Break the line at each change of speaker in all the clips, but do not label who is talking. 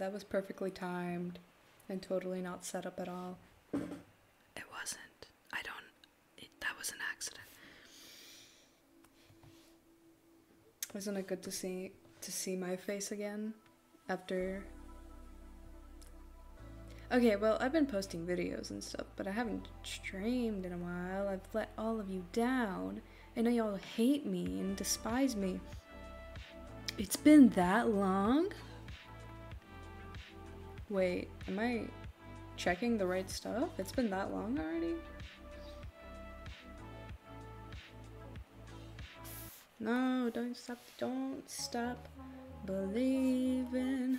that was perfectly timed and totally not set up at all. It wasn't. That was an accident. Wasn't it good to see my face again after? Okay, well, I've been posting videos and stuff, but I haven't streamed in a while. I've let all of you down. I know y'all hate me and despise me. It's been that long? Wait, am I checking the right stuff? It's been that long already? No, don't stop believing.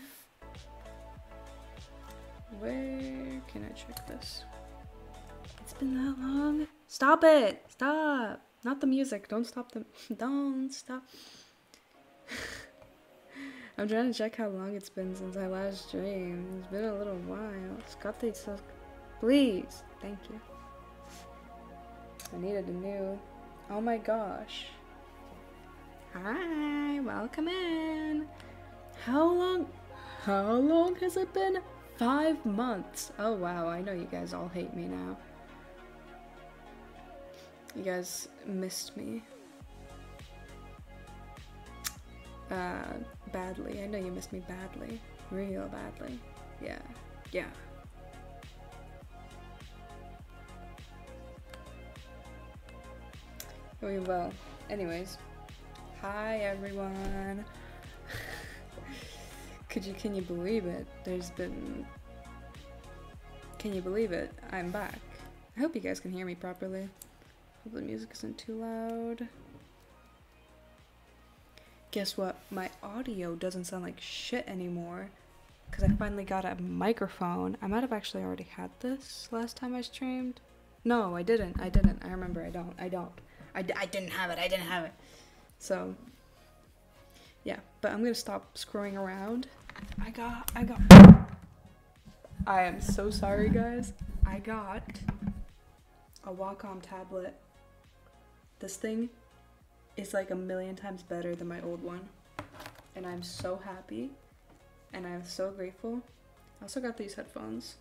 Where can I check this? It's been that long? Stop it! Stop! Not the music. Don't stop the. Don't stop. I'm trying to check how long it's been since I last streamed. It's been a little while. Scott, please. Thank you. I needed a new. Oh my gosh. Hi, welcome in. How long has it been? 5 months. Oh wow, I know you guys all hate me now. You guys missed me. Badly. I know you missed me badly. Real badly. Yeah. Yeah. Oh, well. Anyways. Hi everyone. Can you believe it? Can you believe it? I'm back. I hope you guys can hear me properly. Hope the music isn't too loud. Guess what? My audio doesn't sound like shit anymore because I finally got a microphone. I might have actually already had this last time I streamed. No, I didn't. I remember I didn't have it. So, yeah, but I'm gonna stop screwing around. I am so sorry, guys. I got a Wacom tablet. This thing is like a million times better than my old one. And I'm so happy. And I'm so grateful. I also got these headphones.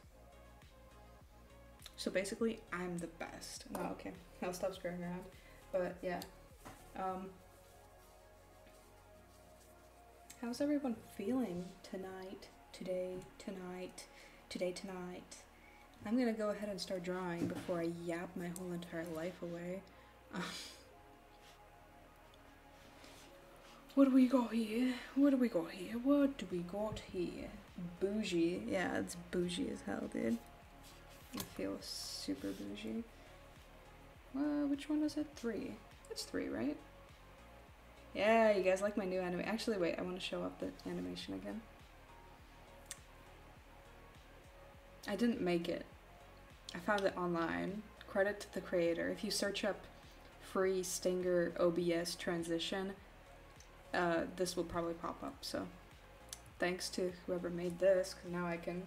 So basically, I'm the best. No, okay. I'll stop screwing around. But yeah. How's everyone feeling tonight? Today? I'm gonna go ahead and start drawing before I yap my whole entire life away. What do we got here? Bougie. Yeah, it's bougie as hell, dude. I feel super bougie. Which one is it? 3. It's 3, right? Yeah, you guys like my new anime. Actually, wait, I want to show up the animation again. I didn't make it. I found it online. Credit to the creator. If you search up free Stinger OBS transition, this will probably pop up. So thanks to whoever made this, because now I can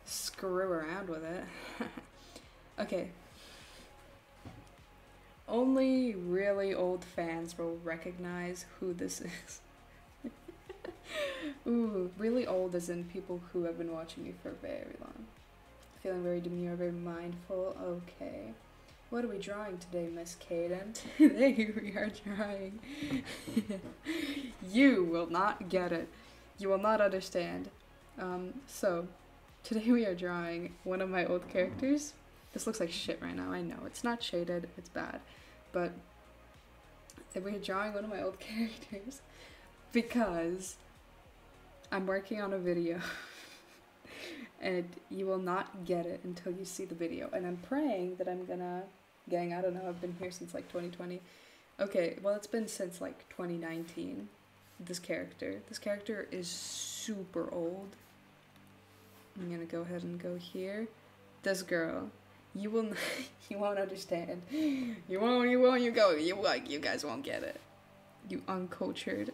screw around with it. Okay. Only really old fans will recognize who this is. Ooh, really old as in people who have been watching me for very long. Feeling very demure, very mindful. Okay. What are we drawing today, Miss Kaden? Today we are drawing. You will not get it. You will not understand. So, today we are drawing one of my old characters. This looks like shit right now, I know. It's not shaded, it's bad. But we're drawing one of my old characters because I'm working on a video. And you will not get it until you see the video. And I'm praying that I'm gonna... Gang, I don't know, I've been here since like 2020. Okay, well it's been since like 2019. This character. This character is super old. I'm gonna go ahead and go here. This girl. You will not, you won't understand. You guys won't get it. You uncultured.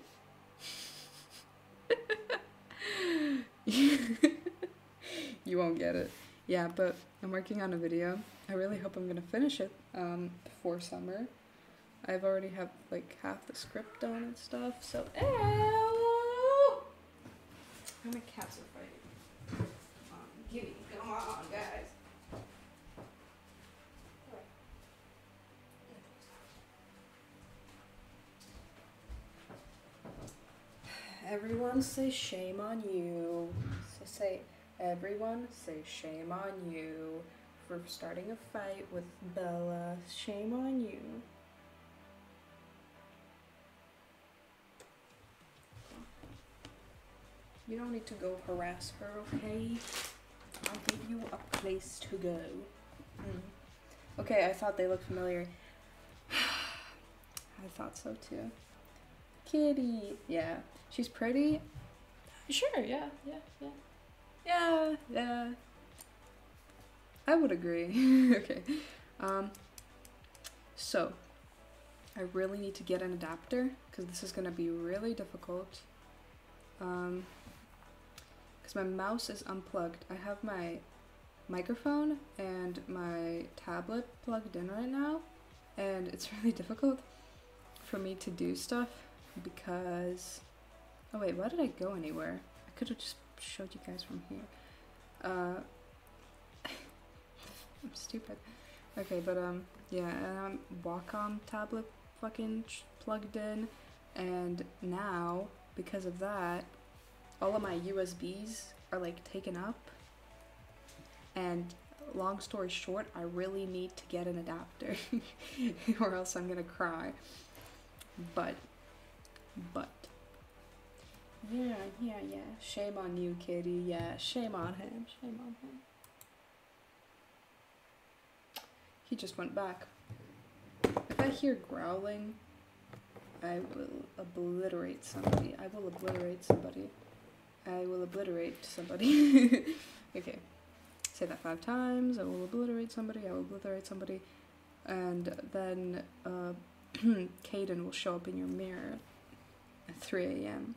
You won't get it. Yeah, but I'm working on a video. I really hope I'm gonna finish it before summer. I've already have like half the script done and stuff, so ew! My cats are fighting. Kitty, come on, guys. Everyone say shame on you. So say, everyone say shame on you for starting a fight with Bella. Shame on you. You don't need to go harass her, okay? I'll give you a place to go. Okay, I thought they looked familiar. I thought so too. Kitty. Yeah. She's pretty. Sure, yeah. Yeah. I would agree. Okay. So I really need to get an adapter because this is gonna be really difficult. Because my mouse is unplugged. I have my microphone and my tablet plugged in right now, and it's really difficult for me to do stuff because... Oh wait, why did I go anywhere? I could have just showed you guys from here. I'm stupid. Okay, but yeah, and Wacom tablet fucking plugged in, and now, because of that, all of my USBs are like taken up, and long story short, I really need to get an adapter or else I'm gonna cry. But yeah, shame on you, kitty. Yeah, shame on him. He just went back. If I hear growling, I will obliterate somebody. Okay, say that 5 times. I will obliterate somebody. And then Caden will show up in your mirror at 3 a.m.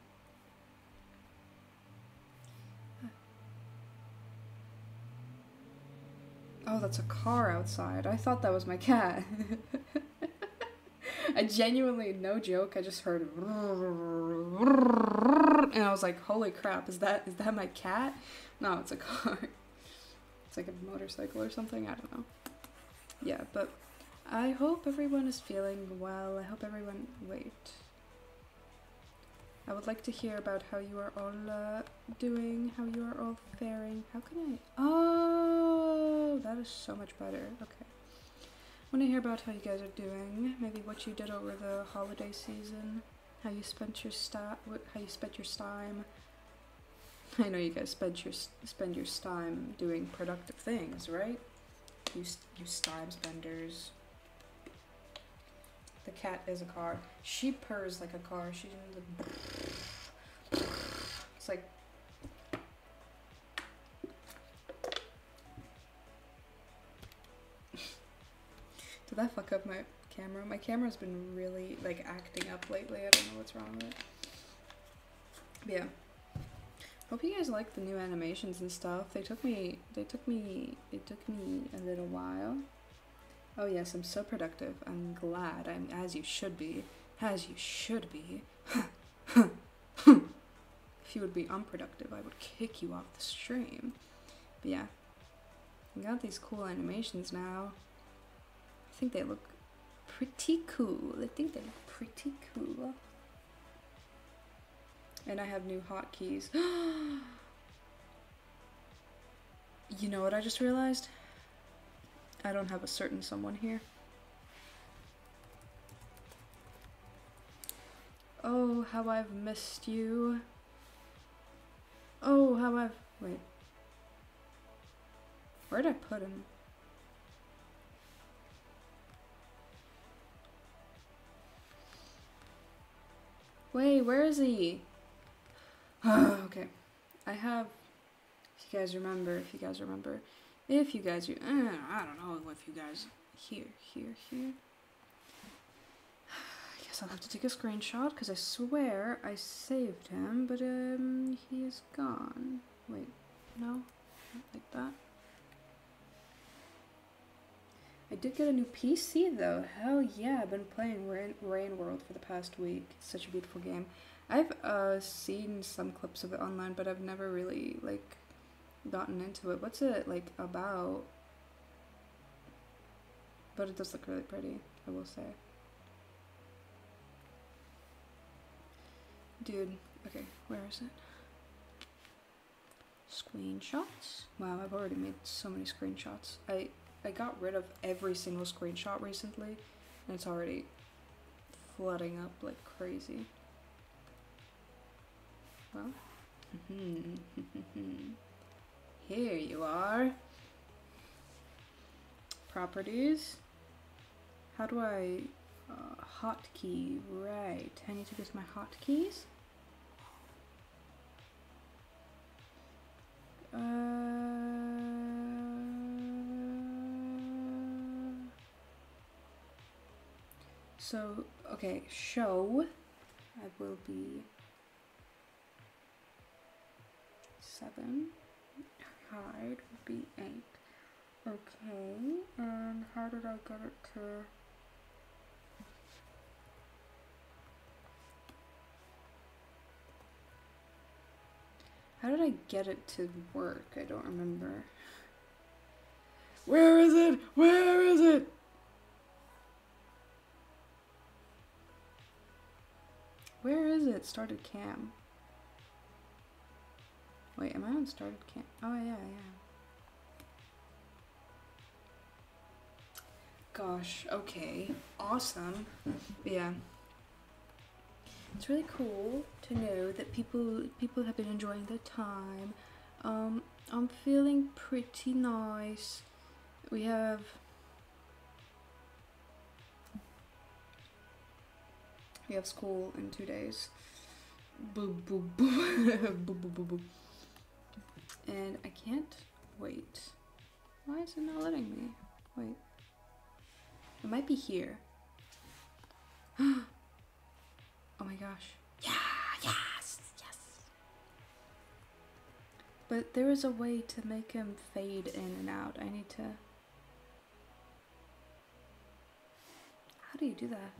Oh, that's a car outside. I thought that was my cat. I genuinely, no joke, I just heard and I was like, holy crap, is that my cat? No, it's a car. It's like a motorcycle or something, I don't know. Yeah, but I hope everyone is feeling well. I hope everyone... Wait. I would like to hear about how you are all doing, how you are all faring. How can I... Oh, that is so much better. Okay. I want to hear about how you guys are doing. Maybe what you did over the holiday season. How you spent your time. I know you guys spend your time doing productive things, right? You time spenders. The cat is a car. She purrs like a car. She it's like... Did that fuck up my camera? My camera's been really like acting up lately. I don't know what's wrong with it. But yeah. Hope you guys like the new animations and stuff. It took me a little while. Oh yes, I'm so productive. I'm glad. I'm as you should be. As you should be. If you would be unproductive, I would kick you off the stream. But yeah. We got these cool animations now. I think they look pretty cool. And I have new hotkeys. You know what I just realized? I don't have a certain someone here. Oh, how I've missed you. Oh, how I've... Wait. Where'd I put him? Wait, where is he? Okay. I have... If you guys remember. I don't know if you guys... Here. I guess I'll have to take a screenshot, because I swear I saved him, but he is gone. Wait, no? Not like that. I did get a new PC though. Hell yeah, I've been playing Rain World for the past week. It's such a beautiful game. I've seen some clips of it online, but I've never really, like, gotten into it. What's it like about? But it does look really pretty, I will say. Dude, okay, where is it? Screenshots? Wow, I've already made so many screenshots. I got rid of every single screenshot recently, and it's already flooding up like crazy. Well, here you are. Properties. How do I hotkey? Right, I need to get my hotkeys. So, okay, show. I will be 7. Hide would be 8. Okay, and how did I get it to... How did I get it to work? I don't remember. Where is it? Where is it? Where is it? Started cam. Wait, am I on started cam? Oh yeah, yeah. Gosh, okay. Awesome. Yeah. It's really cool to know that people have been enjoying their time. I'm feeling pretty nice. We have school in 2 days. Boo boo boo. Boo boo boo boo. And I can't wait. Why is it not letting me? Wait. It might be here. Oh my gosh. Yeah, yes, yes. But there is a way to make him fade in and out. I need to... How do you do that?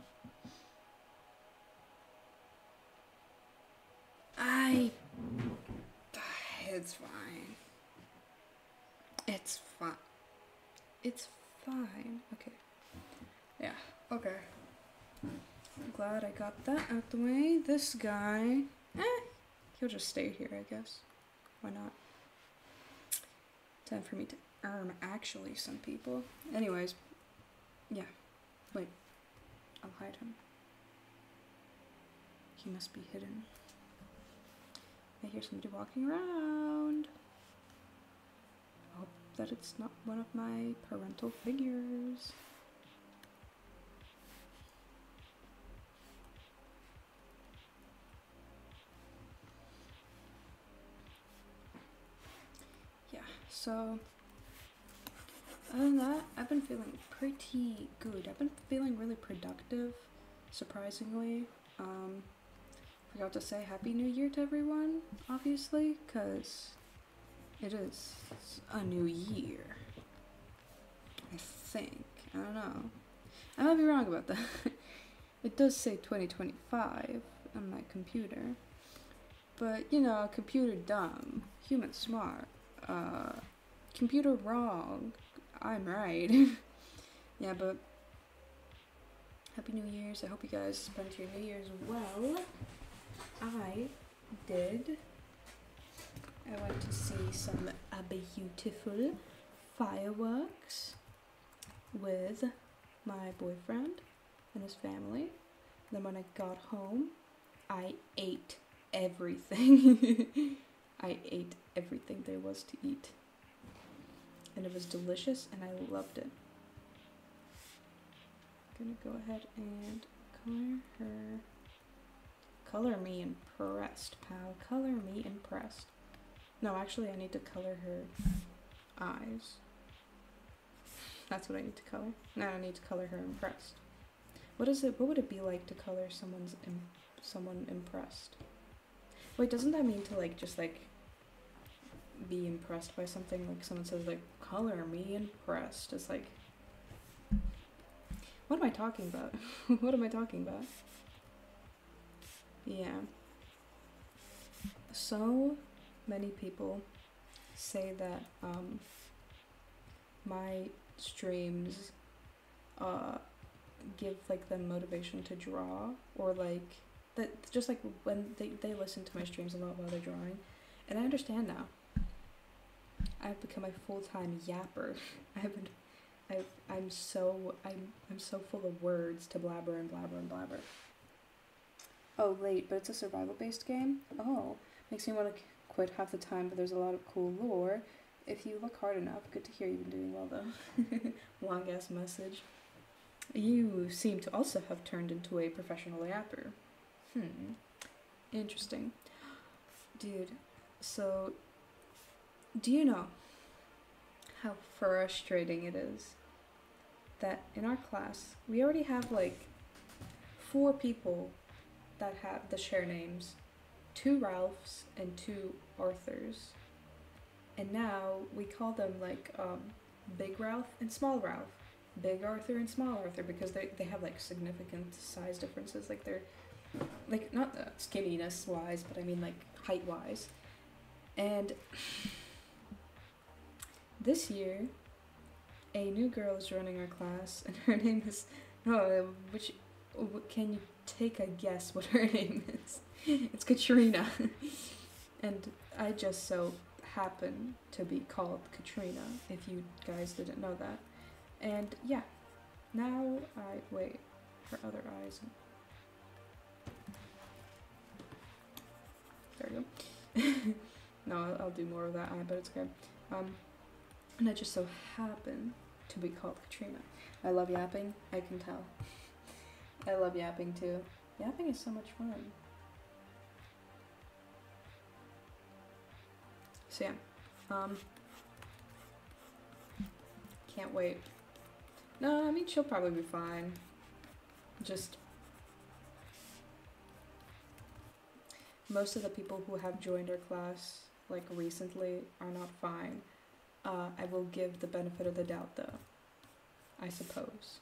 It's fine. It's fine. It's fine. Okay. Yeah, okay. I'm glad I got that out the way. This guy, he'll just stay here, I guess. Why not? Time for me to earn actually some people. Anyways, yeah. Wait, I'll hide him. He must be hidden. I hear somebody walking around. I hope that it's not one of my parental figures. Yeah, so other than that, I've been feeling pretty good. I've been feeling really productive, surprisingly. Forgot to say Happy New Year to everyone, obviously, because it is a new year. I think. I don't know. I might be wrong about that. It does say 2025 on my computer. But, you know, computer dumb, human smart, computer wrong, I'm right. Yeah, but Happy New Year's. I hope you guys spent your New Year's well. I did. I went to see some beautiful fireworks with my boyfriend and his family. Then when I got home, I ate everything. I ate everything there was to eat. And it was delicious and I loved it. I'm gonna go ahead and color her. Color me impressed, pal. Color me impressed. No, actually I need to color her eyes. That's what I need to color. Now I need to color her impressed. What would it be like to color someone impressed? Wait, doesn't that mean to like just like be impressed by something? Like someone says like color me impressed. It's like, what am I talking about? What am I talking about? Yeah. So many people say that my streams give like them motivation to draw, or like that, just like when they listen to my streams a lot while they're drawing, and I understand now. I've become a full-time yapper. I'm so full of words to blabber and blabber and blabber. Oh wait, but it's a survival-based game? Oh, makes me want to quit half the time, but there's a lot of cool lore. If you look hard enough. Good to hear you've been doing well though. Long ass message. You seem to also have turned into a professional yapper. Interesting. Dude, so do you know how frustrating it is that in our class we already have like 4 people that share names, 2 Ralphs and 2 Arthurs, and now we call them like Big Ralph and Small Ralph, Big Arthur and Small Arthur, because they have like significant size differences, like they're like not skinniness wise, but I mean like height wise. And this year a new girl is joining our class, and her name is can you take a guess what her name is? It's Katrina. And I just so happen to be called Katrina, if you guys didn't know that. And yeah, now wait, her other eyes. There we go. No, I'll do more of that eye, but it's good. And I just so happen to be called Katrina. I love yapping, I can tell. I love yapping too. Yapping is so much fun. So yeah, can't wait. No, I mean, she'll probably be fine. Just most of the people who have joined our class like recently are not fine. I will give the benefit of the doubt though, I suppose.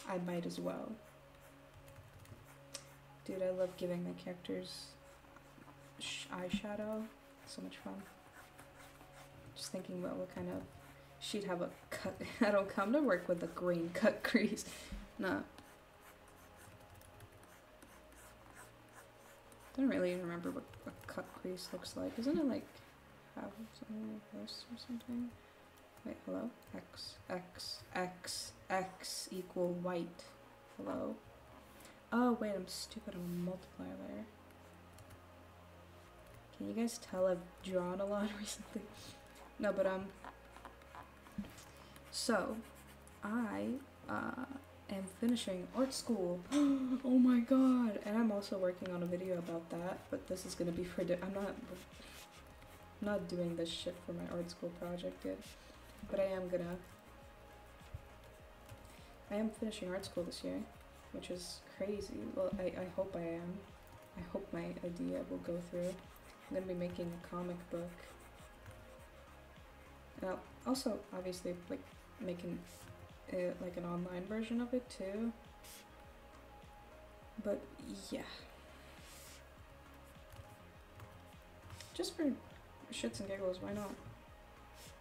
I might as well. Dude, I love giving my characters eyeshadow. So much fun. Just thinking about what kind of... She'd have a cut... I don't come to work with a green cut crease. Nah. Don't really even remember what a cut crease looks like. Isn't it like... have something like this or something? Wait, hello? X equal white. Hello? Oh, wait, I'm stupid. I'm a multiplier there. Can you guys tell I've drawn a lot recently? No, but so I am finishing art school. Oh my god! And I'm also working on a video about that, but this is gonna be for I'm not doing this shit for my art school project yet, but I am finishing art school this year, which is crazy. Well, I hope I am. I hope my idea will go through. I'm gonna be making a comic book. And I'll also, obviously, like, making like an online version of it too. But yeah. Just for shits and giggles, why not?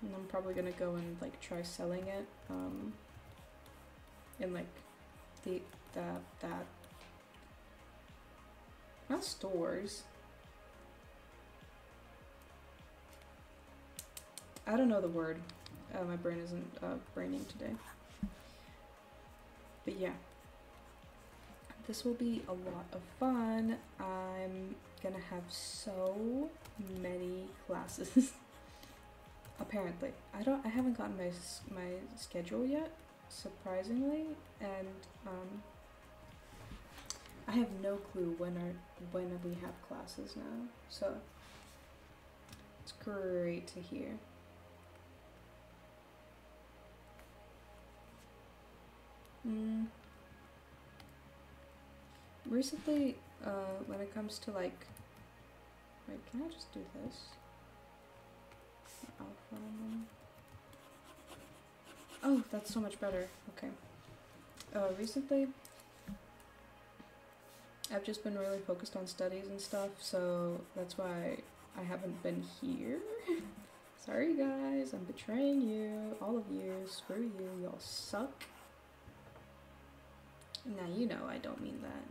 And I'm probably gonna go and like try selling it in like that not stores. I don't know the word. My brain isn't braining today. But yeah. This will be a lot of fun. I'm gonna have so many classes. Apparently. I haven't gotten my schedule yet, surprisingly, and I have no clue when we have classes now. So it's great to hear. Recently, when it comes to like, wait, can I just do this? Oh, that's so much better. Okay. Recently, I've just been really focused on studies and stuff, so that's why I haven't been here. Sorry guys, I'm betraying you. All of you. Screw you. Y'all suck. Now you know I don't mean that.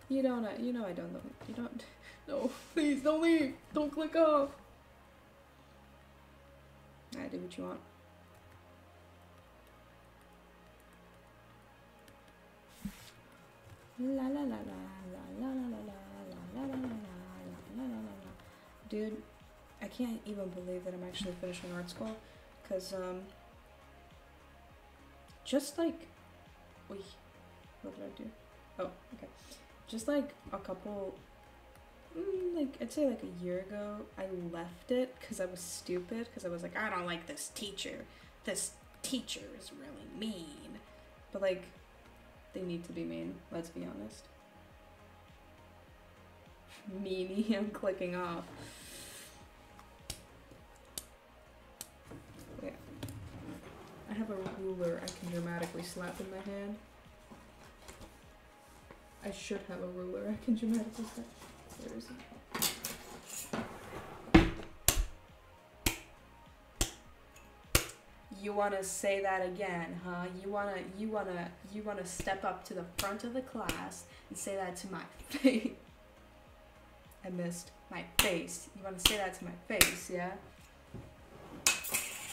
You don't I don't know. You don't. No, please don't leave. Don't click off. I do what you want. La la la la la la la la la la la la la. Dude, I can't even believe that I'm actually finishing art school, cause just like, wait, what did I do? Oh, okay. Just like a couple, like I'd say like a year ago, I left it because I was stupid. Because I was like, I don't like this teacher. This teacher is really mean. But like, they need to be mean. Let's be honest. Meanie, I'm clicking off. Yeah. I have a ruler I can dramatically slap in my hand. I should have a ruler I can dramatically slap. Where is it? You wanna say that again, huh? You wanna step up to the front of the class and say that to my face. I missed my face. You wanna say that to my face, yeah?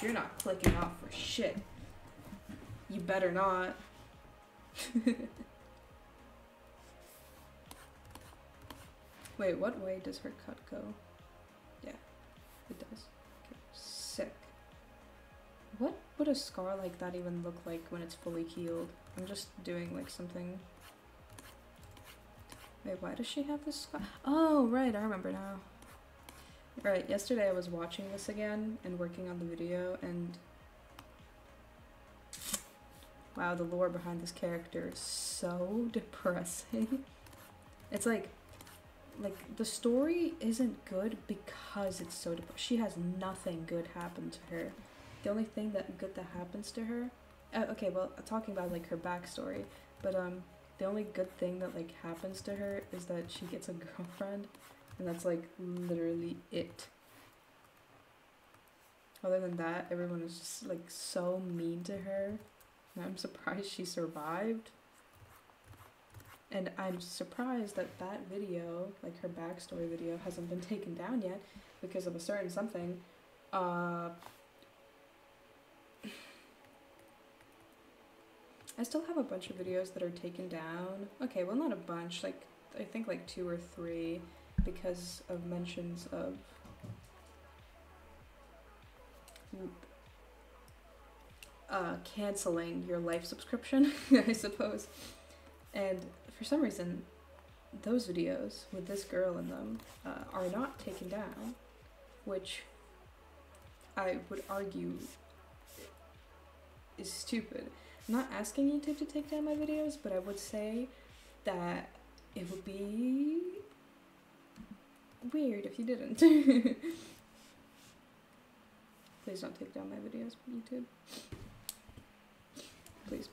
You're not clicking off for shit. You better not. Wait, what way does her cut go? Yeah, it does. Okay, sick. What would a scar like that even look like when it's fully healed? I'm just doing like something. Wait, why does she have this scar? Oh, right, I remember now. Right, yesterday I was watching this again and working on the video, and wow, the lore behind this character is so depressing. It's like the story isn't good because it's so depressing. She has nothing good happen to her. The only thing that happens to her, okay, well, talking about like her backstory, but the only good thing that like happens to her is that she gets a girlfriend, and that's like literally it. Other than that, everyone is just like so mean to her, and I'm surprised she survived. And I'm surprised that that video, like her backstory video, hasn't been taken down yet because of a certain something. I still have a bunch of videos that are taken down. Okay, well, not a bunch, like I think like 2 or 3 because of mentions of canceling your life subscription, I suppose. And for some reason, those videos with this girl in them are not taken down, which I would argue is stupid. I'm not asking YouTube to take down my videos, but I would say that it would be weird if you didn't. Please don't take down my videos, YouTube. Please.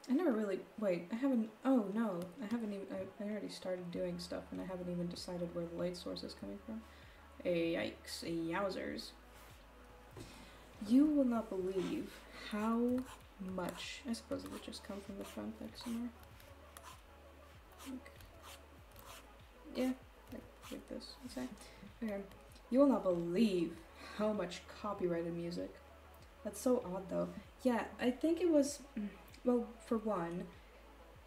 I never really, wait, I haven't, oh no, I haven't even, I already started doing stuff and I haven't even decided where the light source is coming from. Yikes, yowzers. You will not believe how much, I suppose it would just come from the front like somewhere. Yeah, like this, let's say. Okay, you will not believe how much copyrighted music. That's so odd though. Yeah, I think it was, well, for one,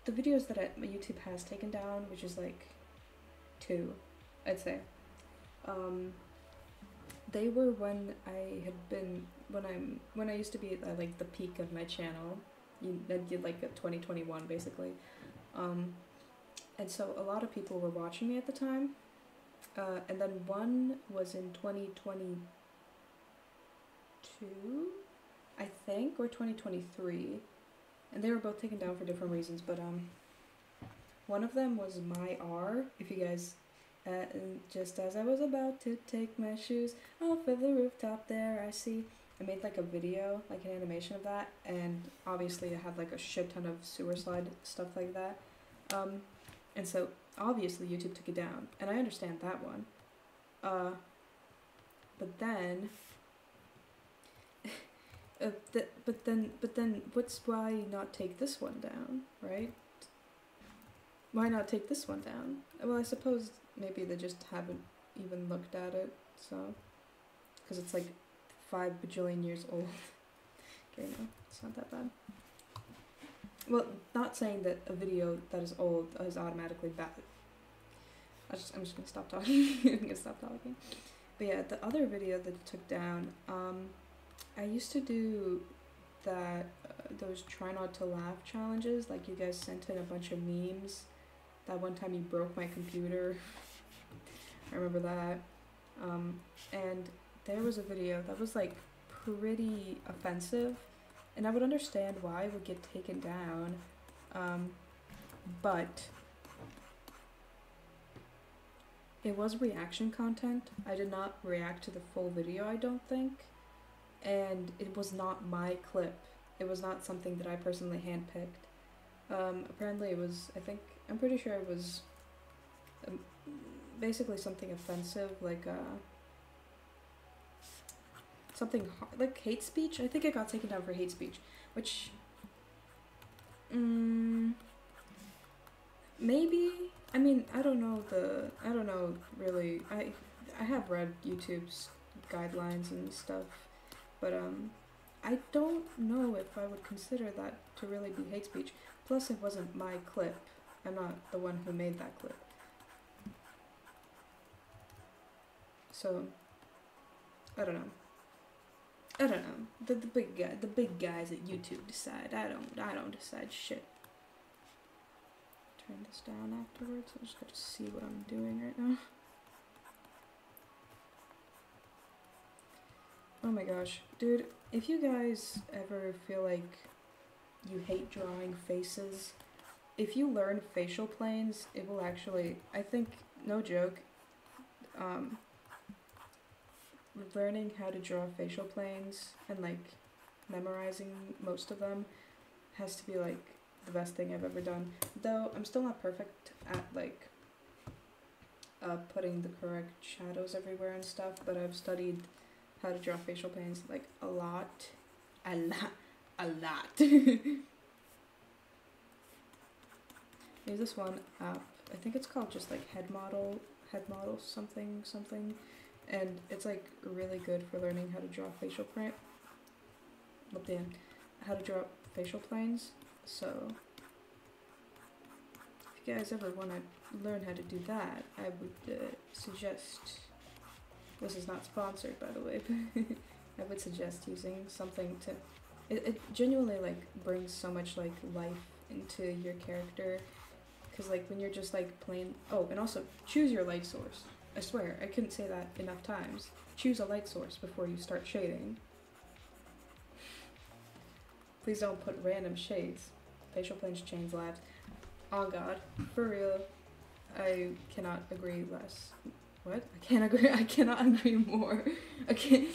the videos that YouTube has taken down, which is like 2, I'd say, they were when I had been, when I used to be at like the peak of my channel. I did like a 2021 basically, and so a lot of people were watching me at the time, and then one was in 2022, I think, or 2023. And they were both taken down for different reasons, but one of them was byear. If you guys, just as I was about to take my shoes off of the rooftop there, I made like a video, like an animation of that, and obviously I had like a shit ton of sewer slide stuff like that. And so obviously YouTube took it down, and I understand that one. But then, but then, why not take this one down, right? Why not take this one down? Well, I suppose maybe they just haven't even looked at it, so, because it's like 5 bajillion years old. Okay, no, it's not that bad. Well, not saying that a video that is old is automatically bad. I'm just gonna stop talking. I'm gonna stop talking. But yeah, the other video that it took down, I used to do that, those try not to laugh challenges, like you guys sent in a bunch of memes. That one time you broke my computer. I remember that. And there was a video that was like pretty offensive, and I would understand why it would get taken down, but it was reaction content. I did not react to the full video, I don't think, and it was not my clip. It was not something that I personally handpicked. Apparently it was, I'm pretty sure it was basically something offensive, like something like hate speech. I think it got taken down for hate speech, which maybe, I mean, I don't know really. I have read YouTube's guidelines and stuff, but I don't know if I would consider that to really be hate speech. Plus, it wasn't my clip. I'm not the one who made that clip. So, I don't know. The big guys at YouTube decide. I don't decide shit. Turn this down afterwards. I'm just gonna see what I'm doing right now. Oh my gosh, dude, if you guys ever feel like you hate drawing faces, if you learn facial planes, it will actually, I think, no joke, learning how to draw facial planes and like memorizing most of them has to be like the best thing I've ever done. Though I'm still not perfect at like putting the correct shadows everywhere and stuff, but I've studied how to draw facial planes like a lot. There's this one app, I think it's called just like head model something, and it's like really good for learning how to draw facial planes. So if you guys ever want to learn how to do that, I would suggest, this is not sponsored by the way, but I would suggest using something to, it genuinely like brings so much like life into your character, because like when you're just like plain, oh, and also choose your light source. I swear, I couldn't say that enough times. Choose a light source before you start shading. Please don't put random shades. Facial planes change lives. Oh god, for real. I cannot agree less. What? I cannot agree more. Okay,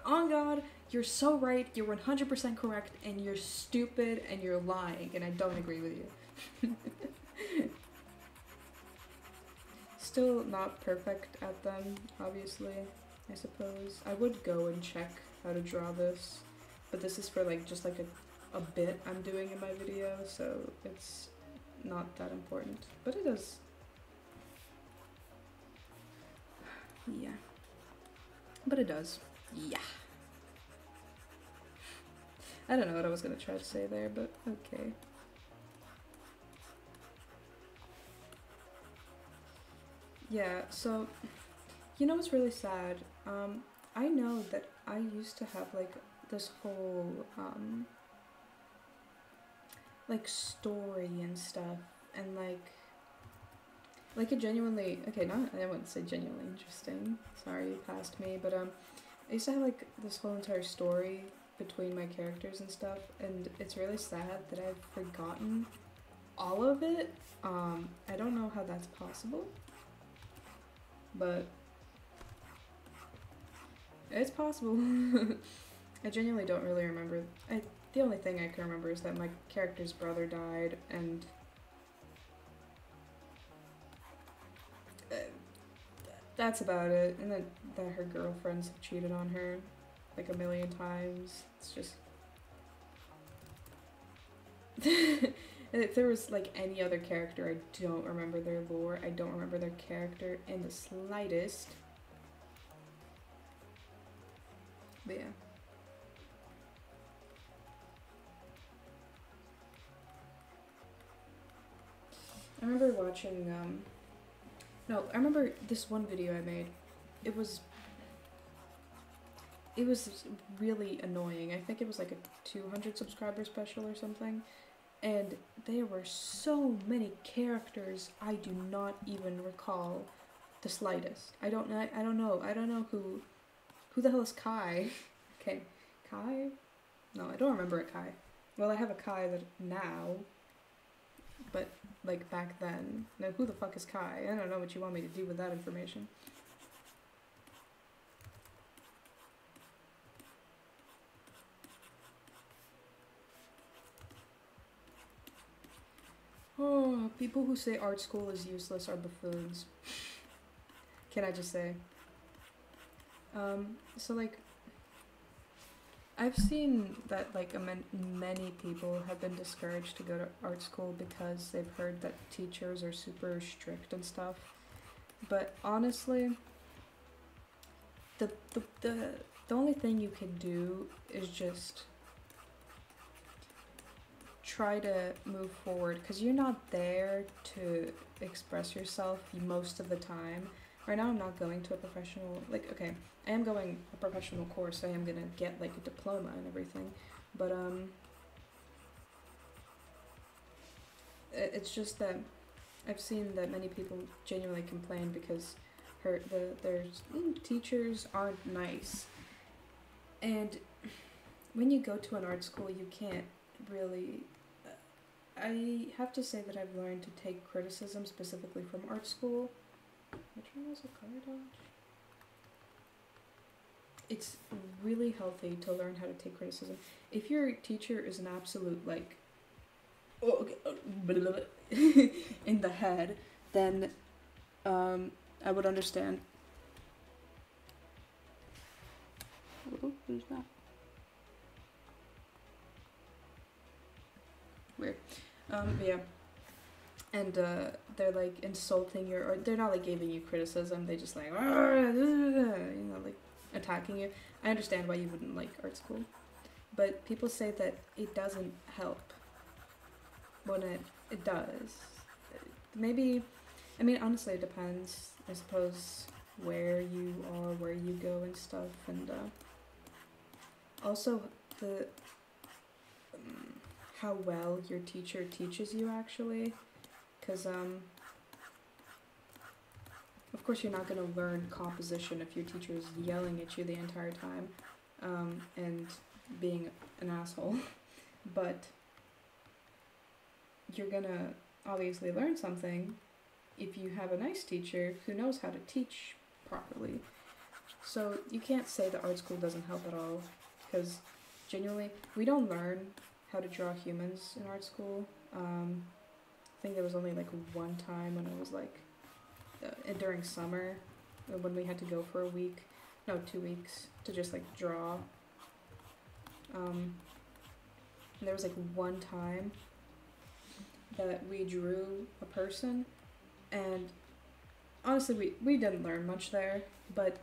oh god, you're so right, you're 100% correct, and you're stupid, and you're lying, and I don't agree with you. Still not perfect at them, obviously, I suppose. I would go and check how to draw this, but this is for like just like a bit I'm doing in my video, so it's not that important, but it is. Yeah. But it does. Yeah. I don't know what I was gonna try to say there, but okay. Yeah, so, you know what's really sad? I know that I used to have like this whole, like story and stuff, and like it genuinely, okay, I wouldn't say genuinely interesting, sorry you passed me, but I used to have like this whole entire story between my characters and stuff, and it's really sad that I've forgotten all of it. I don't know how that's possible, but it's possible. I genuinely don't really remember. The only thing I can remember is that my character's brother died, and that's about it. And then that her girlfriends have cheated on her like a million times. It's just if there was like any other character, I don't remember their lore. I don't remember their character in the slightest. But yeah. I remember watching, no, I remember this one video I made. It was really annoying. I think it was like a 200 subscriber special or something. And there were so many characters I do not even recall the slightest. I don't know who the hell is Kai? Okay, Kai? No, I don't remember a Kai. Well, I have a Kai that now, but like back then. Now, who the fuck is Kai? I don't know what you want me to do with that information. Oh, people who say art school is useless are buffoons. Can I just say? So like, I've seen that like many people have been discouraged to go to art school because they've heard that teachers are super strict and stuff. But honestly, the only thing you can do is just try to move forward, because you're not there to express yourself most of the time. Right now I'm not going to a professional, like, okay, I am going a professional course, I am gonna get like a diploma and everything, but it's just that I've seen that many people genuinely complain because their teachers aren't nice. And when you go to an art school, you can't really, I have to say that I've learned to take criticism specifically from art school. Which one was a color dodge? It's really healthy to learn how to take criticism. If your teacher is an absolute like in the head, then I would understand. Oh, who's that? Weird. But yeah. And they're like insulting you, or they're not like giving you criticism, they just like, you know, like attacking you. I understand why you wouldn't like art school, but people say that it doesn't help when it does. Maybe, I mean, honestly, it depends, I suppose, where you are, where you go and stuff, and also the how well your teacher teaches you, actually. Because, of course you're not going to learn composition if your teacher is yelling at you the entire time, and being an asshole, but you're going to obviously learn something if you have a nice teacher who knows how to teach properly. So you can't say that art school doesn't help at all, because genuinely, we don't learn how to draw humans in art school. I think there was only like one time when I was like during summer when we had to go for a week, no, 2 weeks to just like draw. And there was like one time that we drew a person, and honestly we didn't learn much there, but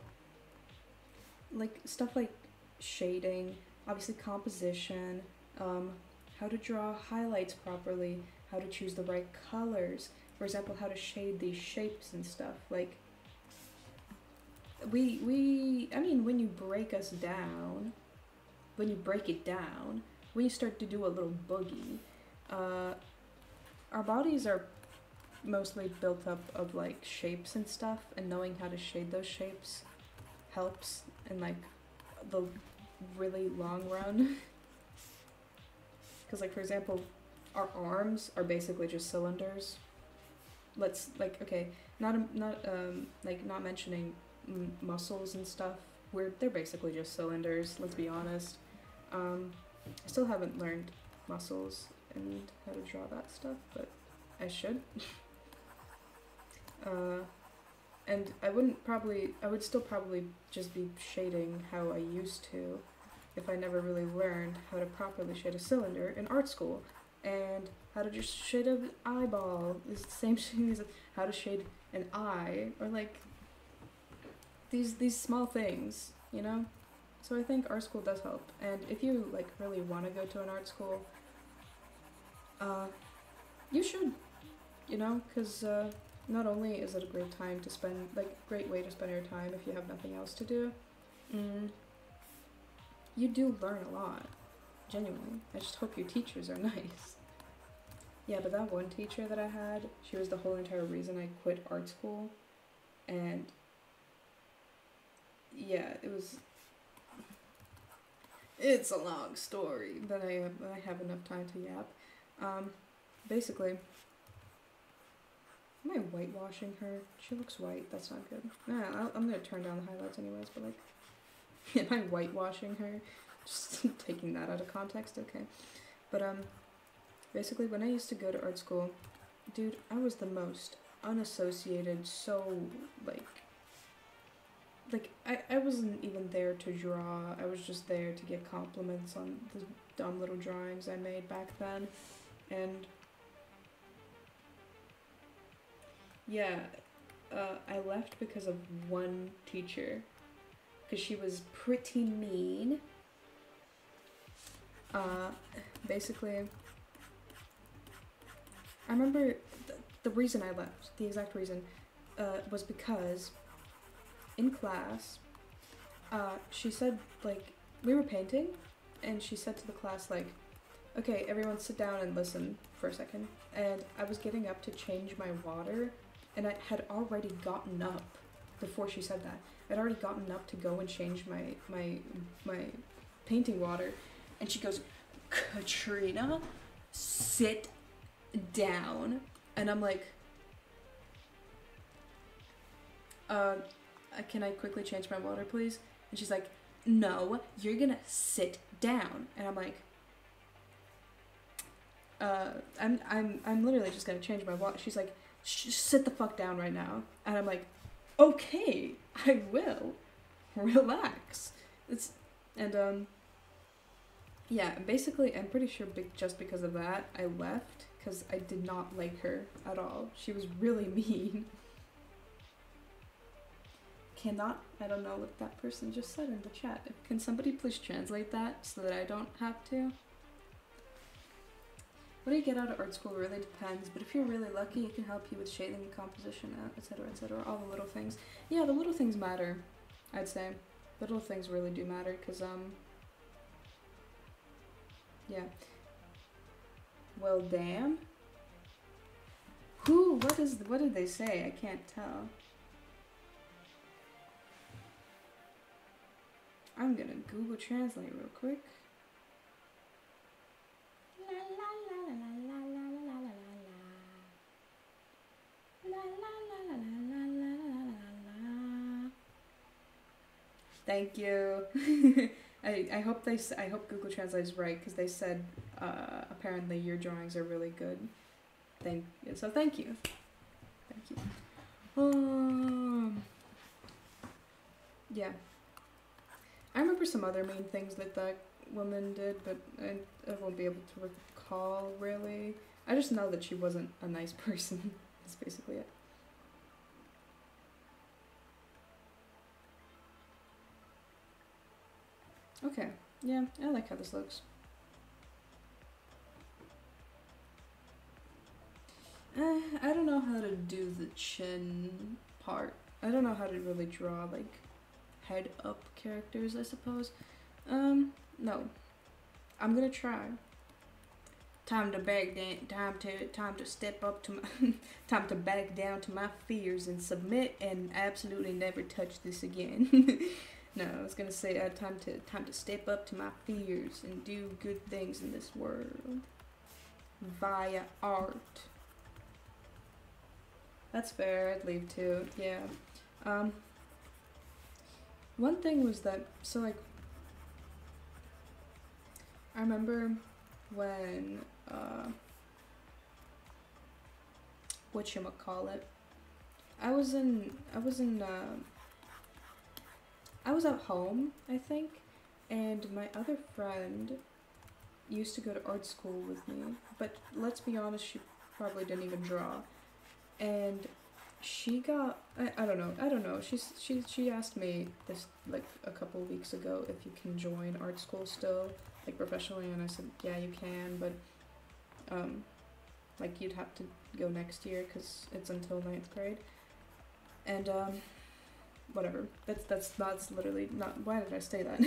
like stuff like shading, obviously composition, how to draw highlights properly, how to choose the right colors, for example, how to shade these shapes and stuff. Like, I mean, when you break us down, when you break it down, when you start to do a little boogie, our bodies are mostly built up of like shapes and stuff, and knowing how to shade those shapes helps in like the really long run. Because like, for example, our arms are basically just cylinders. Let's like, okay, not mentioning muscles and stuff. They're basically just cylinders. Let's be honest. I still haven't learned muscles and how to draw that stuff, but I should. And I would still probably just be shading how I used to if I never really learned how to properly shade a cylinder in art school. And how to just shade an eyeball is the same thing as how to shade an eye, or like these small things, you know? So I think art school does help. And if you like really want to go to an art school, you should, you know, because not only is it a great time to spend, like, great way to spend your time if you have nothing else to do, you do learn a lot, genuinely. I just hope your teachers are nice. Yeah, but that one teacher that I had, she was the whole entire reason I quit art school, and yeah, it's a long story, but I have enough time to yap. Basically, am I whitewashing her? She looks white. That's not good. Nah, I'm gonna turn down the highlights anyways, but like, am I whitewashing her? Just taking that out of context, okay. But, basically, when I used to go to art school, dude, I was the most unassociated, so, like, I wasn't even there to draw. I was just there to get compliments on the dumb little drawings I made back then. And yeah, I left because of one teacher, because she was pretty mean. Basically, I remember the reason I left, the exact reason, was because in class, she said, like, we were painting, and she said to the class, like, okay, everyone sit down and listen for a second. And I was getting up to change my water, and I had already gotten up before she said that. I'd already gotten up to go and change my painting water, and she goes, Katrina, sit down. And I'm like, can I quickly change my water, please? And she's like, no, you're gonna sit down. And I'm like, I'm literally just gonna change my water. She's like, sit the fuck down right now. And I'm like, okay, I will. Relax. Yeah, basically, I'm pretty sure just because of that, I left, because I did not like her at all. She was really mean. I don't know what that person just said in the chat. Can somebody please translate that so that I don't have to? What do you get out of art school really depends, but if you're really lucky, it can help you with shading and composition, etc., etc., all the little things. Yeah, the little things matter, I'd say. The little things really do matter, because, yeah. Well, damn. What did they say? I can't tell. I'm gonna Google Translate real quick. La la la la la la la la la la la la la la la la. Thank you. I hope Google Translate is right, because they said apparently your drawings are really good. Thank you. Thank you. Yeah. I remember some other mean things that woman did, but I won't be able to recall, really. I just know that she wasn't a nice person. That's basically it. Okay, yeah, I like how this looks. I don't know how to do the chin part. I don't know how to really draw, like, head up characters, I suppose. No. I'm gonna try. Time to back down, time to step up to my, time to back down to my fears and submit and absolutely never touch this again. No, I was gonna say time to step up to my fears and do good things in this world via art. That's fair. I'd leave too. Yeah. One thing was that, so like, I remember when whatchamacallit, I was at home, I think, and my other friend used to go to art school with me, but let's be honest, she probably didn't even draw. And she got, I don't know, she asked me this, like, a couple weeks ago if you can join art school still, like, professionally, and I said, yeah, you can, but, like, you'd have to go next year, because it's until 9th grade, and, whatever, that's literally not, why did I say that?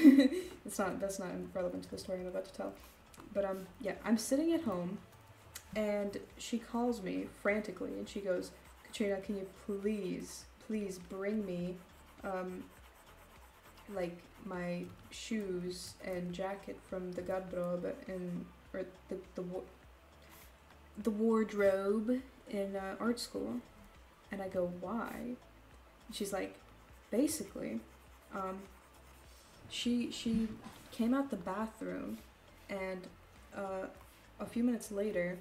That's not relevant to the story I'm about to tell, but, yeah, I'm sitting at home, and she calls me frantically, and she goes, Katrina, can you please bring me, like, my shoes and jacket from the garderobe or the wardrobe in art school? And I go, why? And she's like, basically, she came out the bathroom, and a few minutes later,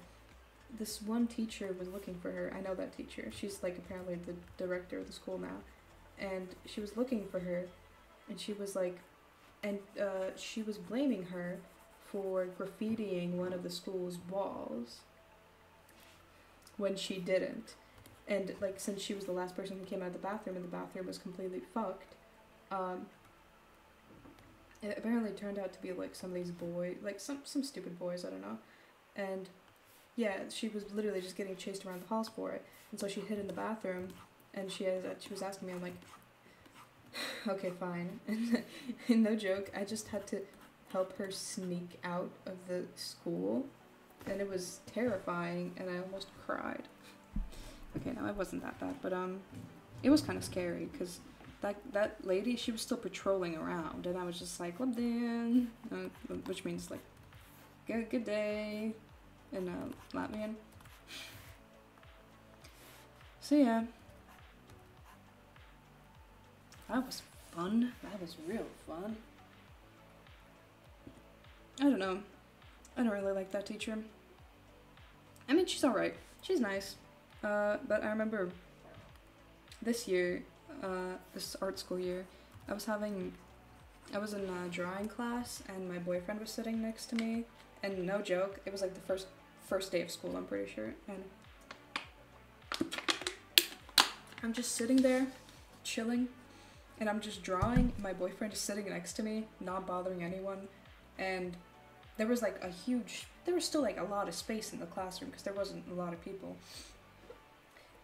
this one teacher was looking for her. I know that teacher. She's, like, apparently the director of the school now. And she was looking for her, and she was like, and she was blaming her for graffitiing one of the school's walls when she didn't. And, like, since she was the last person who came out of the bathroom and the bathroom was completely fucked, it apparently turned out to be, like, some of these boys, like, some stupid boys, I don't know. And yeah, she was literally just getting chased around the halls for it, and so she hid in the bathroom, and she was asking me, I'm like, okay, fine, and no joke, I just had to help her sneak out of the school, and it was terrifying, and I almost cried. Okay, no, it wasn't that bad, but it was kind of scary, because that lady, she was still patrolling around, and I was just like, Labdin, which means, like, good day, in Latvian. So yeah, that was fun. That was real fun. I don't know. I don't really like that teacher. I mean, she's alright. She's nice. But I remember this year, this art school year, I was in a drawing class, and my boyfriend was sitting next to me, and no joke, it was like the first day of school, I'm pretty sure, and I'm just sitting there, chilling, and I'm just drawing. My boyfriend is sitting next to me, not bothering anyone, and there was still, like, a lot of space in the classroom, because there wasn't a lot of people,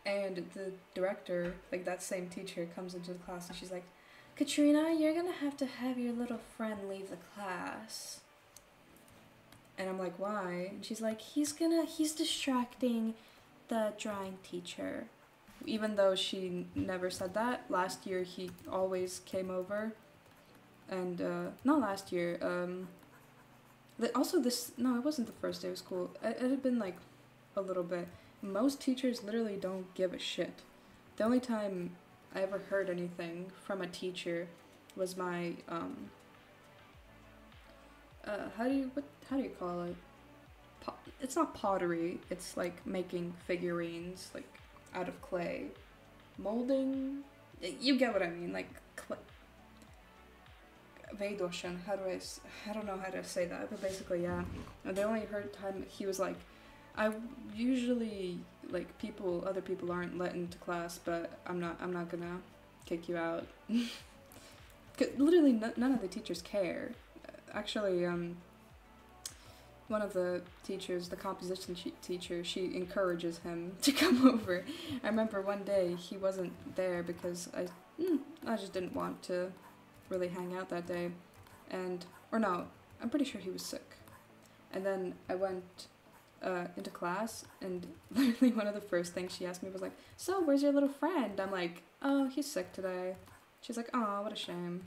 and the director, like, that same teacher, comes into the class, and she's like, Katrina, you're gonna have to have your little friend leave the class. And I'm like, why? And she's like, he's distracting the drawing teacher. Even though she never said that. Last year he always came over. And, not last year, also no, it wasn't the first day of school. It had been, like, a little bit. Most teachers literally don't give a shit. The only time I ever heard anything from a teacher was my, how do you call it? It's not pottery, it's like making figurines, like, out of clay. Molding? You get what I mean, like, Veidoshan, I don't know how to say that, but basically, yeah. And the only time he was like, I usually, like, other people aren't let into class, but I'm not gonna kick you out. Literally, none of the teachers care. Actually, one of the teachers, the composition teacher, she encourages him to come over. I remember one day he wasn't there because I just didn't want to really hang out that day, or no, I'm pretty sure he was sick. And then I went into class, and literally one of the first things she asked me was like, so where's your little friend? I'm like, oh, he's sick today. She's like, oh, what a shame.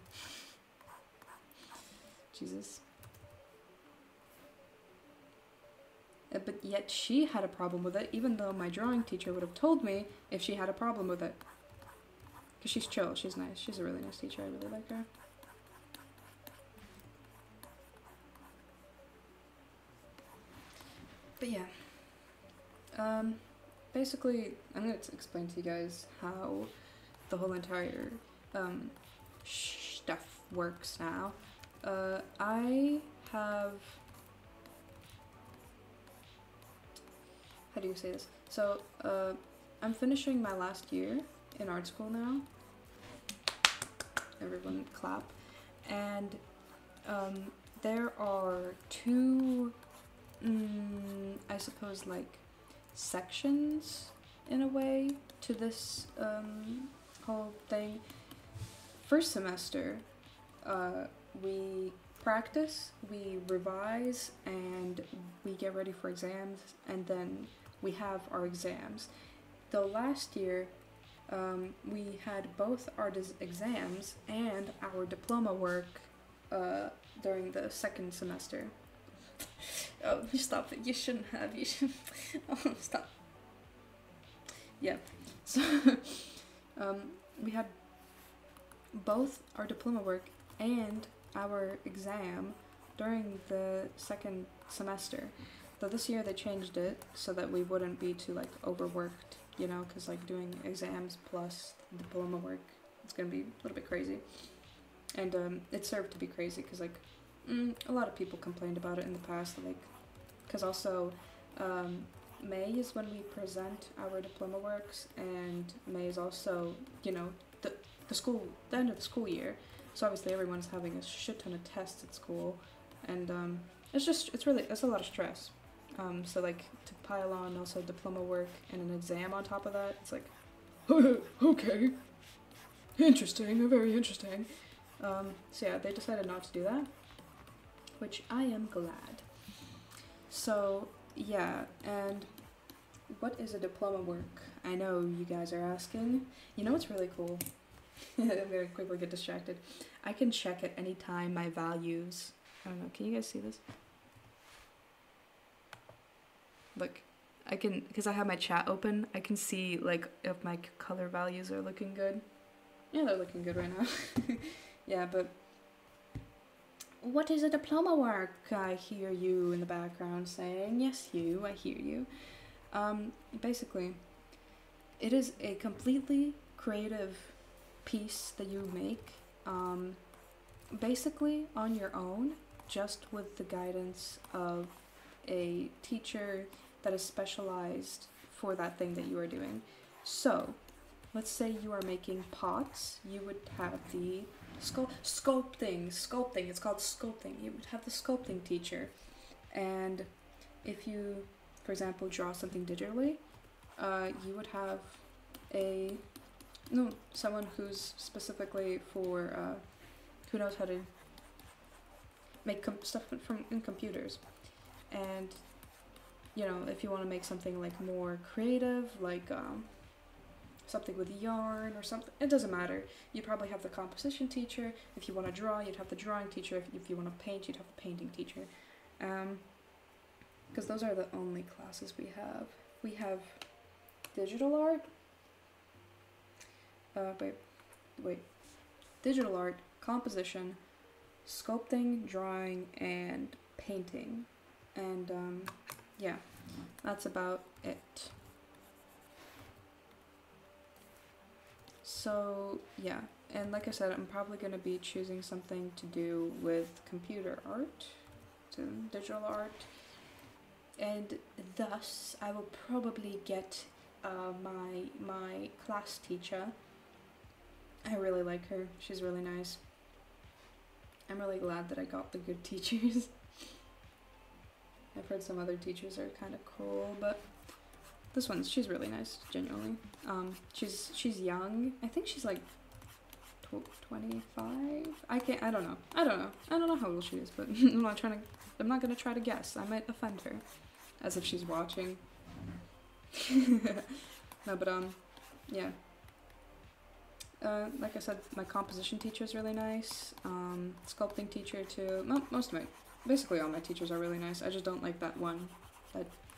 Jesus. But yet she had a problem with it, even though my drawing teacher would have told me if she had a problem with it. Because she's chill, she's nice, she's a really nice teacher, I really like her. But yeah. basically, I'm going to explain to you guys how the whole entire stuff works now. I have... How do you say this? So, I'm finishing my last year in art school now. Everyone clap. And there are two, I suppose, like, sections in a way to this whole thing. First semester, we practice, we revise, and we get ready for exams, and then we have our exams. Though last year, we had both our exams and our diploma work during the second semester. Oh, stop it. You shouldn't have. You should... Oh, stop. Yeah. So, we had both our diploma work and our exam during the second semester. Though this year they changed it so that we wouldn't be too, like, overworked, you know, because, like, doing exams plus diploma work, it's gonna be a little bit crazy. And it served to be crazy because, like, a lot of people complained about it in the past, like, because also May is when we present our diploma works, and May is also, you know, the end of the school year, so obviously everyone's having a shit ton of tests at school, and it's a lot of stress. So, like, to pile on also diploma work and an exam on top of that, it's like, okay, interesting, very interesting. So yeah, they decided not to do that, which I am glad. So yeah, and what is a diploma work? I know you guys are asking. You know what's really cool? I'm gonna quickly get distracted. I can check at any time my values. I don't know, can you guys see this? Look, I can, because I have my chat open, I can see, like, if my color values are looking good. Yeah, they're looking good right now. Yeah, but what is a diploma work? I hear you in the background saying. Yes, you, I hear you. Basically, it is a completely creative piece that you make, basically on your own, just with the guidance of a teacher that is specialized for that thing that you are doing. So, let's say you are making pots, you would have the sculpting, it's called sculpting. You would have the sculpting teacher, and if you, for example, draw something digitally, you would have someone who's specifically for, who knows how to make stuff in computers. And, you know, if you want to make something, like, more creative, like, something with yarn or something, it doesn't matter. You'd probably have the composition teacher. If you want to draw, you'd have the drawing teacher. If you want to paint, you'd have the painting teacher. Because those are the only classes we have. We have digital art. Digital art, composition, sculpting, drawing, and painting. And, yeah, that's about it. So, yeah, and like I said, I'm probably going to be choosing something to do with computer art, to digital art, and thus I will probably get my class teacher. I really like her. She's really nice. I'm really glad that I got the good teachers. I've heard some other teachers are kind of cool, but this one's, she's really nice, genuinely. She's young. I think she's like 25. I don't know. I don't know how old she is, but I'm not gonna try to guess. I might offend her, as if she's watching. No, but yeah. Like I said, my composition teacher is really nice. Sculpting teacher too. Most of basically all my teachers are really nice. I just don't like that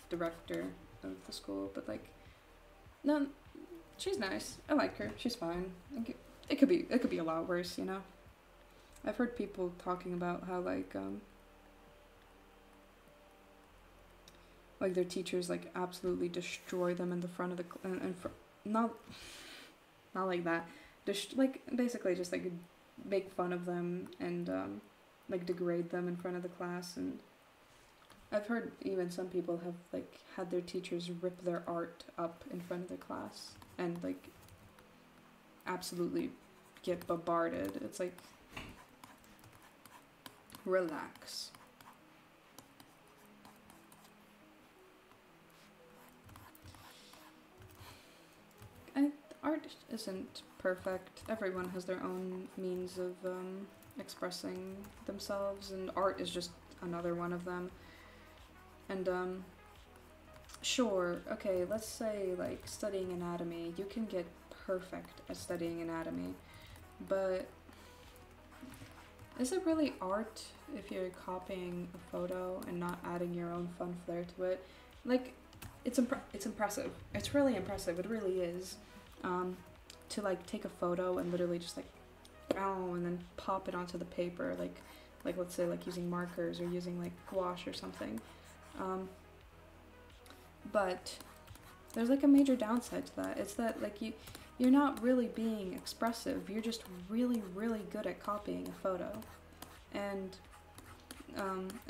director of the school, but, like, no, she's nice. I like her. She's fine. It could be a lot worse, you know. I've heard people talking about how, like, like their teachers like absolutely destroy them in the front of the not like that, just like basically just like make fun of them and like degrade them in front of the class. And I've heard even some people have like had their teachers rip their art up in front of the class and like absolutely get bombarded. It's like, relax. Art isn't perfect. Everyone has their own means of expressing themselves, and art is just another one of them. And sure, okay, let's say like studying anatomy, you can get perfect at studying anatomy, but is it really art if you're copying a photo and not adding your own fun flair to it? Like, it's impressive. It's really impressive. It really is. To like take a photo and literally just like, and then pop it onto the paper, like let's say like using markers or using like gouache or something. But there's like a major downside to that. It's that like you're not really being expressive. You're just really, really good at copying a photo. And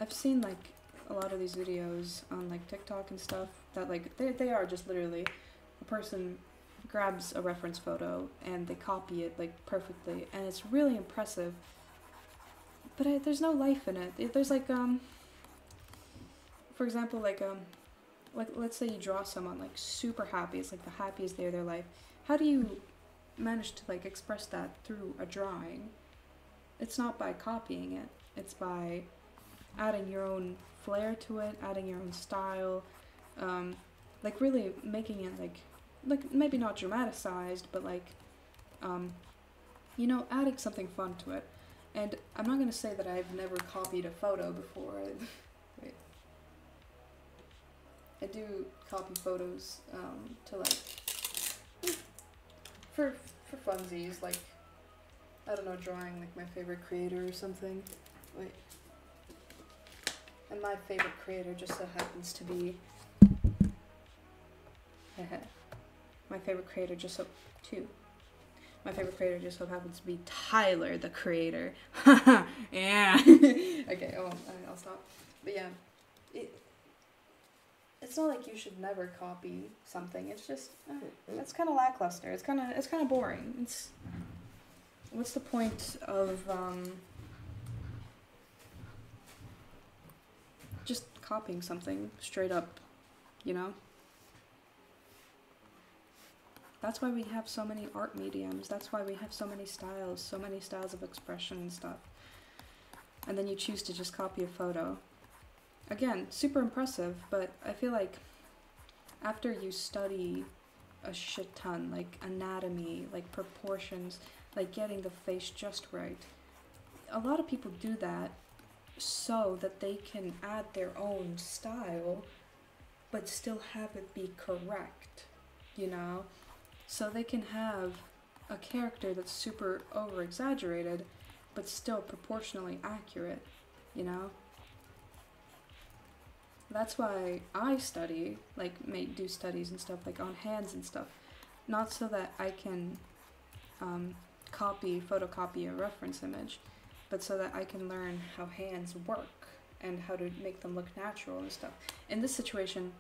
I've seen like a lot of these videos on like TikTok and stuff that like they are just literally a person grabs a reference photo and they copy it like perfectly, and it's really impressive, but there's no life in it. There's like for example, like let's say you draw someone like super happy, it's like the happiest day of their life. How do you manage to like express that through a drawing? It's not by copying it, it's by adding your own flair to it, adding your own style, like really making it like maybe not dramatized, but like, you know, adding something fun to it. And I'm not going to say that I've never copied a photo before. Wait. I do copy photos to like, for funsies, like, I don't know, drawing like my favorite creator or something. Wait. And my favorite creator just so happens to be my favorite creator just so happens to be Tyler, the creator. Yeah. Okay, I'll stop. But yeah, it's not like you should never copy something. It's just it's kind of lackluster. It's kind of boring. What's the point of just copying something straight up, you know? That's why we have so many art mediums. That's why we have so many styles of expression and stuff. And then you choose to just copy a photo. Again, super impressive, but I feel like after you study a shit ton, like anatomy, like proportions, like getting the face just right, a lot of people do that so that they can add their own style, but still have it be correct, you know? So they can have a character that's super over-exaggerated, but still proportionally accurate, you know? That's why I study, like, do studies and stuff, like, on hands and stuff. Not so that I can photocopy a reference image, but so that I can learn how hands work and how to make them look natural and stuff. In this situation,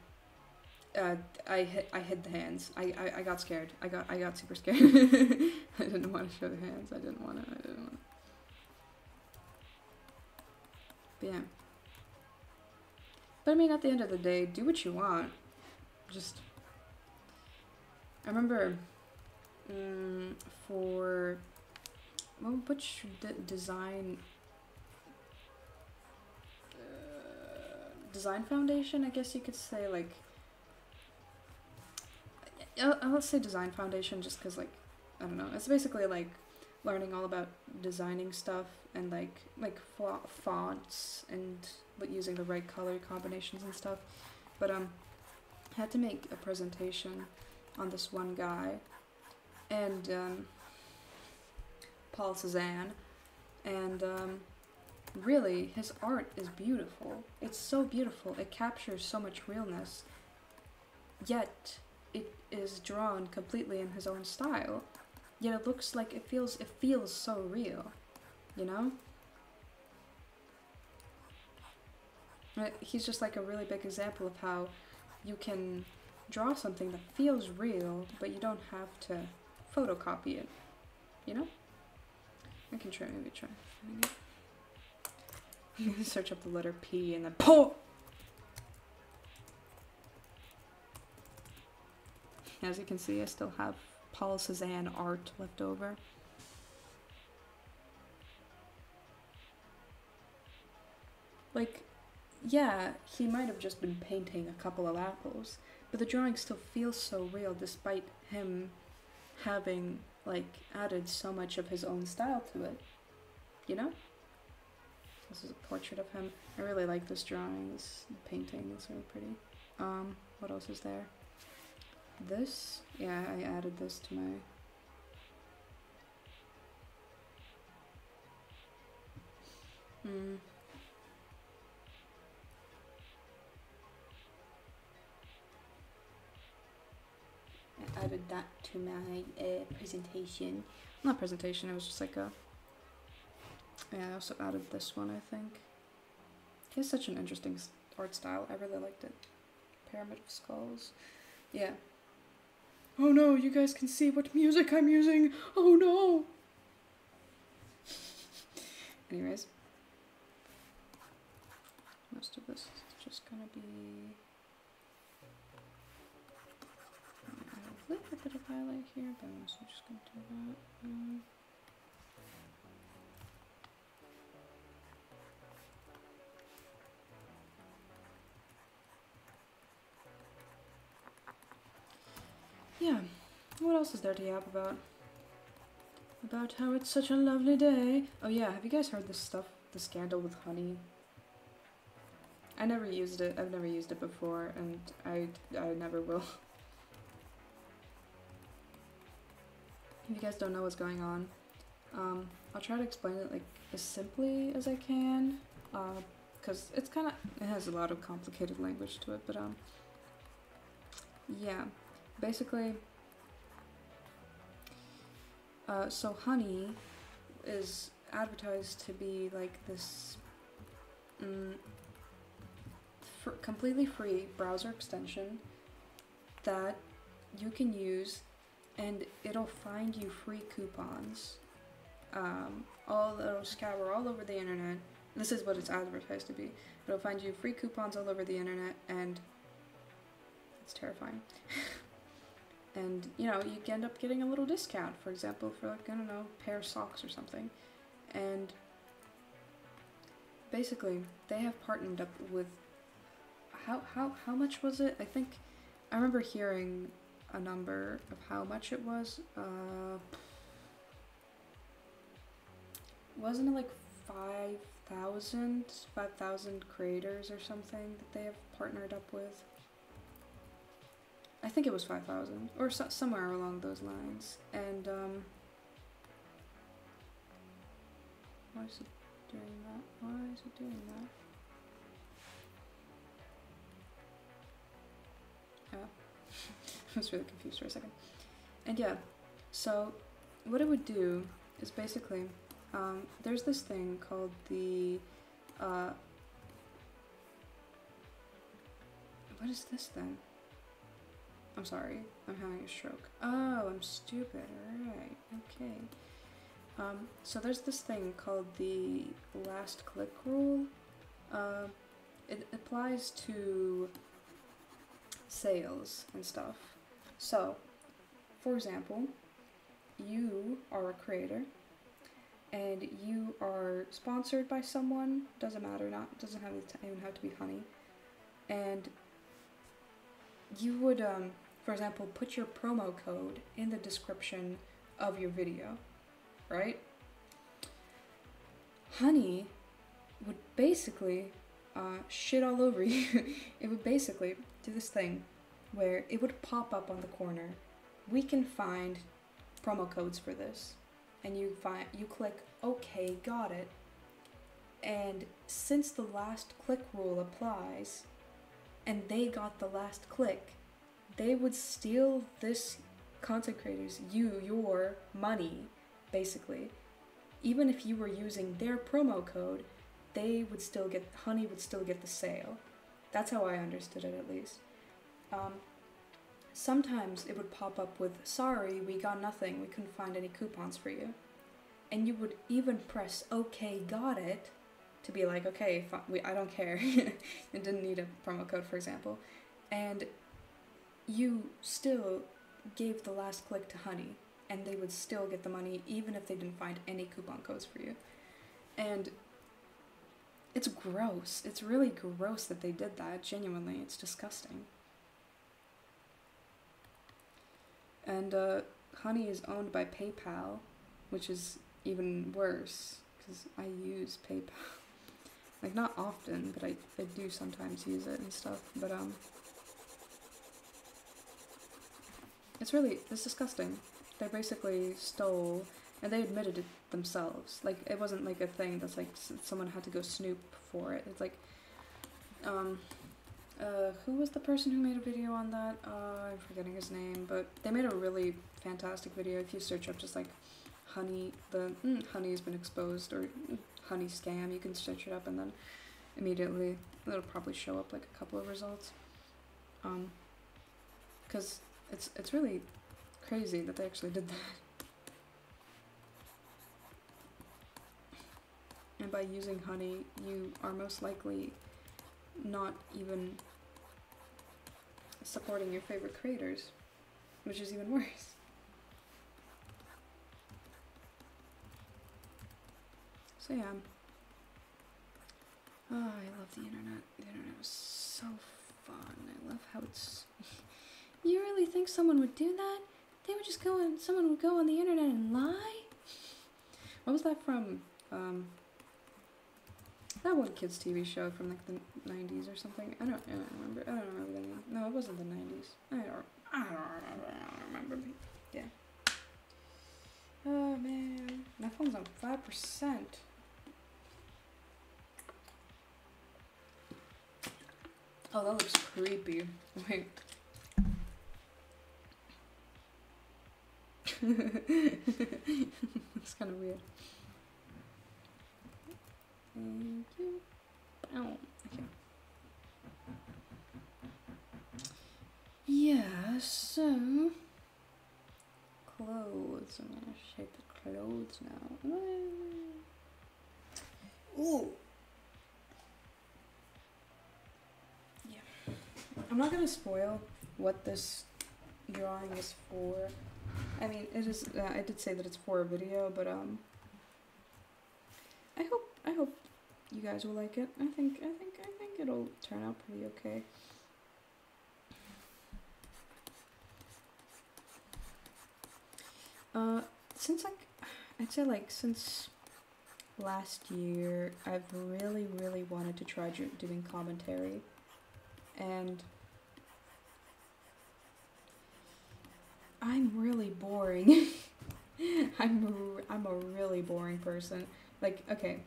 I hid the hands. I got scared. I got super scared. I didn't want to show the hands. I didn't want to. But yeah. But I mean, at the end of the day, do what you want. Just, I remember, for, well, which design foundation, I guess you could say, like, let's say design foundation just because, like, I don't know, it's basically, like, learning all about designing stuff and, like fonts and using the right color combinations and stuff. But, I had to make a presentation on this one guy, and, Paul Cézanne, and, really, his art is beautiful. It's so beautiful. It captures so much realness. Yet, it is drawn completely in his own style. Yet it looks like it feels so real, you know? He's just like a really big example of how you can draw something that feels real, but you don't have to photocopy it, you know? I can maybe try finding it. I'm gonna search up the letter P and then POH! As you can see, I still have Paul Cézanne art left over. Like, yeah, he might have just been painting a couple of apples, but the drawing still feels so real despite him having, like, added so much of his own style to it, you know? This is a portrait of him. I really like this drawing, this painting, it's really pretty. What else is there? This? Yeah, I added this to my... I added that to my presentation. Not presentation, it was just like a... Yeah, I also added this one, I think. He has such an interesting art style. I really liked it. Pyramid of Skulls. Yeah. Oh no, you guys can see what music I'm using! Oh no! Anyways. Most of this is just gonna be... a little bit of highlight here, but I'm also just gonna do that. Yeah, what else is there to yap about? About how it's such a lovely day. Oh yeah, have you guys heard this stuff? The scandal with honey? I never used it. I've never used it before, and I never will. If you guys don't know what's going on, I'll try to explain it like as simply as I can, because it has a lot of complicated language to it, but yeah. Basically, so honey is advertised to be like this completely free browser extension that you can use, and it'll find you free coupons. It'll scour all over the internet. This is what it's advertised to be. It'll find you free coupons all over the internet, and it's terrifying. And, you know, you end up getting a little discount, for example, for like, I don't know, a pair of socks or something. And basically, they have partnered up with, how much was it? I remember hearing a number of how much it was. Wasn't it like 5,000 creators or something that they have partnered up with? I think it was 5,000, or somewhere along those lines, and, why is it doing that? Why is it doing that? Oh, I was really confused for a second. And yeah, so what it would do is basically, there's this thing called the, what is this then? I'm sorry, I'm having a stroke. Oh, I'm stupid, alright, okay. So there's this thing called the last click rule. It applies to sales and stuff. So, for example, you are a creator, and you are sponsored by someone, doesn't matter, doesn't even have to be honey, and you would, for example, put your promo code in the description of your video, right? Honey would basically shit all over you. It would basically do this thing where it would pop up on the corner. We can find promo codes for this, and you click OK, got it, And since the last click rule applies, and they got the last click, they would steal this content creators, your money, basically. Even if you were using their promo code, they would still get, Honey would still get the sale. That's how I understood it, at least. Sometimes it would pop up with, sorry, we got nothing, we couldn't find any coupons for you. And you would even press, okay, got it, to be like, okay, I don't care. It didn't need a promo code, for example. And you still gave the last click to Honey, and they would still get the money even if they didn't find any coupon codes for you. And it's gross. It's really gross that they did that, genuinely. It's disgusting. And Honey is owned by PayPal, which is even worse, because I use PayPal. Like, not often, but I do sometimes use it and stuff, but it's disgusting. They basically stole, and they admitted it themselves. Like, it wasn't like a thing that's like someone had to go snoop for it. It's like, who was the person who made a video on that? I'm forgetting his name, but they made a really fantastic video. If you search up just like Honey, Honey has been exposed, or Honey scam, you can search it up, and then immediately it'll probably show up like a couple of results. Because it's really crazy that they actually did that. And by using Honey, you are most likely not even supporting your favorite creators, which is even worse. So yeah. Oh, I love the internet. The internet was so fun. I love how it's... You really think someone would do that? They would just go on... Someone would go on the internet and lie? What was that from? That one kids TV show from like the 90s or something. I don't remember. I don't remember the name. No, it wasn't the 90s. I don't remember. Yeah. Oh man, my phone's on 5%. Oh, that looks creepy. Wait. It's kind of weird. Thank you. Oh, okay. Yeah, so clothes. I'm gonna shape the clothes now. Ooh. Yeah. I'm not gonna spoil what this drawing is for. I mean, it is. I did say that it's for a video, but I hope you guys will like it. I think it'll turn out pretty okay. I'd say since last year, I've really wanted to try doing commentary, and I'm really boring. I'm a really boring person. Like, okay,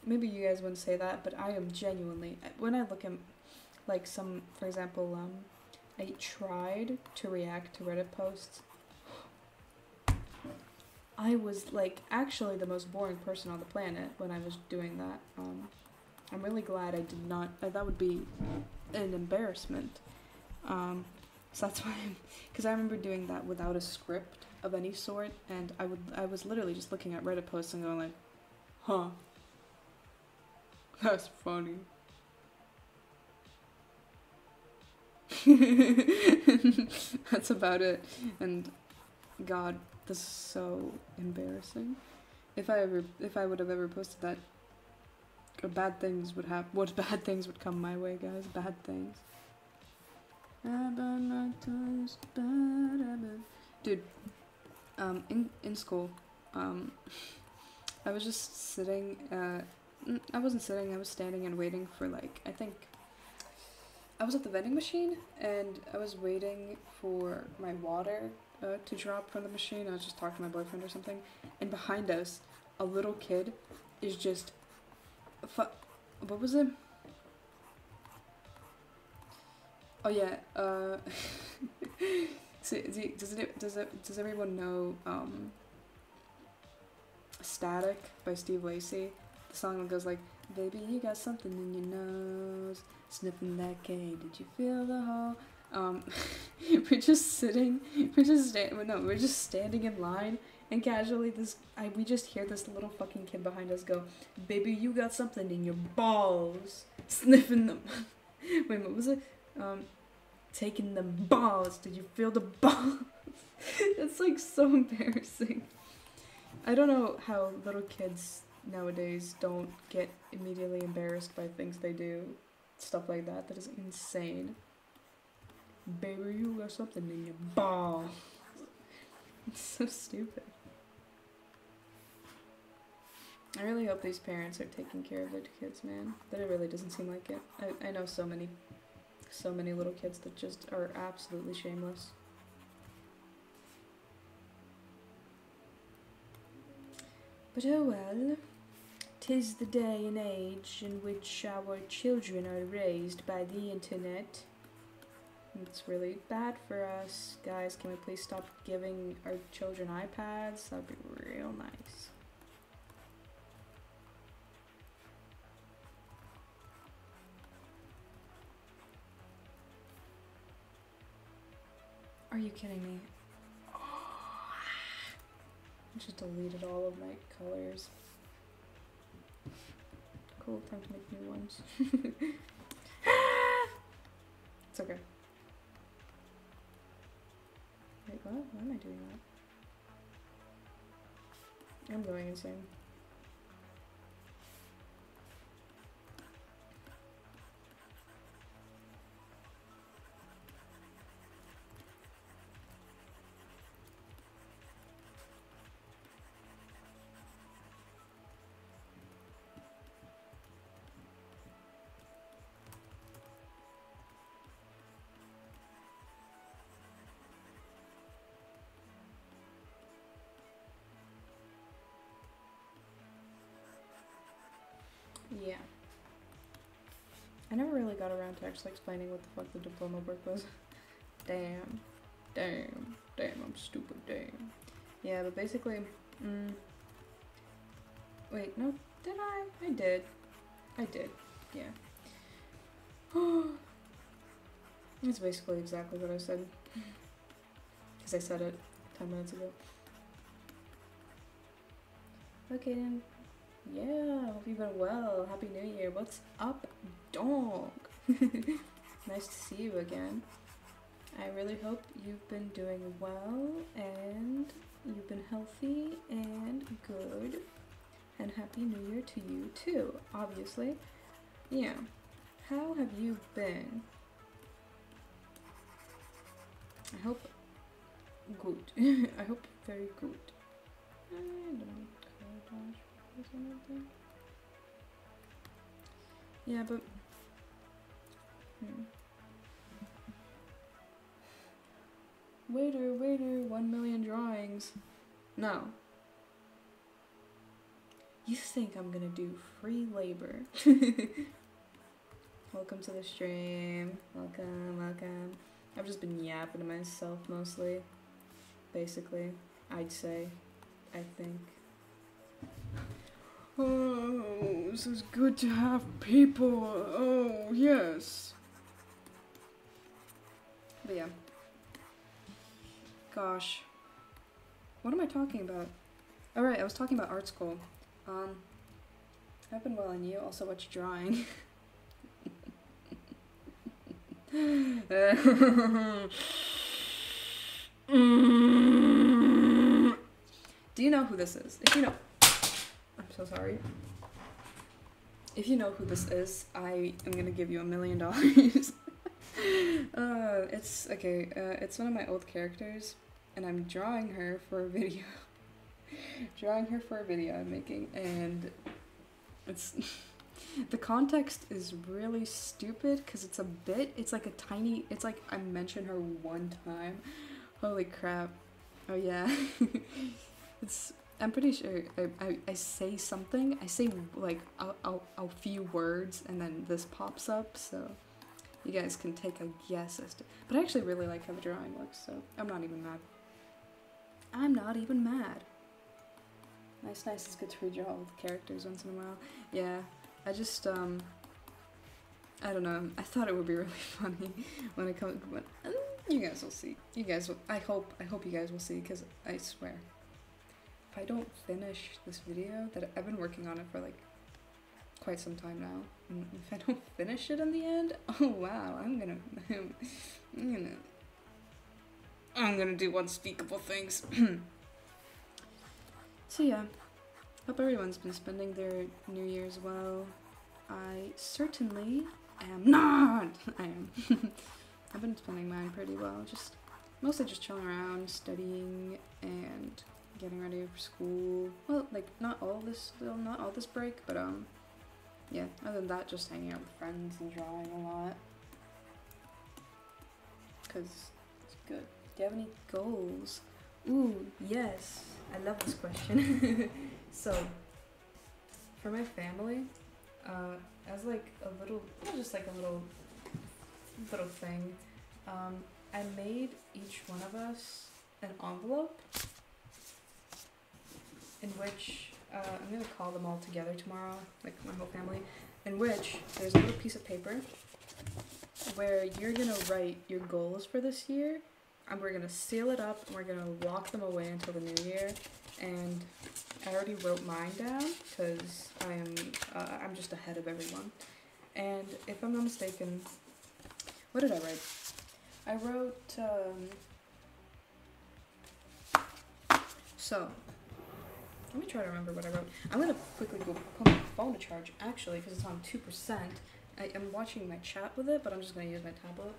maybe you guys wouldn't say that, but I am genuinely, when I look at, like, for example, I tried to react to Reddit posts. I was, like, actually the most boring person on the planet when I was doing that. I'm really glad I did not, that would be an embarrassment. So that's why because I remember doing that without a script of any sort, and I was literally just looking at Reddit posts and going like, huh, that's funny. That's about it. And God, this is so embarrassing. If I would have ever posted that, bad things would happen. What bad things would come my way, guys? Bad things. Dude, in school, I was just sitting, I wasn't sitting, I was standing and waiting for, like, I think, I was at the vending machine, and I was waiting for my water to drop from the machine. I was just talking to my boyfriend or something, and behind us, a little kid is just what was it? Oh yeah, so, does everyone know, Static by Steve Lacy? The song that goes like, baby, you got something in your nose, sniffing that K, did you feel the hole? We're just standing in line, and casually we just hear this little fucking kid behind us go, baby, you got something in your balls, sniffing them. Wait, what was it? Taking the balls, did you feel the balls? It's like so embarrassing. I don't know how little kids nowadays don't get immediately embarrassed by things they do. Stuff like that. That is insane. Baby, you got something in your balls. It's so stupid. I really hope these parents are taking care of their kids, man. But it really doesn't seem like it. I know so many little kids that just are absolutely shameless. But oh well, 'tis the day and age in which our children are raised by the internet. It's really bad for us. Guys, can we please stop giving our children iPads? That'd be real nice. Are you kidding me? I just deleted all of my colors. Cool, time to make new ones. It's okay. Wait, what? Why am I doing that? I'm going insane. Yeah. I never really got around to actually explaining what the fuck the diploma work was. Damn, I'm stupid, damn. Yeah, but basically, wait, no, did I? I did, yeah. That's basically exactly what I said. Because I said it 10 minutes ago. Okay then. Yeah, hope you've been well. Happy New Year. What's up, dog? Nice to see you again. I really hope you've been doing well and you've been healthy and good. And Happy New Year to you too, obviously. Yeah. How have you been? I hope good. I hope very good. I don't know. Yeah, but waiter, 1 million drawings. No. You think I'm gonna do free labor? Welcome to the stream. Welcome. I've just been yapping to myself mostly. Basically, I'd say. I think. Oh, this is good to have people. Oh, yes. But yeah. Gosh. What am I talking about? Alright, I was talking about art school. I've been well, and you? Also, what's drawing? Do you know who this is? If you know... I'm so sorry. If you know who this is, I am gonna give you $1 million. It's okay. It's one of my old characters, and I'm drawing her for a video. I'm making, and it's the context is really stupid because it's like a tiny. It's like I mentioned her one time. Holy crap! Oh yeah, it's I'm pretty sure I say something. I say like a few words, and then this pops up. So you guys can take a guess as to. But I actually really like how the drawing looks, so I'm not even mad. I'm not even mad. Nice. It's good to redraw all the characters once in a while. Yeah, I just I don't know. I thought it would be really funny when it comes. When, you guys will see. You guys will. I hope you guys will see, because I swear, if I don't finish this video, that I've been working on it for like quite some time now, and if I don't finish it in the end, oh wow, I'm gonna do unspeakable things. So yeah, hope everyone's been spending their New Year's well. I certainly am not. I am. I've been spending mine pretty well. Mostly just chilling around, studying, and getting ready for school. Well, like not all this break, but yeah. Other than that, just hanging out with friends and drawing a lot. 'Cause it's good. Do you have any goals? Ooh, yes. I love this question. So, for my family, as like a little, just like a little thing, I made each one of us an envelope in which, I'm gonna call them all together tomorrow, like my whole family, in which there's a little piece of paper where you're gonna write your goals for this year, and we're gonna seal it up, and we're gonna lock them away until the new year. And I already wrote mine down, because I'm just ahead of everyone. And if I'm not mistaken, what did I write? I wrote, so, let me try to remember what I wrote. I'm gonna quickly go put my phone to charge, actually, because it's on 2%. I'm watching my chat with it, but I'm just gonna use my tablet.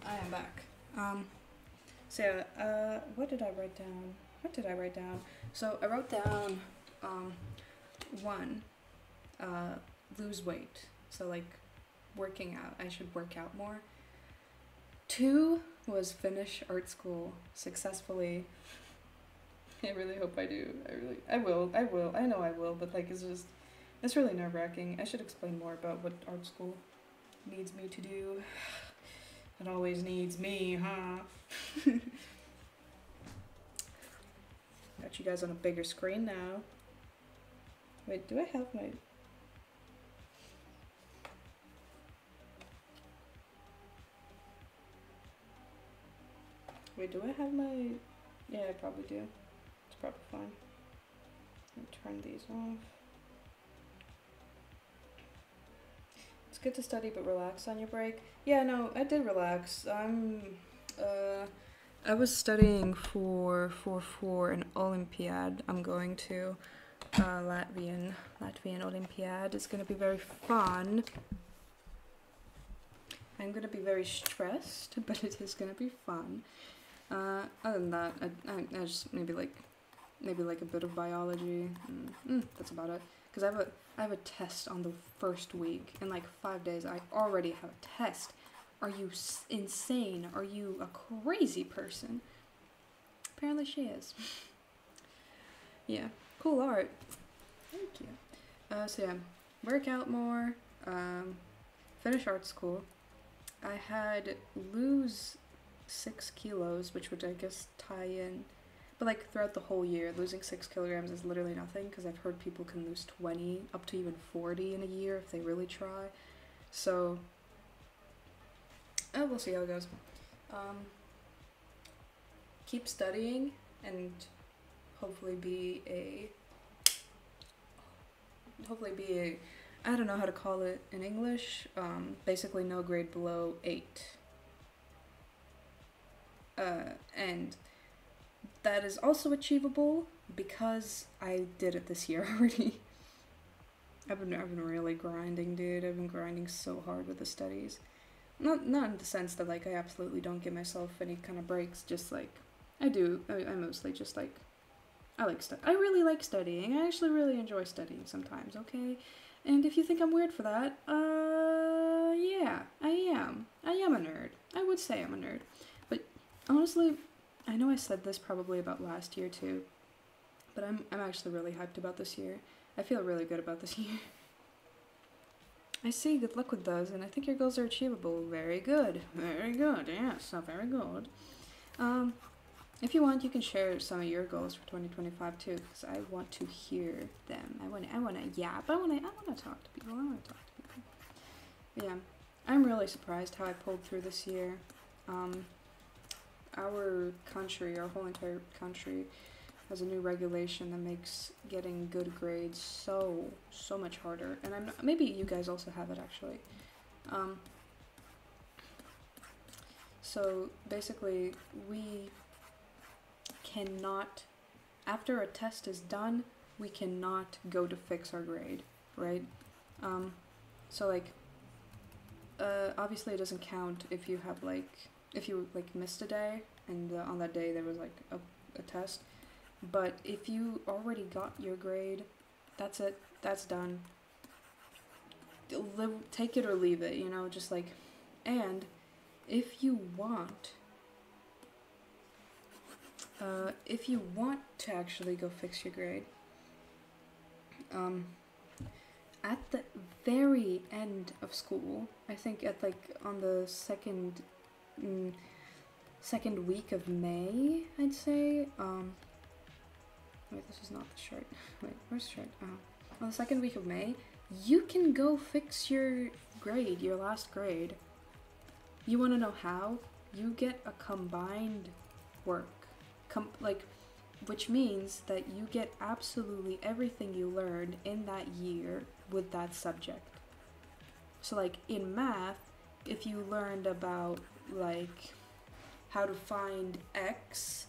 I am back. So, what did I write down? So, I wrote down, 1, lose weight. So, like, working out. I should work out more. 2 was finish art school successfully. I really hope I do. I will. I know I will, but, like, it's really nerve-wracking. I should explain more about what art school needs me to do. It always needs me, huh? Got you guys on a bigger screen now. Wait, do I have my... Wait, do I have my... Yeah, I probably do. It's probably fine. Let me turn these off. It's good to study but relax on your break. Yeah, no, I did relax. I was studying for an Olympiad. I'm going to Latvian Olympiad. It's gonna be very fun. I'm gonna be very stressed, but it is gonna be fun. Other than that, I just maybe like a bit of biology. That's about it. Because I have a test on the first week. In like 5 days, I already have a test. Are you insane? Are you a crazy person? Apparently she is. Yeah, cool art. Thank you. So yeah, work out more, finish art school. I had lose 6 kilos, which would I guess tie in. But like throughout the whole year, losing 6 kilograms is literally nothing, because I've heard people can lose 20, up to even 40 in a year if they really try. So, we'll see how it goes. Keep studying and hopefully be a, I don't know how to call it in English, basically no grade below 8. And that is also achievable because I did it this year already. I've been really grinding, dude. I've been grinding so hard with the studies. Not in the sense that like I absolutely don't give myself any kind of breaks, just like I do. I mostly just like, I really like studying. I actually really enjoy studying sometimes, okay? And if you think I'm weird for that, yeah, I am. I am a nerd. I would say I'm a nerd. But honestly, I know I said this probably about last year too, but I'm actually really hyped about this year. I feel really good about this year. I see, good luck with those, and I think your goals are achievable. Very good. Very good, yes, so very good. If you want, you can share some of your goals for 2025 too, because I want to hear them. I want to yap. I want to talk to people. Yeah, I'm really surprised how I pulled through this year. Our country, our whole entire country, has a new regulation that makes getting good grades so much harder. And maybe you guys also have it actually. So basically, we cannot, after a test is done, we cannot go to fix our grade, right? So like, obviously it doesn't count if you have if you missed a day and on that day there was like a test. But if you already got your grade, that's it, that's done. Take it or leave it, you know, just like, and if you want to actually go fix your grade, at the very end of school, I think at on the second week of May, I'd say, wait, this is not the shirt. Wait, where's the shirt? On the second week of May, you can go fix your grade, your last grade. You want to know how? You get a combined work. Which means that you get absolutely everything you learned in that year with that subject. So like in math, if you learned about like how to find x,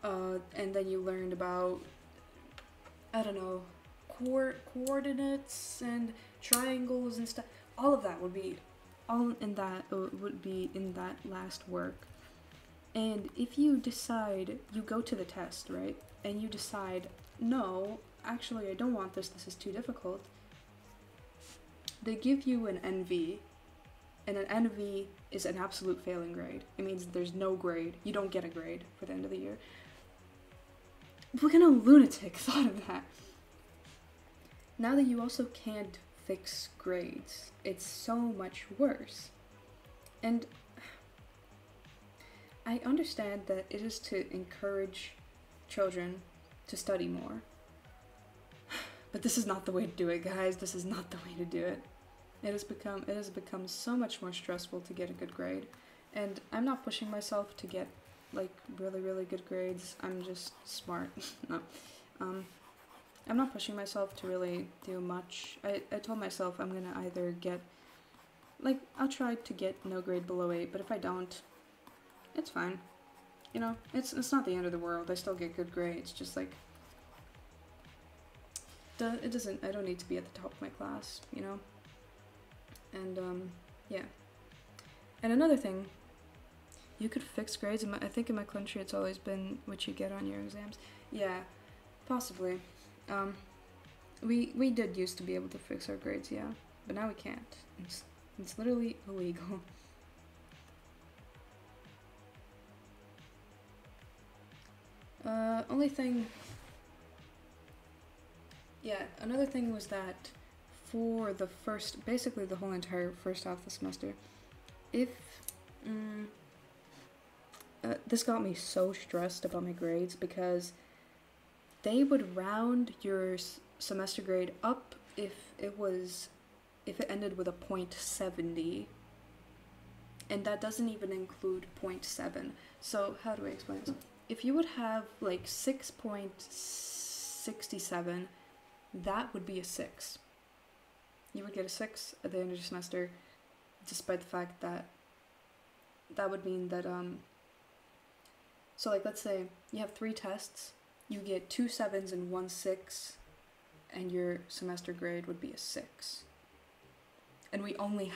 and then you learned about, I don't know, coordinates and triangles and stuff, all of that would be in that last work. And if you decide, you go to the test, right, and you decide, no, actually I don't want this is too difficult, they give you an NV, and an NV is an absolute failing grade. It means there's no grade. You don't get a grade for the end of the year. What kind of lunatic thought of that? Now that you also can't fix grades, it's so much worse. And I understand that it is to encourage children to study more. But this is not the way to do it, guys. This is not the way to do it. It has become so much more stressful to get a good grade. And I'm not pushing myself to get like really, really good grades. I'm just smart. No. I'm not pushing myself to really do much. I told myself I'm gonna either get, like, I'll try to get no grade below 8, but if I don't, it's fine. You know, it's not the end of the world. I still get good grades, just like, I don't need to be at the top of my class, you know? And, yeah. And another thing, you could fix grades. I think in my country it's always been what you get on your exams. Yeah, possibly. We did used to be able to fix our grades, yeah, but now we can't. It's literally illegal. Only thing, yeah, another thing was that for the basically the whole entire first half of the semester, if, this got me so stressed about my grades because they would round your semester grade up if it ended with a .70, and that doesn't even include .7. So how do I explain this? If you would have like 6.67, that would be a 6. You would get a 6 at the end of your semester, despite the fact that that would mean that, so like let's say you have 3 tests, you get 2 7s and 1 6, and your semester grade would be a 6. And we only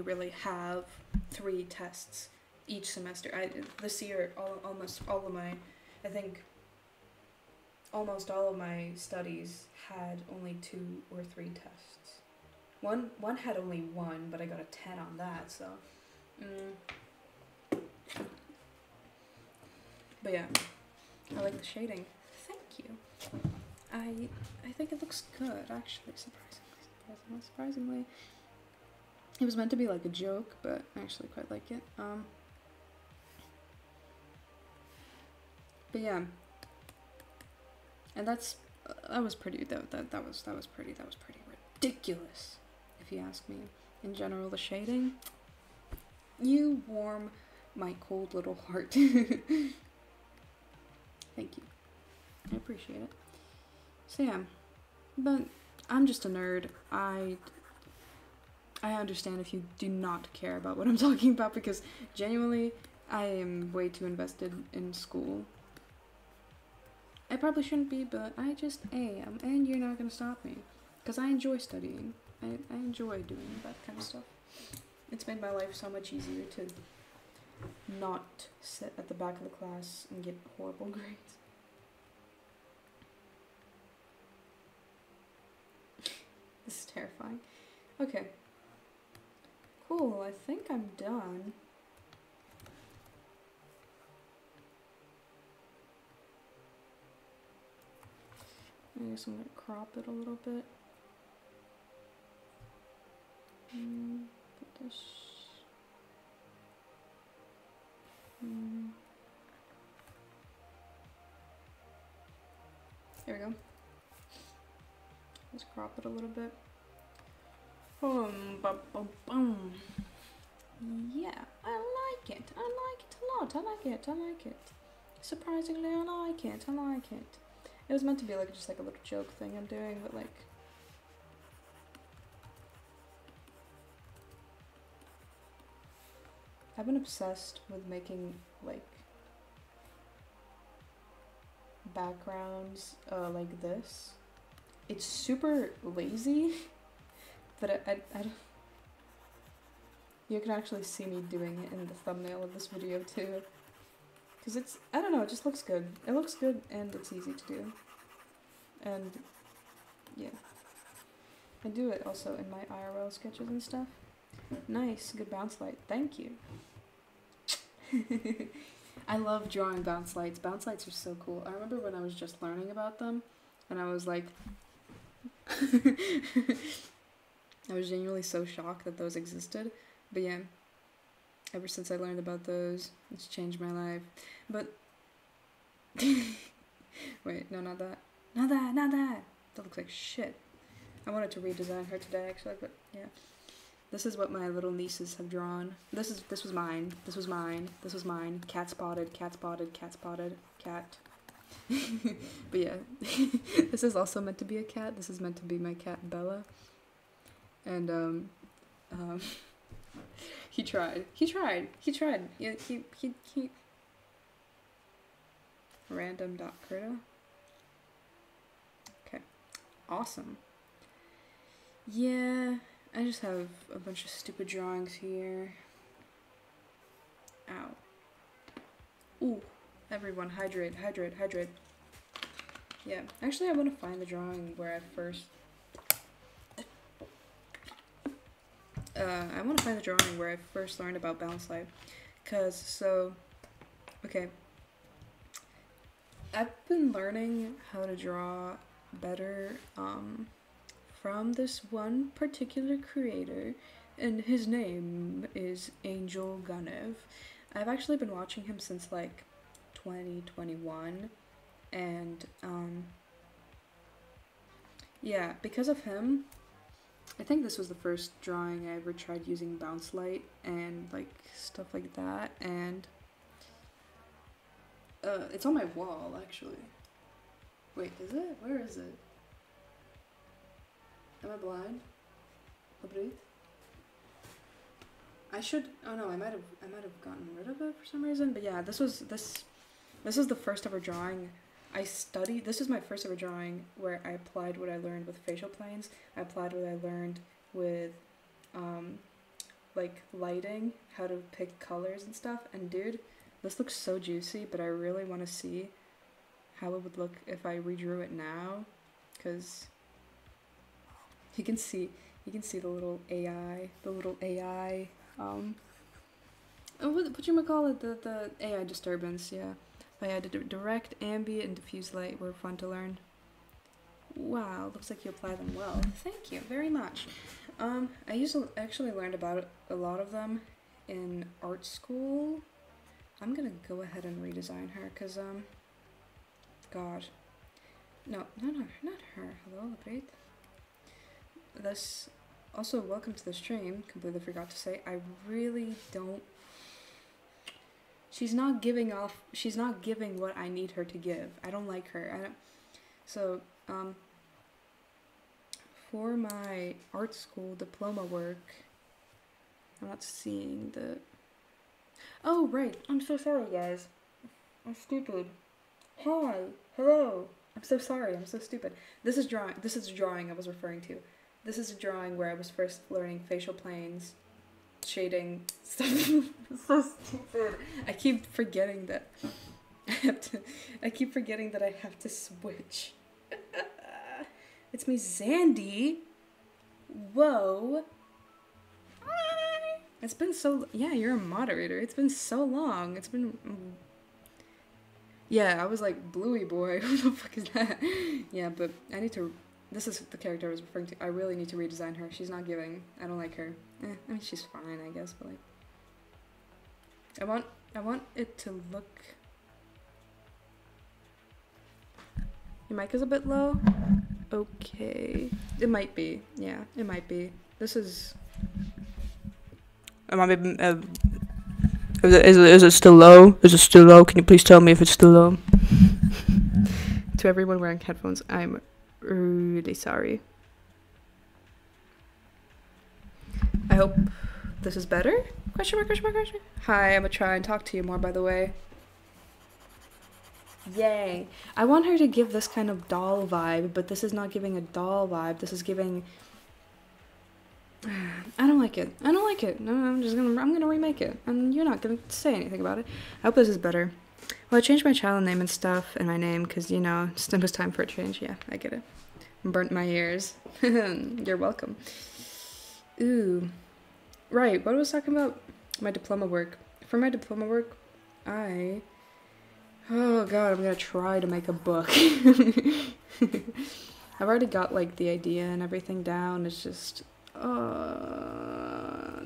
really have 3 tests each semester. This year, almost all of my, I think, almost all of my studies had only 2 or 3 tests. One had only 1, but I got a 10 on that, so. But yeah, I like the shading. Thank you. I think it looks good, actually, surprisingly. It was meant to be like a joke, but I actually quite like it. But yeah. And that was pretty, that was pretty ridiculous, if you ask me. In general, the shading, you warm my cold little heart. Thank you. I appreciate it. So yeah, but I'm just a nerd. I understand if you do not care about what I'm talking about, because genuinely, I am way too invested in school. I probably shouldn't be, but I just am, and you're not gonna stop me, because I enjoy studying. I enjoy doing that kind of stuff. It's made my life so much easier to not sit at the back of the class and get horrible grades. This is terrifying. Okay. Cool, I think I'm done. I guess I'm gonna crop it a little bit. Put this. There we go. Let's crop it a little bit. Yeah, I like it. I like it a lot. I like it. Surprisingly, I like it. It was meant to be like just like a little joke thing I'm doing, but like I've been obsessed with making like backgrounds like this. It's super lazy, but I don't. You can actually see me doing it in the thumbnail of this video too. Because it's, I don't know, it just looks good. It looks good and it's easy to do. And, yeah. I do it also in my IRL sketches and stuff. Nice, good bounce light. Thank you. I love drawing bounce lights. Bounce lights are so cool. I remember when I was just learning about them, and I was like... I was genuinely so shocked that those existed. But yeah, ever since I learned about those, it's changed my life. But... Wait, no, not that. Not that, not that! That looks like shit. I wanted to redesign her today, actually, but yeah. This is what my little nieces have drawn. This was mine. This was mine. This was mine. Cat spotted, cat spotted, cat spotted, cat. But yeah, this is also meant to be a cat. This is meant to be my cat Bella. And he tried. Yeah, he. Random.critter. Okay, awesome. Yeah, I just have a bunch of stupid drawings here. Ow. Ooh, everyone, hydrate. Yeah, actually I want to find the drawing where I first... I want to find the drawing where I first learned about bounce light. Okay. I've been learning how to draw better, from this one particular creator, and his name is Angel Gunev. I've actually been watching him since like 2021, and yeah, because of him, I think this was the first drawing I ever tried using bounce light and like stuff like that, and it's on my wall actually. Wait, is it? Where is it? Am I blind? I should. Oh no, I might have gotten rid of it for some reason. But yeah, this is the first ever drawing I studied. This is my first ever drawing where I applied what I learned with facial planes. I applied what I learned with like lighting, how to pick colors and stuff. And dude, this looks so juicy, but I really want to see how it would look if I redrew it now, because you can see the little AI what you call it, the AI disturbance, yeah. But yeah, the direct, ambient, and diffuse light were fun to learn. Wow, looks like you apply them well. Thank you very much. I actually learned about a lot of them in art school. I'm gonna go ahead and redesign her, cause God, no, not her. Hello, great. This also, welcome to the stream. Completely forgot to say, I really don't. She's not giving what I need her to give. I don't like her. So, for my art school diploma work, I'm not seeing the. Oh, right. I'm so sorry, guys. I'm stupid. Hi. Hello. I'm so sorry. I'm so stupid. This is drawing. This is the drawing I was referring to. This is a drawing where I was first learning facial planes, shading stuff. So stupid. I keep forgetting that I have to switch. It's me, Zandy. Whoa. It's been so. Yeah, you're a moderator. It's been so long. It's been. Yeah, I was like, Bluey boy. Who the fuck is that? Yeah, but I need to. This is the character I was referring to. I really need to redesign her. She's not giving. I don't like her. I mean, she's fine, I guess, but like. I want it to look. Your mic is a bit low. Okay. It might be. Yeah, it might be. This is. Is it still low? Is it still low? Can you please tell me if it's still low? To everyone wearing headphones, I'm really sorry. I hope this is better? Question mark, question mark, question mark. Hi, I'm gonna try and talk to you more, by the way. Yay. I want her to give this kind of doll vibe, but this is not giving a doll vibe. This is giving... I don't like it. I don't like it. No, I'm gonna remake it. And you're not gonna say anything about it. I hope this is better. Well, I changed my channel name and stuff, and my name, because, you know, it was time for a change. Yeah, I get it. Burnt my ears. You're welcome. Ooh. Right, what I was talking about? My diploma work. For my diploma work, oh god, I'm gonna try to make a book. I've already got, like, the idea and everything down. It's just...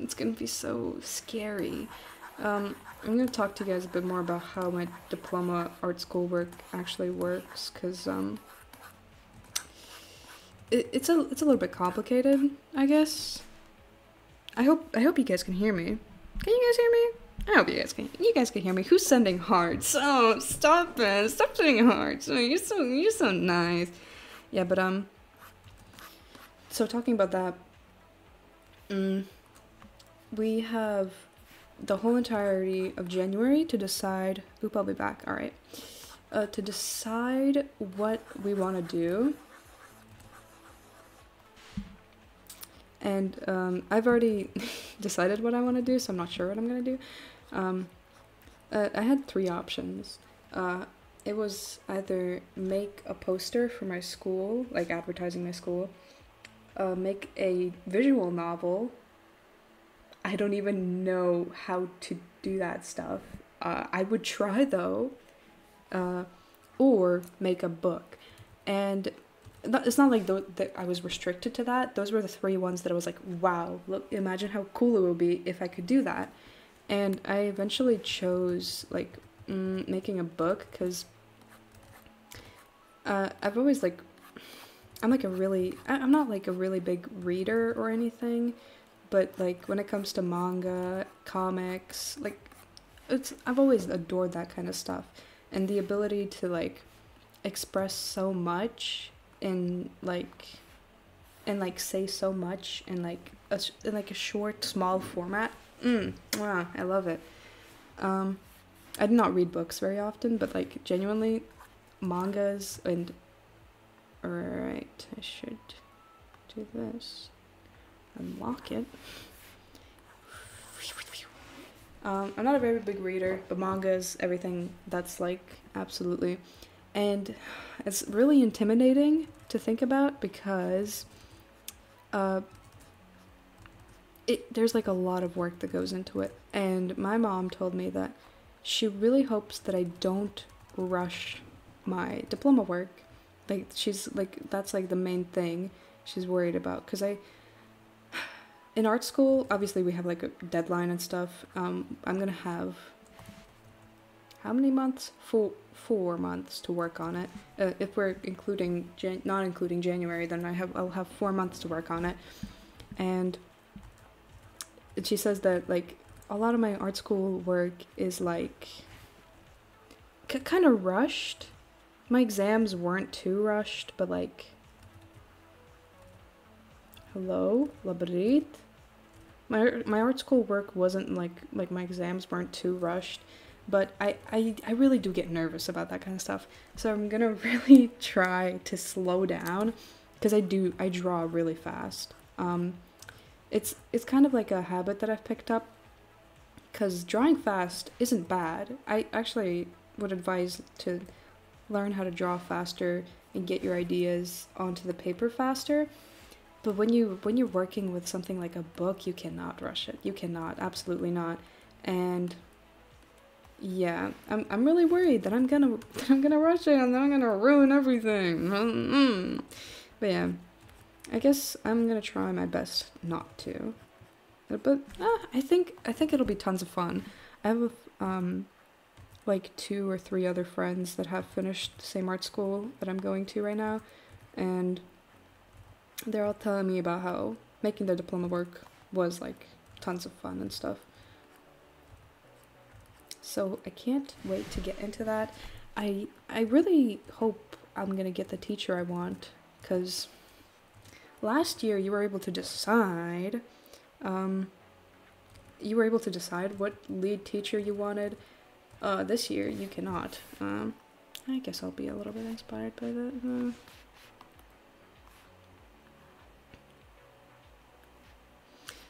it's gonna be so scary. I'm gonna talk to you guys a bit more about how my diploma art school work actually works, because it's a little bit complicated, I guess. I hope you guys can hear me. Can you guys hear me? I hope you guys can hear me. Who's sending hearts? Oh, stop it! Stop sending hearts. Oh, you're so nice. Yeah, but so talking about that. We have the whole entirety of January to decide. Oop, I'll be back. All right. To decide what we want to do. And I've already decided what I want to do, so I'm not sure what I'm going to do. I had 3 options. It was either make a poster for my school, like advertising my school, make a visual novel. I don't even know how to do that stuff. I would try though. Or make a book. And it's not like that I was restricted to that. Those were the 3 ones that I was like, wow, look, imagine how cool it would be if I could do that. And I eventually chose like making a book, because I've always like, I'm not like a really big reader or anything, but like when it comes to manga, comics, like I've always adored that kind of stuff, and the ability to like express so much and say so much in like a short, small format. Wow, I love it. I do not read books very often, but like genuinely mangas and... Alright, I should do this. Unlock it. I'm not a very big reader, but manga is everything that's like, absolutely. And it's really intimidating to think about because there's like a lot of work that goes into it. And my mom told me that she really hopes that I don't rush my diploma work. Like, she's like, that's like the main thing she's worried about. Because in art school, obviously we have like a deadline and stuff. I'm gonna have, how many months? 4 months to work on it. If we're including, not including January, then I'll have 4 months to work on it. And she says that like a lot of my art school work is like kind of rushed. My exams weren't too rushed, but like, hello, labrit. My art school work wasn't like my exams weren't too rushed, but I really do get nervous about that kind of stuff. So I'm gonna really try to slow down because I draw really fast. It's kind of like a habit that I've picked up because drawing fast isn't bad. I actually would advise to learn how to draw faster and get your ideas onto the paper faster. But when you're working with something like a book, you cannot rush it. You cannot, absolutely not. And yeah, I'm really worried that I'm gonna rush it and then I'm gonna ruin everything. But yeah, I guess I'm gonna try my best not to. But I think it'll be tons of fun. I have like 2 or 3 other friends that have finished the same art school that I'm going to right now, and they're all telling me about how making their diploma work was like tons of fun and stuff. So I can't wait to get into that. I really hope I'm gonna get the teacher I want, because last year you were able to decide what lead teacher you wanted. This year you cannot. I guess I'll be a little bit inspired by that.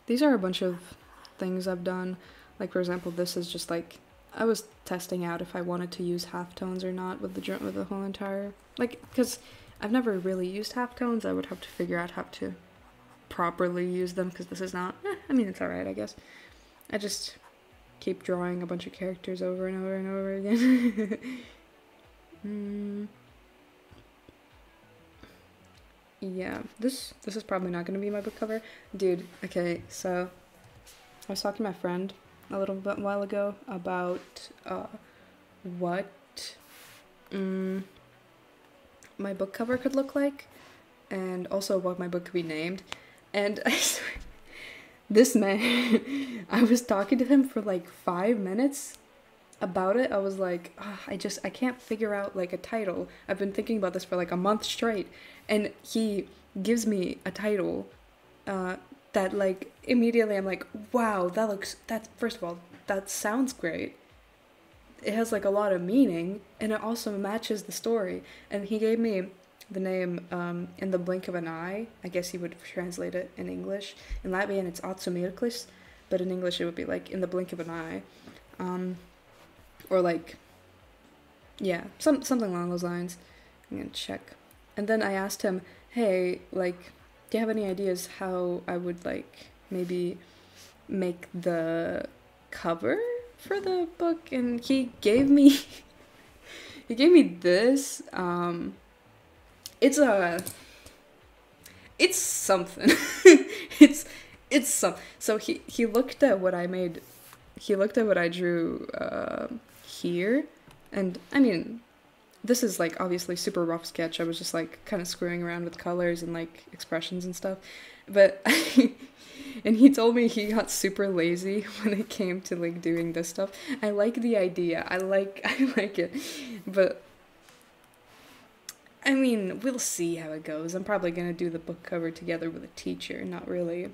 These are a bunch of things I've done. Like, for example, this is just like, I was testing out if I wanted to use halftones or not with the whole entire, like, because I've never really used halftones. I would have to figure out how to properly use them, because this is not, I mean, it's alright, I guess. I just keep drawing a bunch of characters over and over and over again. Yeah, this is probably not going to be my book cover. Dude, okay, so I was talking to my friend a little bit while ago about what my book cover could look like, and also what my book could be named. And I swear, this man, I was talking to him for like 5 minutes about it. I was like, I can't figure out like a title. I've been thinking about this for like a month straight, and he gives me a title that like immediately I'm like, wow, first of all, that sounds great. It has like a lot of meaning, and it also matches the story. And he gave me the name In the Blink of an Eye. I guess he would translate it in English. In Latvian it's Atsumirklis, but in English it would be like In the Blink of an Eye. Or like, yeah, something along those lines. I'm gonna check. And then I asked him, hey, like, do you have any ideas how I would like maybe make the cover for the book? And he gave me this. It's something. it's some. So he looked at what I made. He looked at what I drew here, and I mean, this is like obviously super rough sketch. I was just like kind of screwing around with colors and like expressions and stuff, but and he told me he got super lazy when it came to like doing this stuff. I like the idea. I like it, but I mean, we'll see how it goes. I'm probably gonna do the book cover together with a teacher, not really.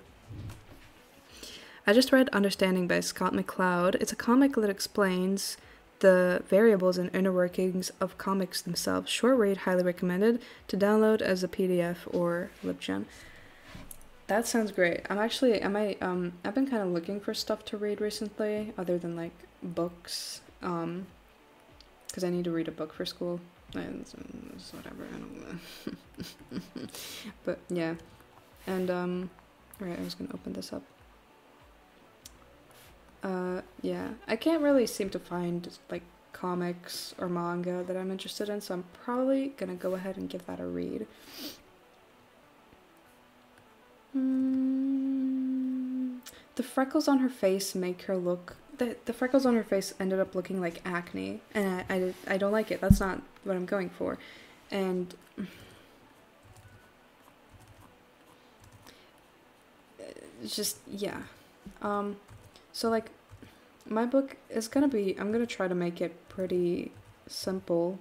I just read Understanding by Scott McCloud. It's a comic that explains the variables and inner workings of comics themselves. Short read, highly recommended to download as a PDF or LibGen. That sounds great. I've been kind of looking for stuff to read recently, other than like books, because I need to read a book for school. And it's whatever, I don't know. But yeah, and right, I was gonna open this up. Yeah, I can't really seem to find like comics or manga that I'm interested in, so I'm probably gonna go ahead and give that a read. The freckles on her face make her look. The freckles on her face ended up looking like acne, and I don't like it. That's not what I'm going for. And it's just, yeah. So like, my book is gonna be, I'm gonna try to make it pretty simple.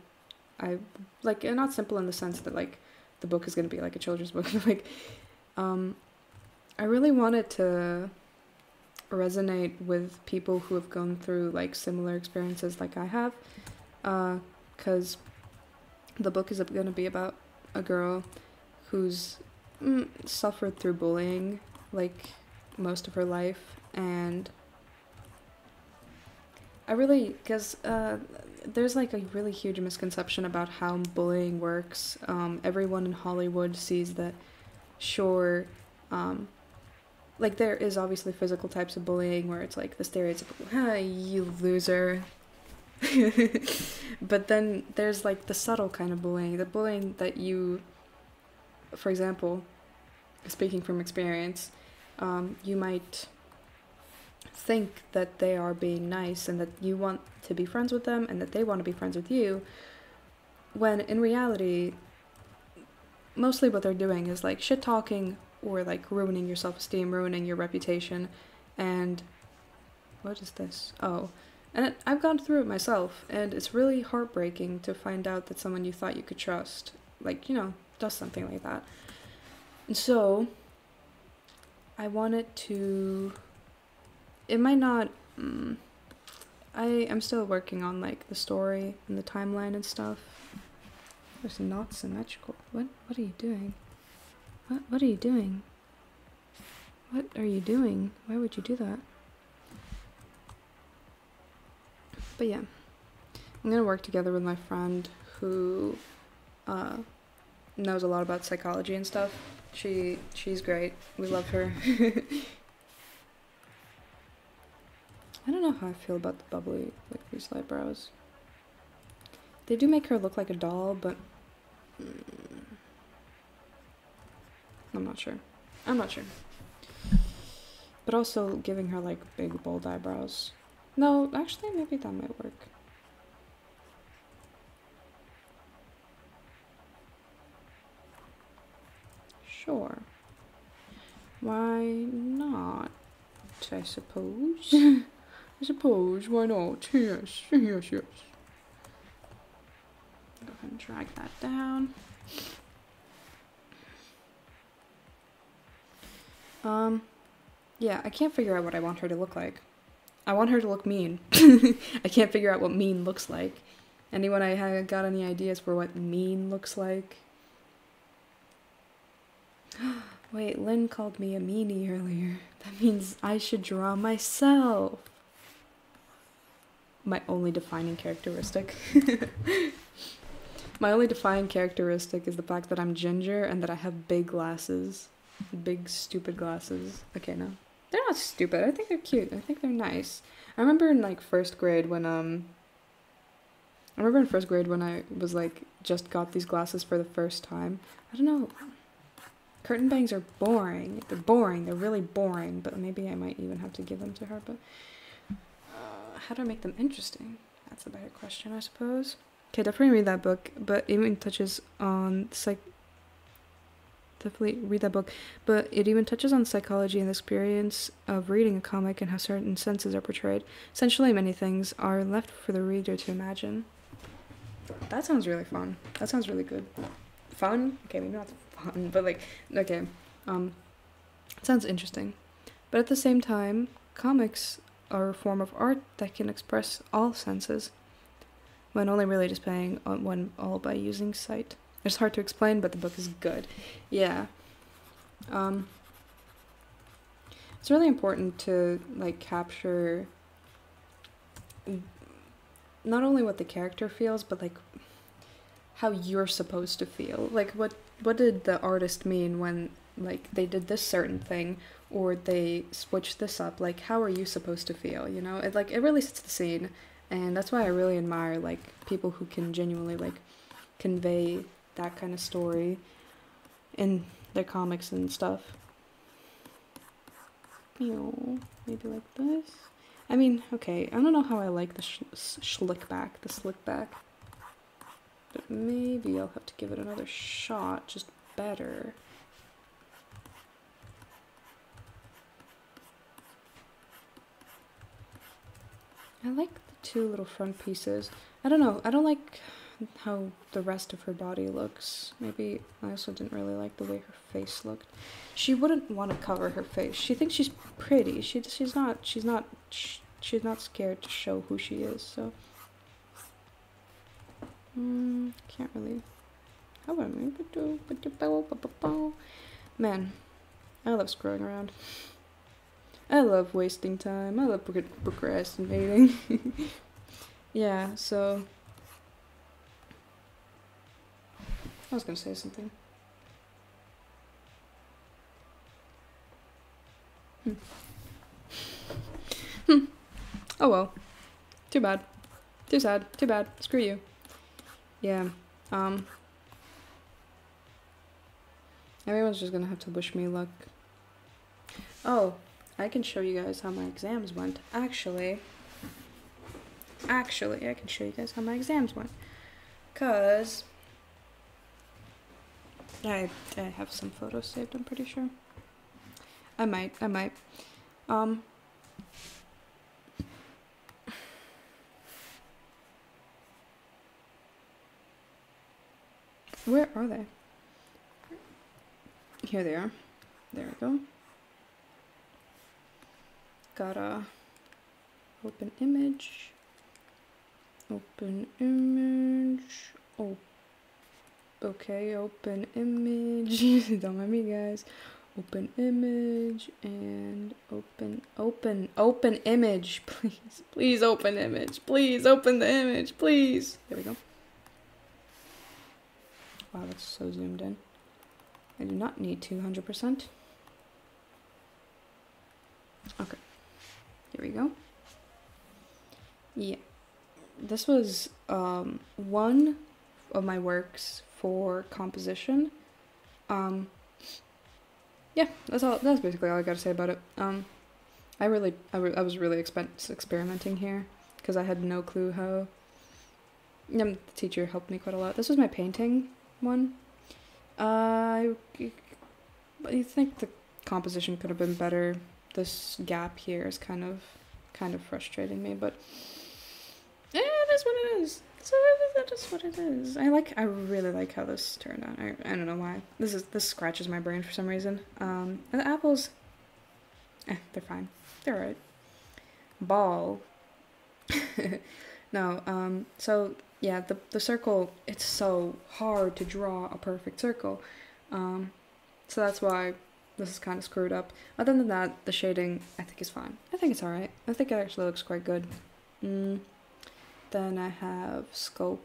Not simple in the sense that like the book is gonna be like a children's book. Like, I really want it to resonate with people who have gone through like similar experiences like I have, because the book is going to be about a girl who's suffered through bullying like most of her life, and because there's like a really huge misconception about how bullying works. Everyone in Hollywood sees that, sure, like there is obviously physical types of bullying where it's like the stereotypical, you loser. But then there's like the subtle kind of bullying, the bullying that you, for example, speaking from experience, you might think that they are being nice and that you want to be friends with them and that they want to be friends with you, when in reality, mostly what they're doing is like shit talking or like ruining your self-esteem, ruining your reputation. And what is this? Oh, and I've gone through it myself, and it's really heartbreaking to find out that someone you thought you could trust, like, does something like that. And so I wanted to, it might not, I'm still working on like the story and the timeline and stuff. It's not symmetrical. What are you doing? What are you doing? What are you doing? Why would you do that? But yeah, I'm gonna work together with my friend who knows a lot about psychology and stuff. She's great. We love her. I don't know how I feel about the bubbly, like these eyebrows. They do make her look like a doll, but I'm not sure. But also giving her like big bold eyebrows. No, actually maybe that might work. Sure. Why not? I suppose. I suppose, why not? Yes. Go ahead and drag that down. Yeah, I can't figure out what I want her to look like. I want her to look mean. I can't figure out what mean looks like. Anyone got any ideas for what mean looks like? Wait, Lynn called me a meanie earlier. That means I should draw myself. My only defining characteristic. My only defining characteristic is the fact that I'm ginger and that I have big glasses. Big, stupid glasses. Okay, no. They're not stupid. I think they're cute. I think they're nice. I remember in like first grade when I was like just got these glasses for the first time. I don't know. Curtain bangs are boring. They're boring. They're really boring. But maybe I might even have to give them to her. But how do I make them interesting? That's a better question, I suppose. Okay, definitely read that book. But it even touches on definitely read that book. But it even touches on psychology and the experience of reading a comic and how certain senses are portrayed. Essentially, many things are left for the reader to imagine. That sounds really fun. That sounds really good. Fun? Okay, maybe not fun, but like, okay. It sounds interesting. But at the same time, comics are a form of art that can express all senses, when only really displaying one all by using sight. It's hard to explain, but the book is good. Yeah. It's really important to like capture not only what the character feels, but like how you're supposed to feel. Like what did the artist mean when like they did this certain thing or they switched this up? Like how are you supposed to feel, you know? It really sets the scene, and that's why I really admire like people who can genuinely like convey that kind of story in their comics and stuff. You know, maybe like this. I mean, okay, I don't know how I like the slick back, but maybe I'll have to give it another shot, just better. I like the two little front pieces. I don't know, I don't like how the rest of her body looks. Maybe I also didn't really like the way her face looked. She wouldn't want to cover her face. She thinks she's pretty. She's not scared to show who she is. So can't really. Man, I love screwing around. I love wasting time. I love procrastinating. Yeah, so I was gonna say something. Oh well. Too bad. Too sad. Too bad. Screw you. Yeah. Everyone's just gonna have to wish me luck. Oh, I can show you guys how my exams went. Actually, I can show you guys how my exams went. 'Cause I have some photos saved, I'm pretty sure. I might. Where are they? Here they are. There we go. Gotta open image. Open image. Oh. Okay, open image. Don't mind me, guys. Open image and open image. Please open image. Please open the image. Please. There we go. Wow, that's so zoomed in. I do not need 200%. Okay. Here we go. Yeah. This was one of my works for composition. Yeah, that's basically all I gotta say about it. I was really experimenting here because I had no clue how. The teacher helped me quite a lot. This was my painting one. I think the composition could have been better. This gap here is kind of frustrating me, but it is what it is. So that is what it is. I really like how this turned out. I don't know why. This scratches my brain for some reason. And the apples, they're fine. They're alright. Ball. No, so yeah, the circle, it's so hard to draw a perfect circle. So that's why this is kind of screwed up. Other than that, the shading, I think is fine. I think it's alright. I think it actually looks quite good. Then I have sculpting.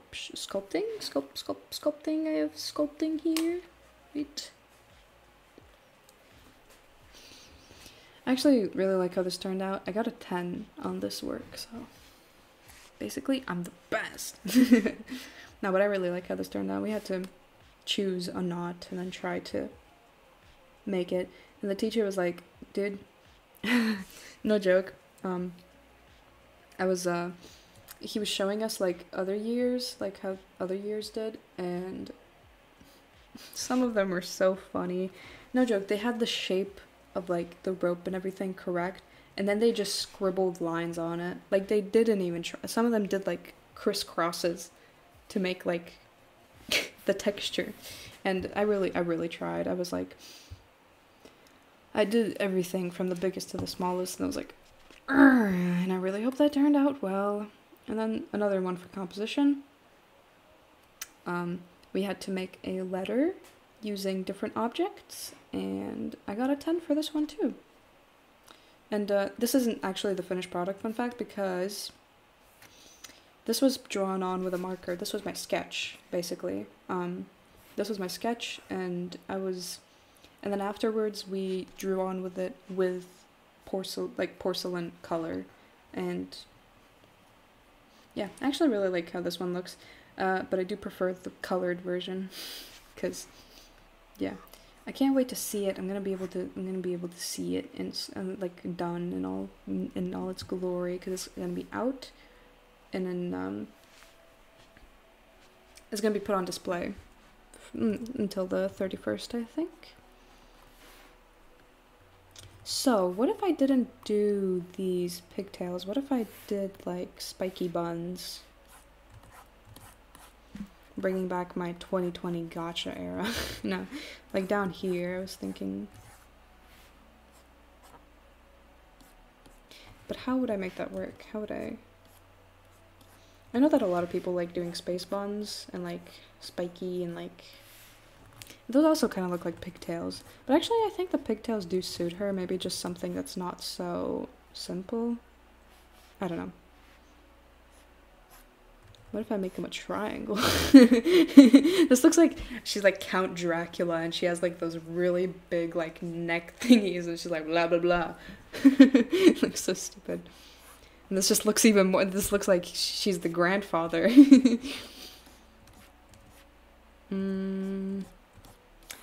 I have sculpting here. Wait. I actually really like how this turned out. I got a 10 on this work, so basically I'm the best. No, but I really like how this turned out. We had to choose a knot and then try to make it. And the teacher was like, dude, no joke. He was showing us like other years, like how other years did, and some of them were so funny. No joke, they had the shape of like the rope and everything correct, and then they just scribbled lines on it. Like they didn't even try. Some of them did like crisscrosses to make like the texture. And I really tried. I was like, I did everything from the biggest to the smallest, and I was like, and I really hope that turned out well. And then another one for composition. We had to make a letter using different objects, and I got a 10 for this one too. And this isn't actually the finished product, fun fact, because this was drawn on with a marker. This was my sketch, basically. This was my sketch, and then afterwards we drew on with it with porcelain color, and yeah, I actually really like how this one looks, but I do prefer the colored version, because yeah, I can't wait to see it. I'm gonna be able to see it in like done in all its glory, because it's gonna be out, and then it's gonna be put on display until the 31st, I think. So, what if I didn't do these pigtails? What if I did, like, spiky buns? Bringing back my 2020 gotcha era. No, like down here, I was thinking. But how would I make that work? How would I know that a lot of people like doing space buns and, like, spiky and, like... Those also kind of look like pigtails. But actually, I think the pigtails do suit her. Maybe just something that's not so simple. I don't know. What if I make them a triangle? This looks like she's like Count Dracula, and she has like those really big like neck thingies, and she's like blah blah blah. It looks so stupid. And this just looks even more. This looks like she's the grandfather.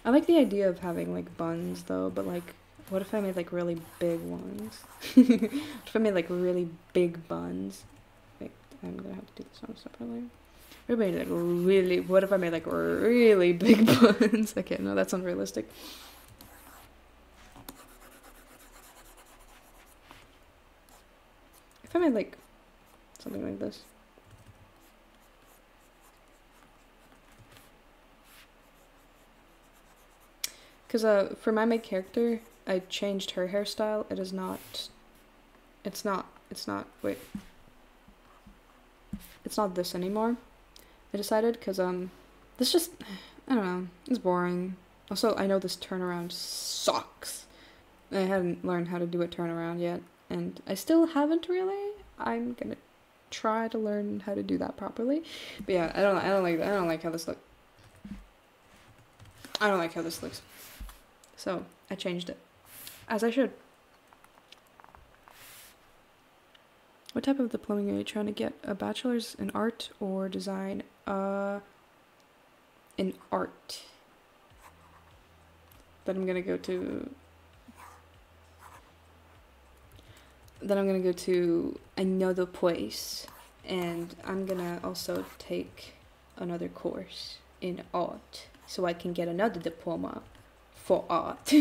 I like the idea of having, like, buns, though, but, like, what if I made, like, really big ones? What if I made, like, really big buns? Wait, I'm gonna have to do this one separately. What if I made, like, really big buns? Okay, no, that's unrealistic. If I made, like, something like this. Because for my main character, I changed her hairstyle. It's not this anymore. I decided, because, this just, I don't know, it's boring. Also, I know this turnaround sucks. I haven't learned how to do a turnaround yet, and I still haven't really. I'm gonna try to learn how to do that properly. But yeah, I don't like how this looks. I don't like how this looks. So, I changed it. As I should. What type of diploma are you trying to get? A bachelor's in art or design? In art. Then I'm gonna go to another place, and I'm gonna also take another course in art, so I can get another diploma for art.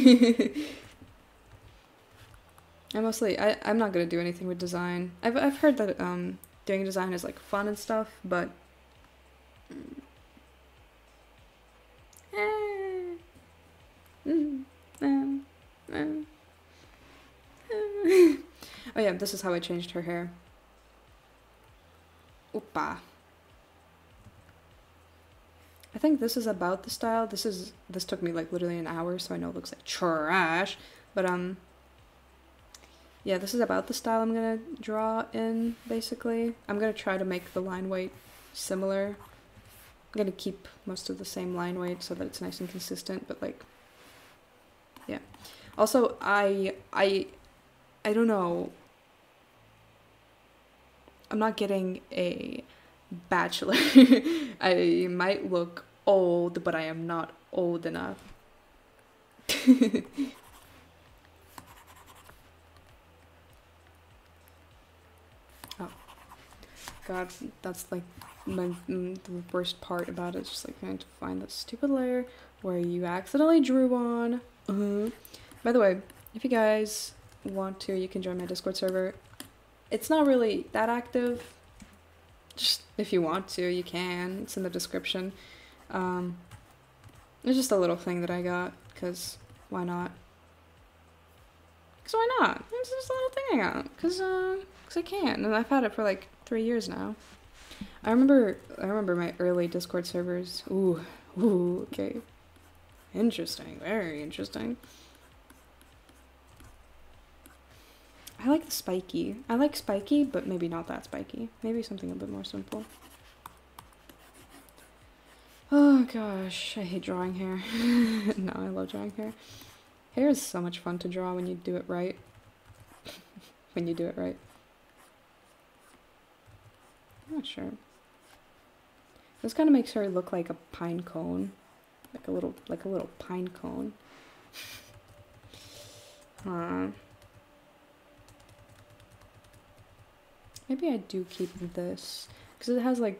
I'm not gonna do anything with design. I've heard that doing design is like fun and stuff, but oh yeah, this is how I changed her hair. Opa. I think this is about the style. This took me like literally an hour, so I know it looks like trash. But yeah, this is about the style I'm gonna draw in, basically. I'm gonna try to make the line weight similar. I'm gonna keep most of the same line weight so that it's nice and consistent, but like, yeah. Also, I don't know. I'm not getting a bachelor. I might look old, but I am not old enough. Oh god, that's like the worst part about it. It's just like trying to find that stupid layer where you accidentally drew on. By the way, if you guys want to, you can join my Discord server. It's not really that active. Just if you want to, you can. It's in the description. It's just a little thing that I got, because why not? Because why not? It's just a little thing I got, because I can, and I've had it for like 3 years now. I remember my early Discord servers. Ooh, okay. Interesting, very interesting. I like the spiky. I like spiky, but maybe not that spiky. Maybe something a bit more simple. Oh gosh, I hate drawing hair. No, I love drawing hair. Hair is so much fun to draw when you do it right. When you do it right. I'm not sure. This kind of makes her look like a pine cone. Like a little pine cone. Maybe I do keep this. Because it has like...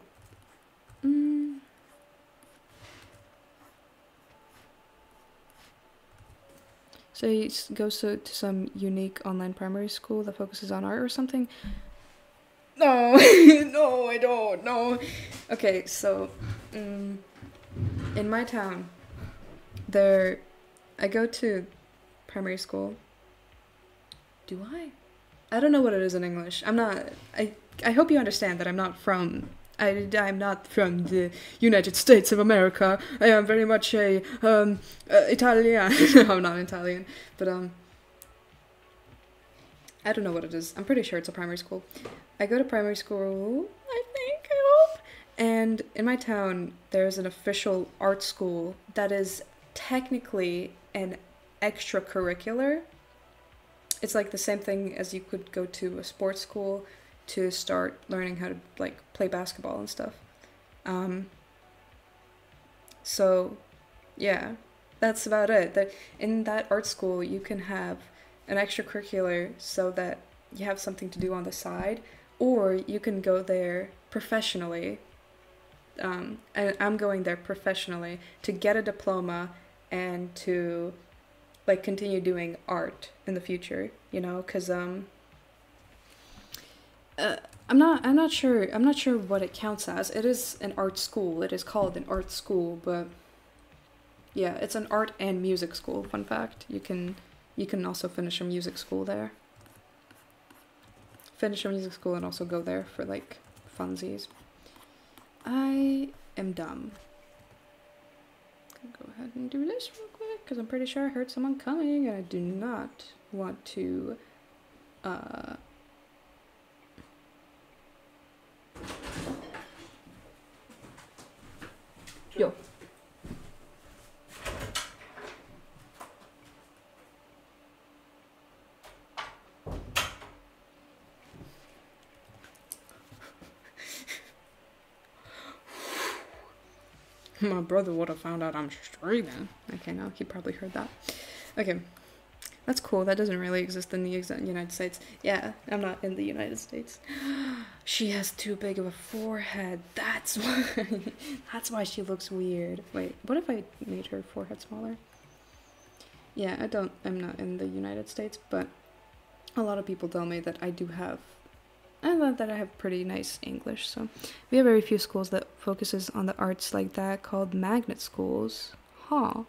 So he goes to some unique online primary school that focuses on art or something. No, no, I don't, no. Okay, so, in my town, I go to primary school. Do I? I don't know what it is in English. I hope you understand that I'm not from the United States of America. I am very much a Italian. No, I'm not Italian, but I don't know what it is. I'm pretty sure it's a primary school. I go to primary school, I hope. And in my town, there's an official art school that is technically an extracurricular. It's like the same thing as you could go to a sports school to start learning how to like play basketball and stuff. So yeah, that's about it. That in that art school you can have an extracurricular so that you have something to do on the side, or you can go there professionally. And I'm going there professionally to get a diploma and to like continue doing art in the future, you know, because I'm not sure what it counts as. It is an art school. It is called an art school, but yeah, it's an art and music school. Fun fact. You can also finish a music school there. Finish a music school and also go there for like funsies. I am dumb. Go ahead and do this real quick because I'm pretty sure I heard someone coming and I do not want to Yo. My brother would have found out I'm streaming. Okay, now he probably heard that. Okay, that's cool. That doesn't really exist in the United States. Yeah, I'm not in the United States. She has too big of a forehead. That's why she looks weird. Wait, what if I made her forehead smaller? Yeah, I'm not in the United States, but a lot of people tell me that I have pretty nice English. So we have very few schools that focuses on the arts like that, called magnet schools. Huh.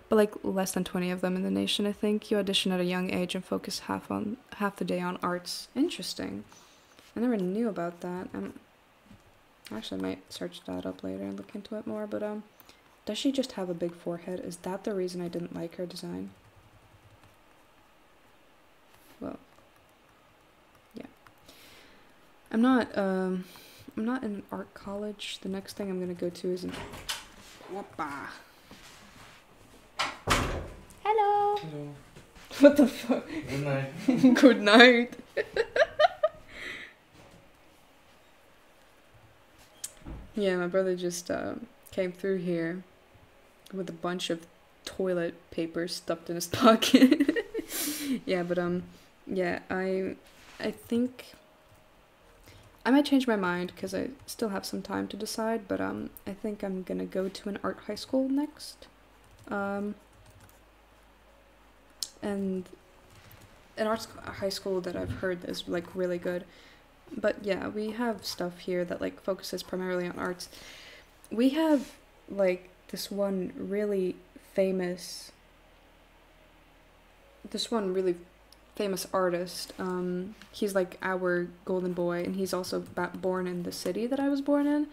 But like less than 20 of them in the nation, I think. You audition at a young age and focus half the day on arts. Interesting. I never knew about that. Actually, I might search that up later and look into it more. But does she just have a big forehead? Is that the reason I didn't like her design? Well, yeah. I'm not in an art college. The next thing I'm gonna go to is an... Whoppa. Hello.
Hello.
What the fuck?
Good night.
Good night. Yeah, my brother just came through here with a bunch of toilet paper stuffed in his pocket. Yeah, but yeah, I think I might change my mind because I still have some time to decide, but I think I'm gonna go to an art high school next. And an art high school that I've heard is like really good. But yeah, we have stuff here that like focuses primarily on arts. We have like this one really famous artist. He's like our golden boy, and he's also born in the city that I was born in.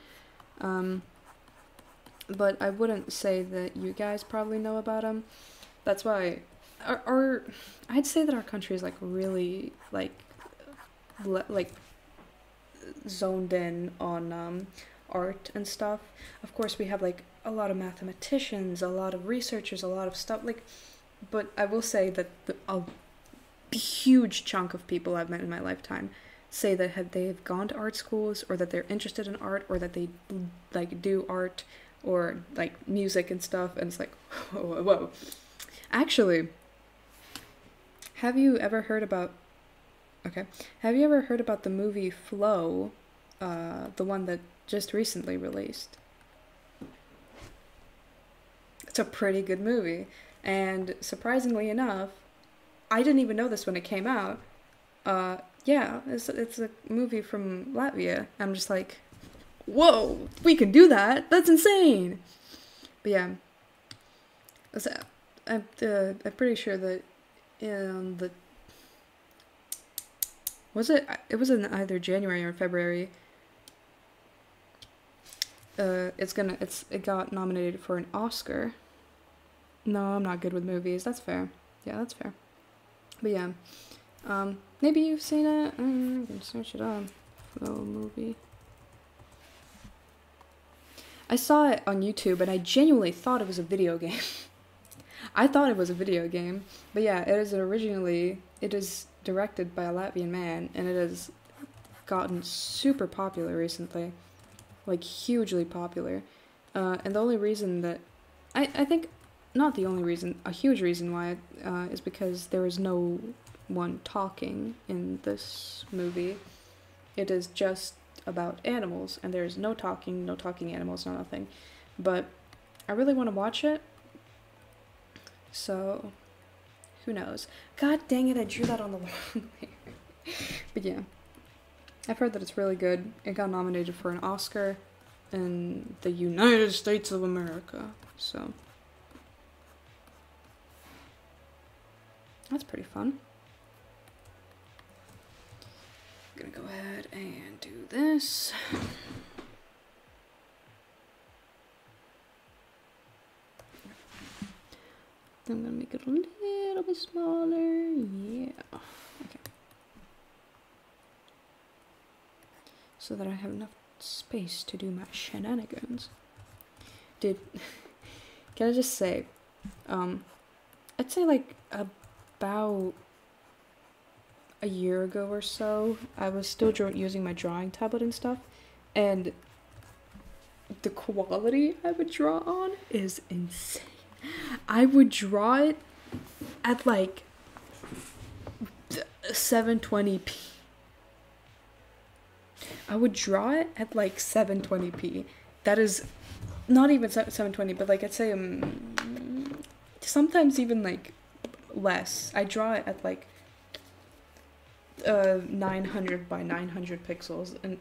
But I wouldn't say that you guys probably know about him. That's why our I'd say that our country is like really like zoned in on art and stuff. Of course, we have like a lot of mathematicians, a lot of researchers, a lot of stuff like. But I will say that a huge chunk of people I've met in my lifetime say that they've gone to art schools, or that they're interested in art, or that they like do art, or like music and stuff. And it's like, whoa, whoa. Actually, have you ever heard about? Okay, have you ever heard about the movie Flow, the one that just recently released? It's a pretty good movie. And surprisingly enough, I didn't even know this when it came out. Yeah, it's a movie from Latvia. I'm just like, whoa, we can do that. That's insane. But yeah, I'm pretty sure that in the it was in either January or February. It got nominated for an Oscar. No, I'm not good with movies. That's fair. Yeah, that's fair. But yeah, maybe you've seen it. You can search it up. Flow movie. I saw it on YouTube, and I genuinely thought it was a video game. I thought it was a video game, but yeah, it is directed by a Latvian man, and it has gotten super popular recently, like hugely popular. And the only reason that I think. Not the only reason, a huge reason why, is because there is no one talking in this movie. It is just about animals, and there's no talking animals, no nothing. But I really want to watch it, so who knows. God dang it, I drew that on the wrong way. But yeah, I've heard that it's really good. It got nominated for an Oscar in the United States of America, so... That's pretty fun. I'm gonna go ahead and do this. I'm gonna make it a little bit smaller. Yeah. Okay. So that I have enough space to do my shenanigans. Dude, can I just say, I'd say like about a year ago or so, I was still using my drawing tablet and stuff, and the quality I would draw on is insane. I would draw it at like 720p. I would draw it at like 720p. That is not even 720, but like I'd say sometimes even like less. I draw it at like 900 by 900 pixels, and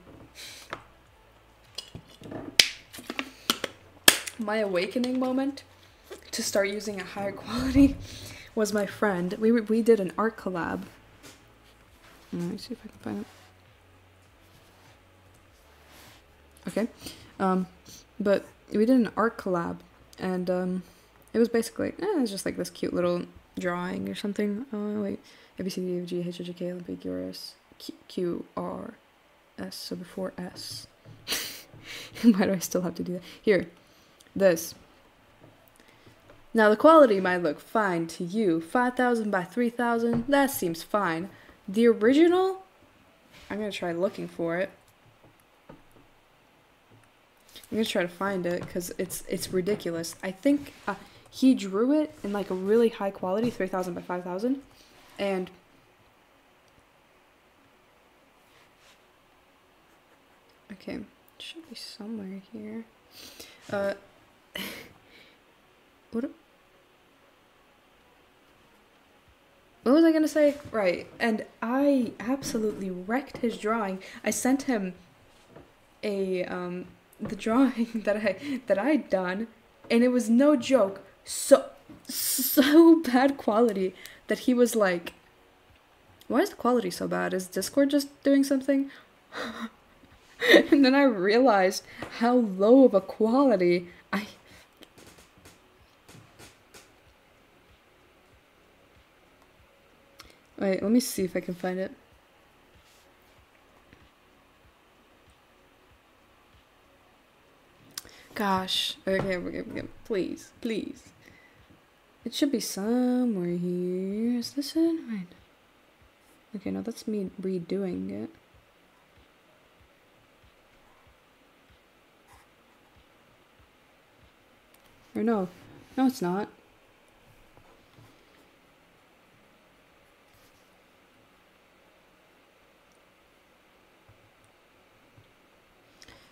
my awakening moment to start using a higher quality was my friend. We did an art collab. Let me see if I can find it. Okay, but we did an art collab, and it was basically it was just like this cute little drawing or something. Oh wait, A B C D E F G H I J K L M N O P Q R S Q R S. So before S. Why do I still have to do that? Here, this. Now the quality might look fine to you. 5,000 by 3,000. That seems fine. The original. I'm gonna try looking for it. I'm gonna try to find it because it's ridiculous. I think he drew it in like a really high quality, 3,000 by 5,000, and okay, it should be somewhere here. What was I gonna say? Right, and I absolutely wrecked his drawing. I sent him a the drawing that I'd done, and it was no joke, so bad quality that he was like, why is the quality so bad? Is Discord just doing something? And then I realized how low of a quality Wait, let me see if I can find it. Gosh. Okay. Please. It should be somewhere here. Is this it? Right. Okay, no, that's me redoing it. Or no. No, it's not.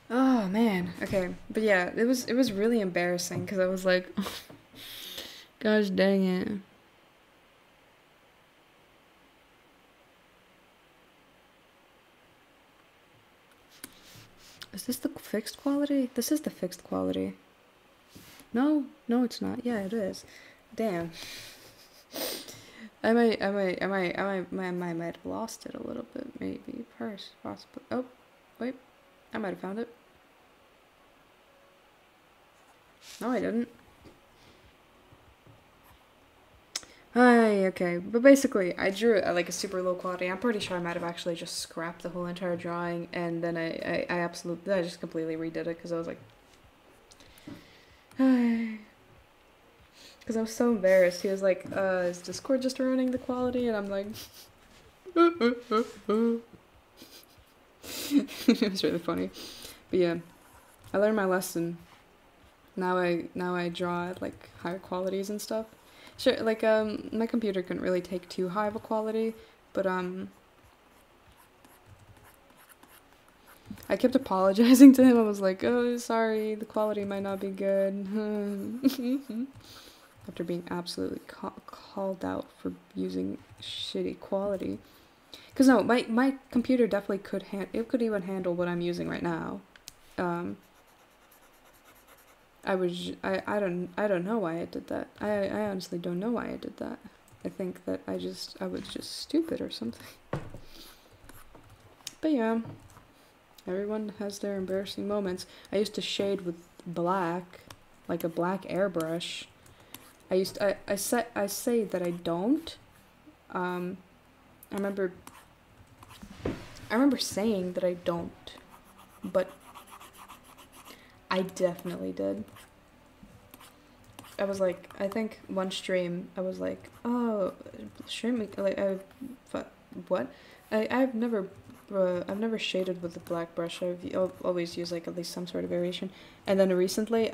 Oh man. Okay. But yeah, it was really embarrassing because I was like, gosh dang it. Is this the fixed quality? This is the fixed quality. No, it's not. Yeah, it is. Damn. I might have lost it a little bit, maybe. Possibly. Oh, wait. I might have found it. No, I didn't. Okay, but basically, I drew it at like a super low quality. I'm pretty sure I might have actually just scrapped the whole entire drawing, and then I just completely redid it because I was like, because I was so embarrassed. He was like, is Discord just ruining the quality? And I'm like, it was really funny. But yeah, I learned my lesson. Now I draw at like higher qualities and stuff. Sure, like my computer couldn't really take too high of a quality, but I kept apologizing to him. I was like, oh, sorry, the quality might not be good. After being absolutely called out for using shitty quality. Because no, my computer definitely could it could even handle what I'm using right now. I don't know why I did that. I honestly don't know why I did that. I think that I was just stupid or something. But yeah, everyone has their embarrassing moments. I used to shade with black, like a black airbrush. I say that I don't. I remember saying that I don't, but I definitely did. I was like, I think one stream, I was like, oh, stream, like, what? I've never shaded with a black brush. I've always used, like, at least some sort of variation. And then recently,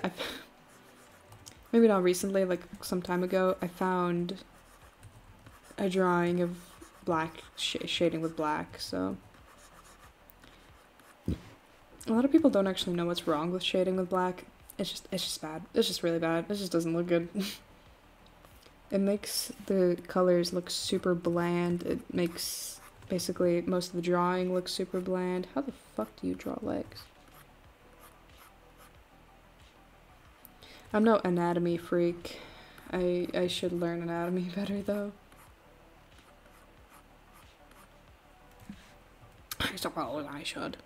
maybe not recently, like, some time ago, I found a drawing of black, shading with black, so. A lot of people don't actually know what's wrong with shading with black. It's just bad. It's just really bad. It just doesn't look good. It makes the colors look super bland. It makes basically most of the drawing look super bland. How the fuck do you draw legs? I'm no anatomy freak. I should learn anatomy better though. I suppose I should.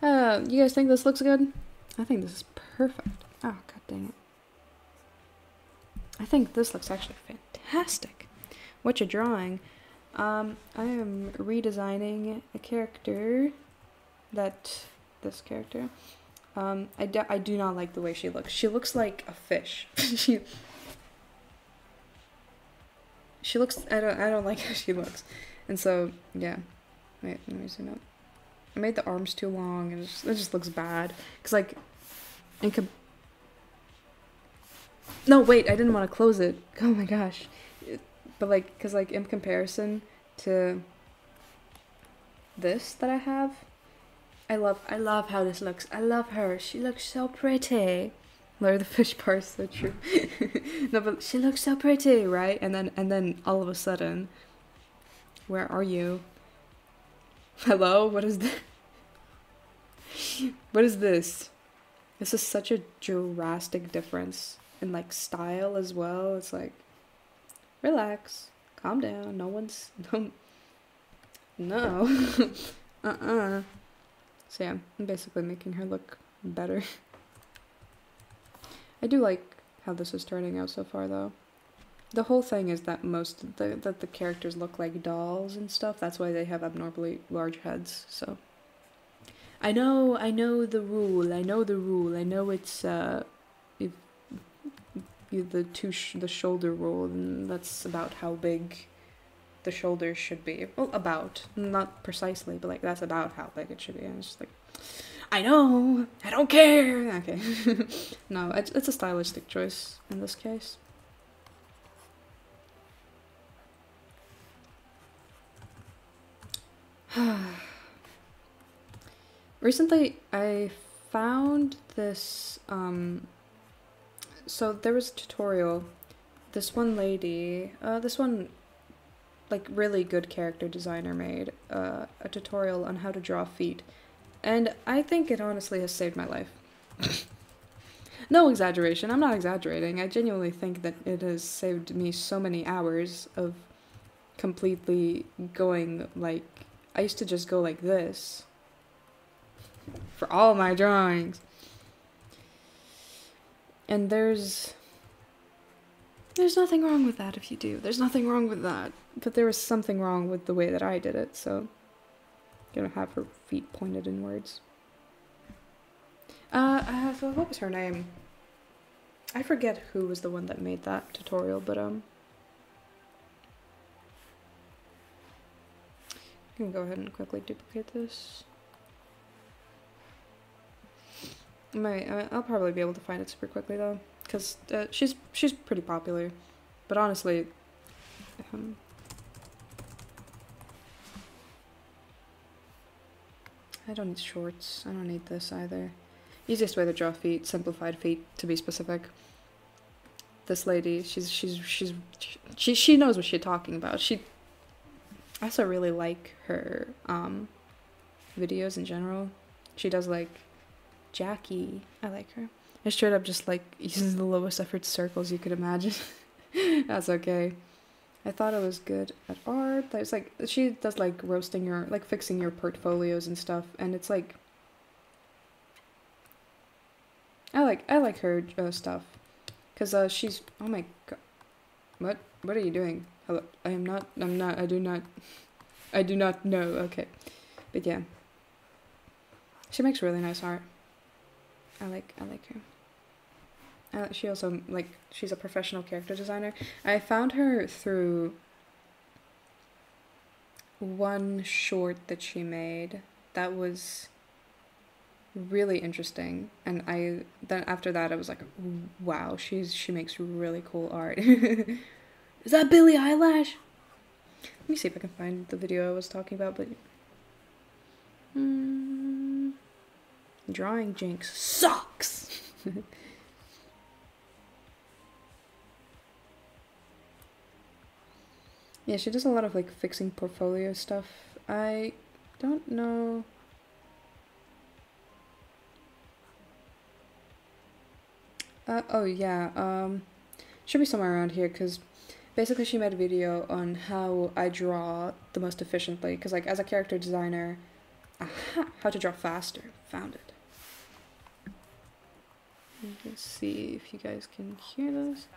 You guys think this looks good? I think this is perfect. Oh, god dang it. I think this looks actually fantastic. What you're drawing? I am redesigning a character this character. I do not like the way she looks. She looks like a fish. she looks, I don't like how she looks. And so, yeah. Wait, let me zoom up. I made the arms too long, and it just looks bad. Cause like, no, wait, I didn't want to close it. Oh my gosh. But like, cause like in comparison to this that I have, I love how this looks. I love her. She looks so pretty. Lord, the fish part's so true. No, but she looks so pretty, right? And then all of a sudden, where are you? Hello? What is this? What is this? This is such a drastic difference in like style as well. It's like, relax, calm down. No. So yeah, I'm basically making her look better. I do like how this is turning out so far though. the whole thing is that that the characters look like dolls and stuff. That's why they have abnormally large heads. So I know the rule. I know it's if the shoulder rule, and that's about how big the shoulders should be. Well, about, not precisely, but like that's about how big it should be. And it's just like, I know, I don't care. Okay. No, it's a stylistic choice in this case. Recently, I found this, so there was a tutorial. This one lady, this one, like, really good character designer made a tutorial on how to draw feet. And I think it honestly has saved my life. No exaggeration, I'm not exaggerating. I genuinely think that it has saved me so many hours of completely going, like, I used to just go like this for all my drawings. And there's nothing wrong with that if you do. There's nothing wrong with that. But there was something wrong with the way that I did it, so I'm gonna have her feet pointed inwards. What was her name? I forget who was the one that made that tutorial, but I can go ahead and quickly duplicate this. I'll probably be able to find it super quickly though, because she's pretty popular. But honestly, I don't need shorts. I don't need this either. Easiest way to draw feet, simplified feet to be specific. This lady, she knows what she's talking about. I also really like her videos in general. She does like Jackie. I like her. I straight up just like uses the lowest effort circles you could imagine. That's okay. I thought it was good at art. There's like, she does like roasting your, like fixing your portfolios and stuff, and it's like, I like her stuff, cause she's, oh my god, what are you doing? Hello, I do not know. Okay, but yeah, she makes really nice art. I like her. She also, like, she's a professional character designer. I found her through one short that she made that was really interesting, and then after that I was like, wow, she makes really cool art. Is that Billie Eilish? Let me see if I can find the video I was talking about, but drawing jinx sucks. Yeah, she does a lot of like fixing portfolio stuff. I don't know. Oh yeah, should be somewhere around here, because basically she made a video on how I draw the most efficiently, because like as a character designer, how to draw faster, found it. Let's see if you guys can hear this.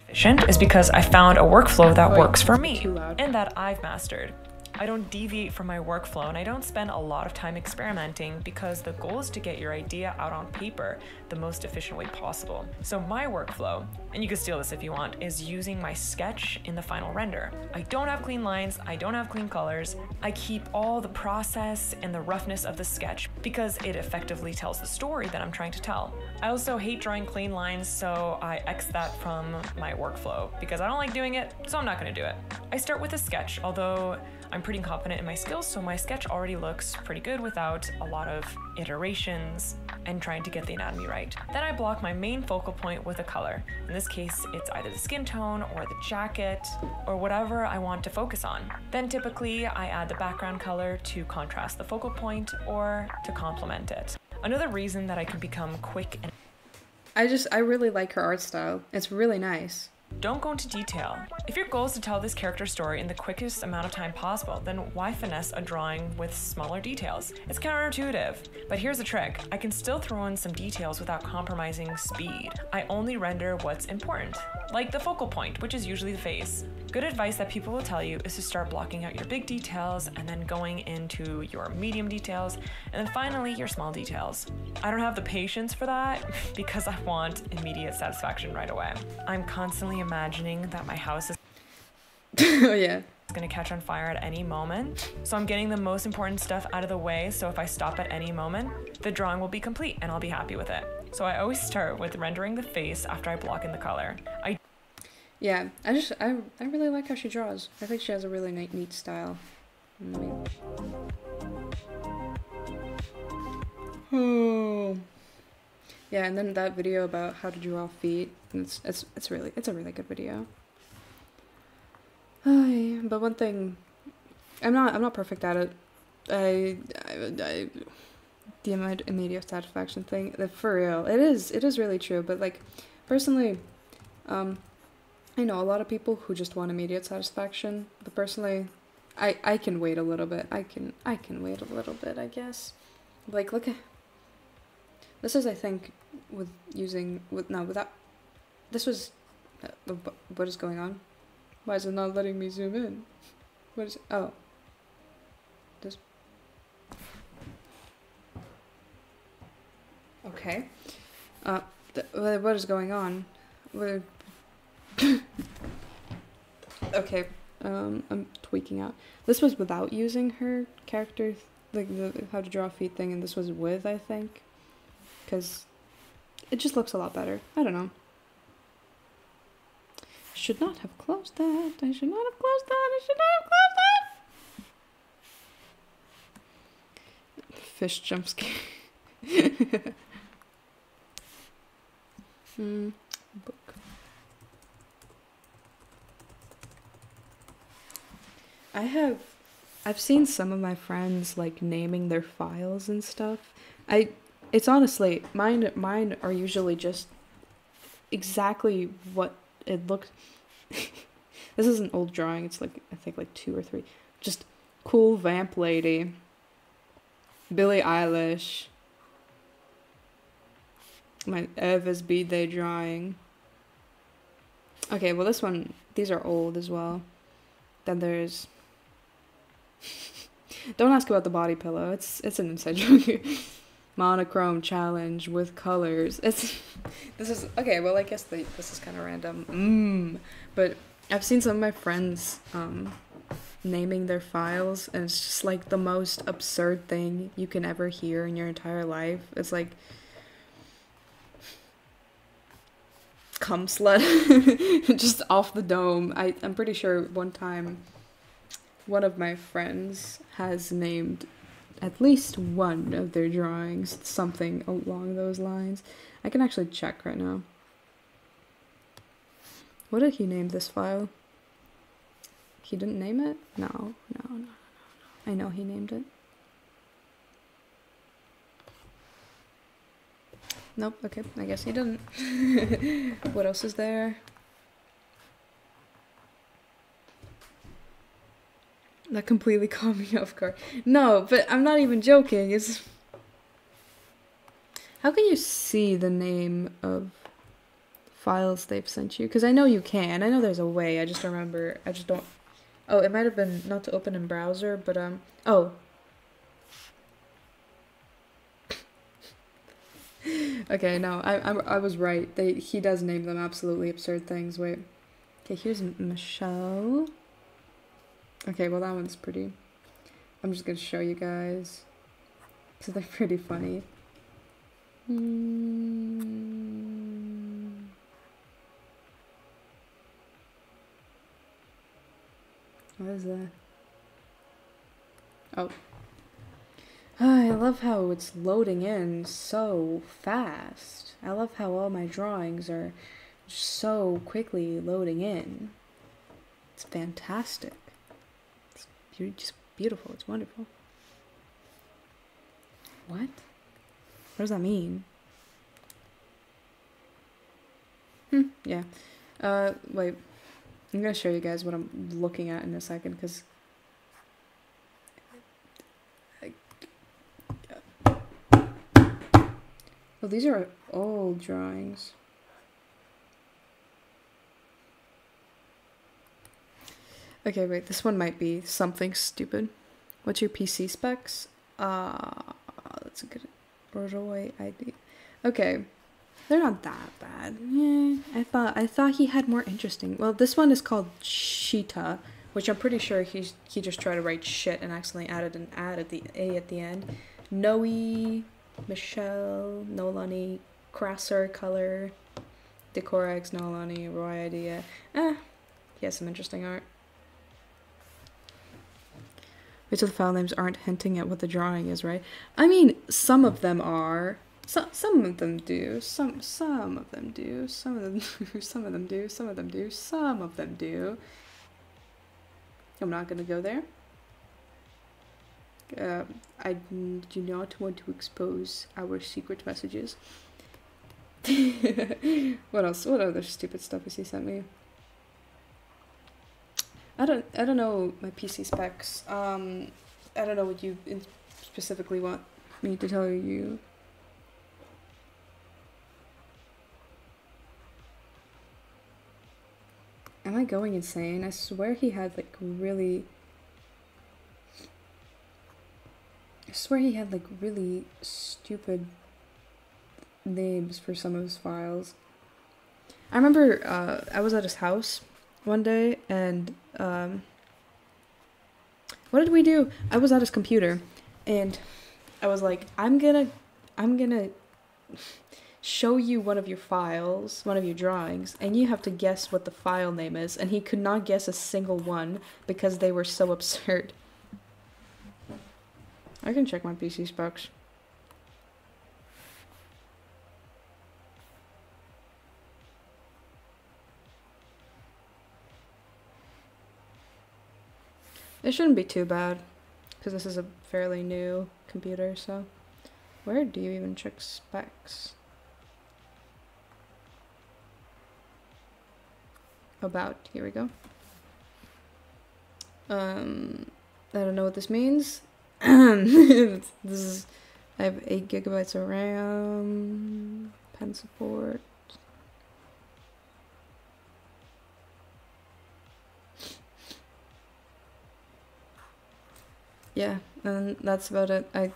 Efficient is because I found a workflow that works for me and that I've mastered. I don't deviate from my workflow, and I don't spend a lot of time experimenting, because the goal is to get your idea out on paper the most efficient way possible. So my workflow, and you can steal this if you want, is using my sketch in the final render. I don't have clean lines, I don't have clean colors. I keep all the process and the roughness of the sketch because it effectively tells the story that I'm trying to tell. I also hate drawing clean lines, so I X that from my workflow because I don't like doing it, so I'm not gonna do it. I start with a sketch, although I'm pretty confident in my skills, so my sketch already looks pretty good without a lot of iterations and trying to get the anatomy right. Then I block my main focal point with a color. In this case, it's either the skin tone or the jacket or whatever I want to focus on. Then typically I add the background color to contrast the focal point or to complement it. Another reason that I can become quick and
I really like her art style. It's really nice.
Don't go into detail. If your goal is to tell this character story in the quickest amount of time possible, then why finesse a drawing with smaller details? It's counterintuitive. But here's the trick. I can still throw in some details without compromising speed. I only render what's important, like the focal point, which is usually the face. Good advice that people will tell you is to start blocking out your big details and then going into your medium details and then finally your small details. I don't have the patience for that because I want immediate satisfaction right away. I'm constantly imagining that my house is
oh yeah.
gonna catch on fire at any moment. So I'm getting the most important stuff out of the way, so if I stop at any moment, the drawing will be complete and I'll be happy with it. So I always start with rendering the face after I block in the color.
Yeah, I really like how she draws. I think she has a really neat style. Oh. Yeah, and then that video about how to draw feet. It's a really good video. But one thing, I'm not perfect at it. The immediate satisfaction thing, for real, it is really true. But like, personally, I know a lot of people who just want immediate satisfaction, but personally, I can wait a little bit. I can wait a little bit, I guess. Like, look at this is, I think, this was what is going on? Why is it not letting me zoom in? What is this? Okay. What is going on? Okay, I'm tweaking out. This was without using her character, like the how to draw feet thing, and this was with, I think, because it just looks a lot better. I don't know. Should not have closed that. I should not have closed that. I should not have closed that. Fish jump scare. Book. I've seen some of my friends like naming their files and stuff. It's honestly, mine are usually just exactly what it looks. This is an old drawing. It's like, I think like 2 or 3. Just cool vamp lady. Billie Eilish. My Eva's B-Day drawing. Okay, well these are old as well. Then there's don't ask about the body pillow. It's an inside joke. Monochrome challenge with colors. This is okay. Well, I guess this is kind of random. But I've seen some of my friends naming their files, and it's just like the most absurd thing you can ever hear in your entire life. It's like cum slut, just off the dome. I'm pretty sure one time one of my friends has named at least one of their drawings something along those lines. I can actually check right now. What did he name this file? He didn't name it? No. I know he named it. Nope, okay, I guess he didn't. What else is there? That completely caught me off guard. No, but I'm not even joking. It's... How can you see the name of files they've sent you? Because I know you can. I know there's a way. I just remember. I just don't... Oh, it might have been not to open in browser, but oh. Okay, no, I was right. He does name them absolutely absurd things. Wait. Okay, here's Michelle. Okay, well that one's pretty. I'm just gonna show you guys, because they're pretty funny. What is that? Oh. I love how it's loading in so fast. I love how all my drawings are so quickly loading in. It's fantastic. Just beautiful. It's wonderful. What? What does that mean? Yeah. Wait. I'm gonna show you guys what I'm looking at in a second, because... Oh, these are old drawings. Okay, wait, this one might be something stupid. What's your PC specs? That's a good Roy ID. Okay. They're not that bad. Yeah, I thought he had more interesting. Well, this one is called Cheetah, which I'm pretty sure he just tried to write shit and accidentally added an ad at the A at the end. Noe, Michelle, Nolani, Crasser, Color, Decorex, Nolani, Roy Idea. He has some interesting art. Wait till the file names aren't hinting at what the drawing is, right? I mean, some of them are. Some of them do. Some of them do. Some of them do. Some of them do. Some of them do. Some of them do. I'm not gonna go there. I do not want to expose our secret messages. What else? What other stupid stuff has he sent me? I don't know my PC specs. I don't know what you specifically want me to tell you. Am I going insane? I swear he had like really... I swear he had like really stupid names for some of his files. I remember I was at his house one day and what did we do? I was at his computer and I was like, I'm gonna show you one of your files, one of your drawings, and you have to guess what the file name is, and he could not guess a single one because they were so absurd. I can check my PC specs. It shouldn't be too bad, because this is a fairly new computer, so... Where do you even check specs? About, here we go. I don't know what this means. This is, I have 8 gigabytes of RAM, pen support. Yeah, and that's about it.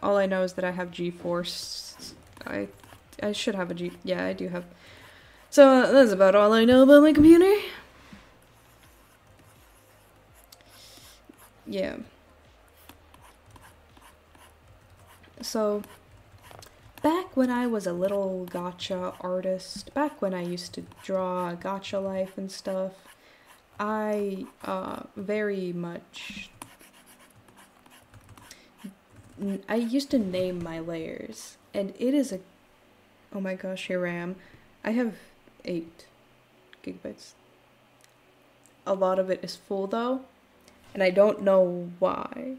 All I know is that I have GeForce. I should have a yeah, I do have. So that's about all I know about my computer. Yeah. So, back when I was a little gacha artist, back when I used to draw gacha life and stuff, I very much... I used to name my layers, and it is a... Oh my gosh, your RAM. I have 8 gigabytes. A lot of it is full though, and I don't know why.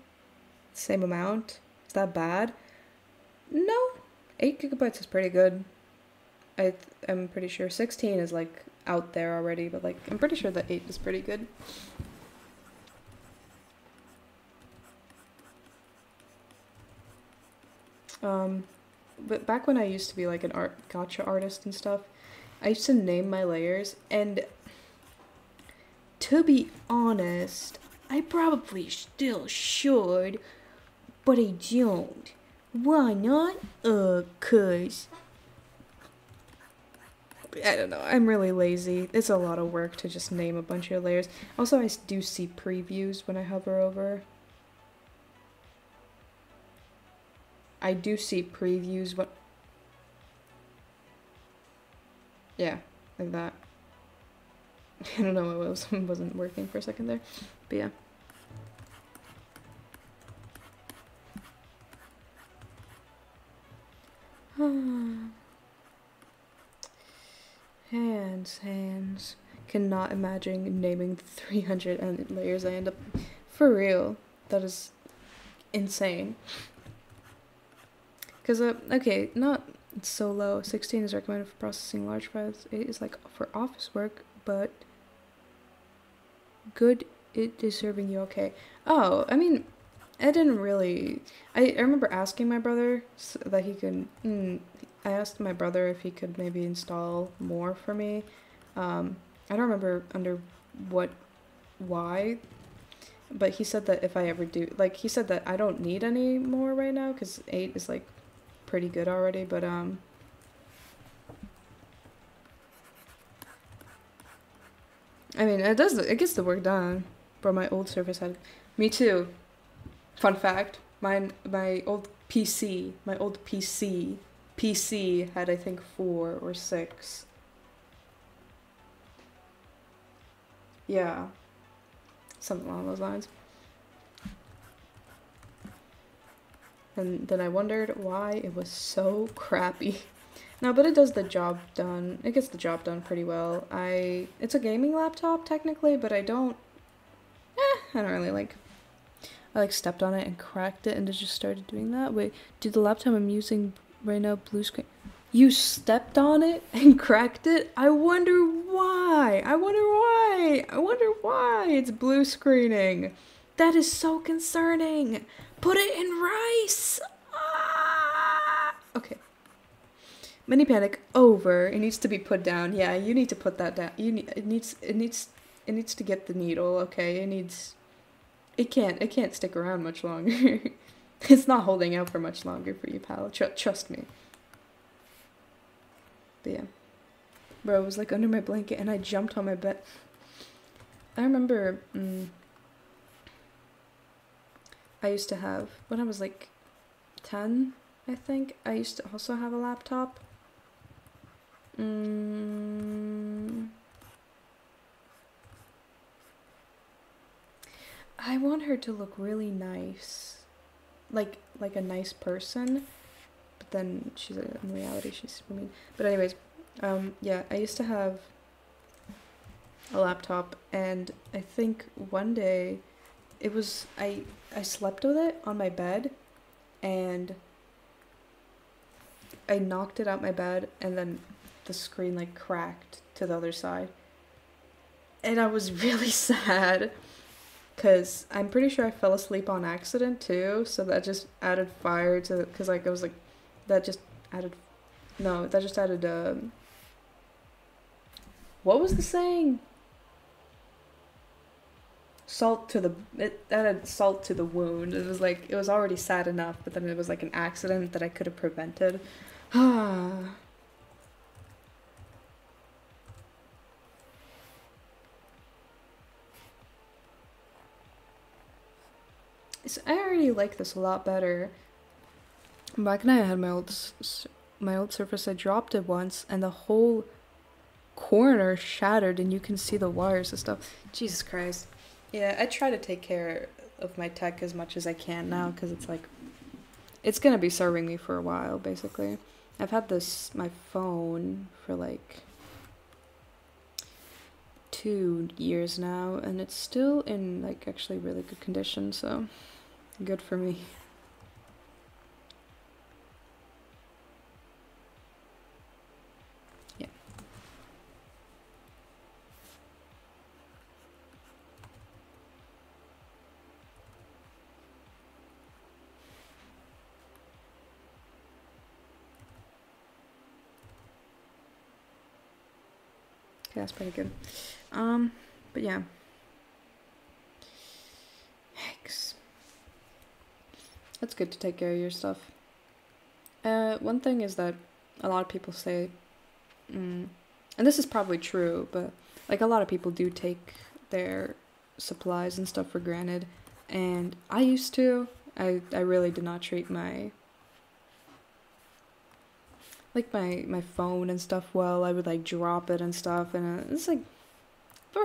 Same amount? Is that bad? No, 8 gigabytes is pretty good. I'm pretty sure 16 is like out there already, but like I'm pretty sure that 8 is pretty good. But back when I used to be like an gacha artist and stuff, I used to name my layers, and to be honest, I probably still should, but I don't. Why not? 'Cause I don't know, I'm really lazy. It's a lot of work to just name a bunch of layers. Also, I do see previews when I hover over. I do see previews what... Yeah, like that. I don't know what wasn't working for a second there, but yeah. Hands. Cannot imagine naming the 300 layers I end up... For real. That is insane. Because, okay, not so low. 16 is recommended for processing large files. 8 is like for office work. but good, it is serving you okay. Oh, I mean, I didn't really... I remember asking my brother that he could... I asked my brother if he could maybe install more for me. I don't remember under why, but he said that if I ever do... Like, he said that I don't need any more right now, because 8 is, like, pretty good already, but, I mean, it gets the work done. Bro, my old Surface had... Me too. Fun fact, my old PC had, I think, 4 or 6. Yeah. Something along those lines. And then I wondered why it was so crappy. No, but it does the job done. It gets the job done pretty well. It's a gaming laptop, technically, but I don't really like... I, like, stepped on it and cracked it and it just started doing that. Wait, the laptop I'm using right now, blue screen... You stepped on it and cracked it? I wonder why. I wonder why it's blue screening. That is so concerning. Put it in rice. Ah! Okay. Mini panic over. It needs to be put down. Yeah, you need to put that down. It needs to get the needle, okay? It can't stick around much longer. It's not holding out for much longer for you, pal. Trust me. But yeah. Bro, it was like under my blanket and I jumped on my bed. I remember, I used to have, when I was like 10, I think, I used to also have a laptop. I want her to look really nice. Like a nice person. But then in reality she's super mean. But anyways, yeah, I used to have a laptop and I think one day it was, I slept with it on my bed and I knocked it out my bed and then the screen like cracked to the other side. And I was really sad because I'm pretty sure I fell asleep on accident too, so that just added fire to, because like I was like, that just added what was the saying? It added salt to the wound. It was like, it was already sad enough, but then it was like an accident that I could have prevented. I already like this a lot better. Back when I had my old Surface, I dropped it once and the whole corner shattered and you can see the wires and stuff. Jesus Christ. Yeah, I try to take care of my tech as much as I can now because it's like, it's gonna be serving me for a while, basically. I've had my phone for like 2 years now and it's still in like actually really good condition, so good for me. Yeah. Okay, that's pretty good. But yeah. Yikes. It's good to take care of your stuff. One thing is that a lot of people say, and this is probably true, but like a lot of people do take their supplies and stuff for granted, and I used to. I really did not treat my phone and stuff well. I would like drop it and stuff, and it's like,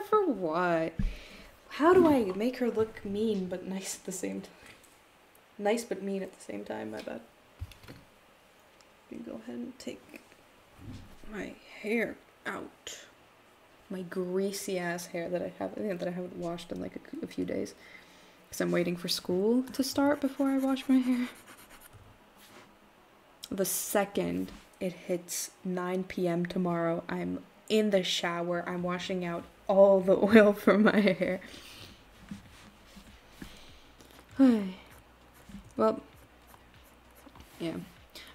for what? How do I make her look mean but nice at the same time? Nice but mean at the same time, my bad. Let me go ahead and take my hair out. My greasy ass hair that I haven't washed in like a few days. Because I'm waiting for school to start before I wash my hair. The second it hits 9 p.m. tomorrow, I'm in the shower, I'm washing out all the oil from my hair. Well, yeah.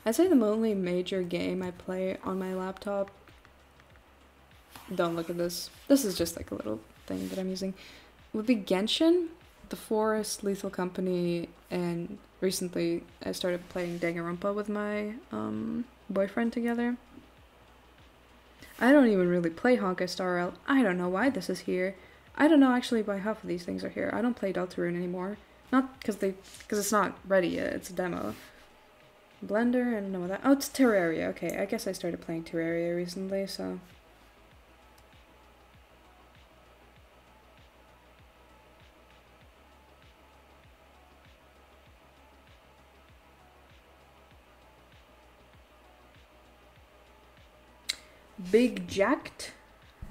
I'd say the only major game I play on my laptop, don't look at this, this is just like a little thing that I'm using, would be Genshin, The Forest, Lethal Company, and recently I started playing Danganronpa with my boyfriend together. I don't even really play Honkai Star Rail. I don't know why this is here. I don't know actually why half of these things are here. I don't play Deltarune anymore. Not because it's not ready yet, it's a demo. Blender and no that. Oh, it's Terraria. Okay, I guess I started playing Terraria recently, so. Big Jacked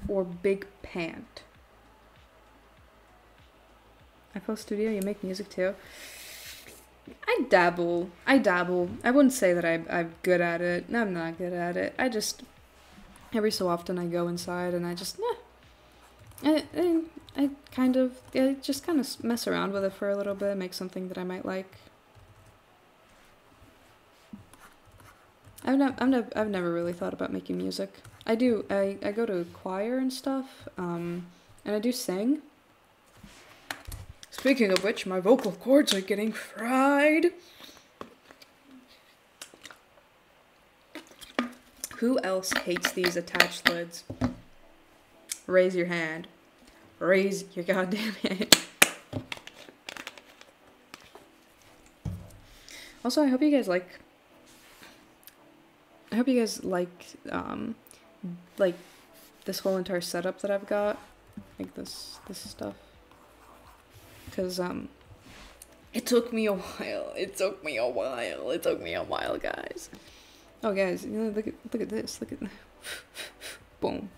or Big Pant? FL Studio, you make music too? I dabble. I wouldn't say that I'm good at it. I'm not good at it. I just, every so often I go inside and I just, I just kind of mess around with it for a little bit, make something that I might like. I've never really thought about making music. I do, I go to choir and stuff, and I do sing. Speaking of which, my vocal cords are getting fried. Who else hates these attached lids? Raise your hand. Raise your goddamn hand. Also, I hope you guys like this whole entire setup that I've got. Like this stuff. Because, it took me a while. It took me a while, guys. Oh, guys, you know, look at this. Look at boom.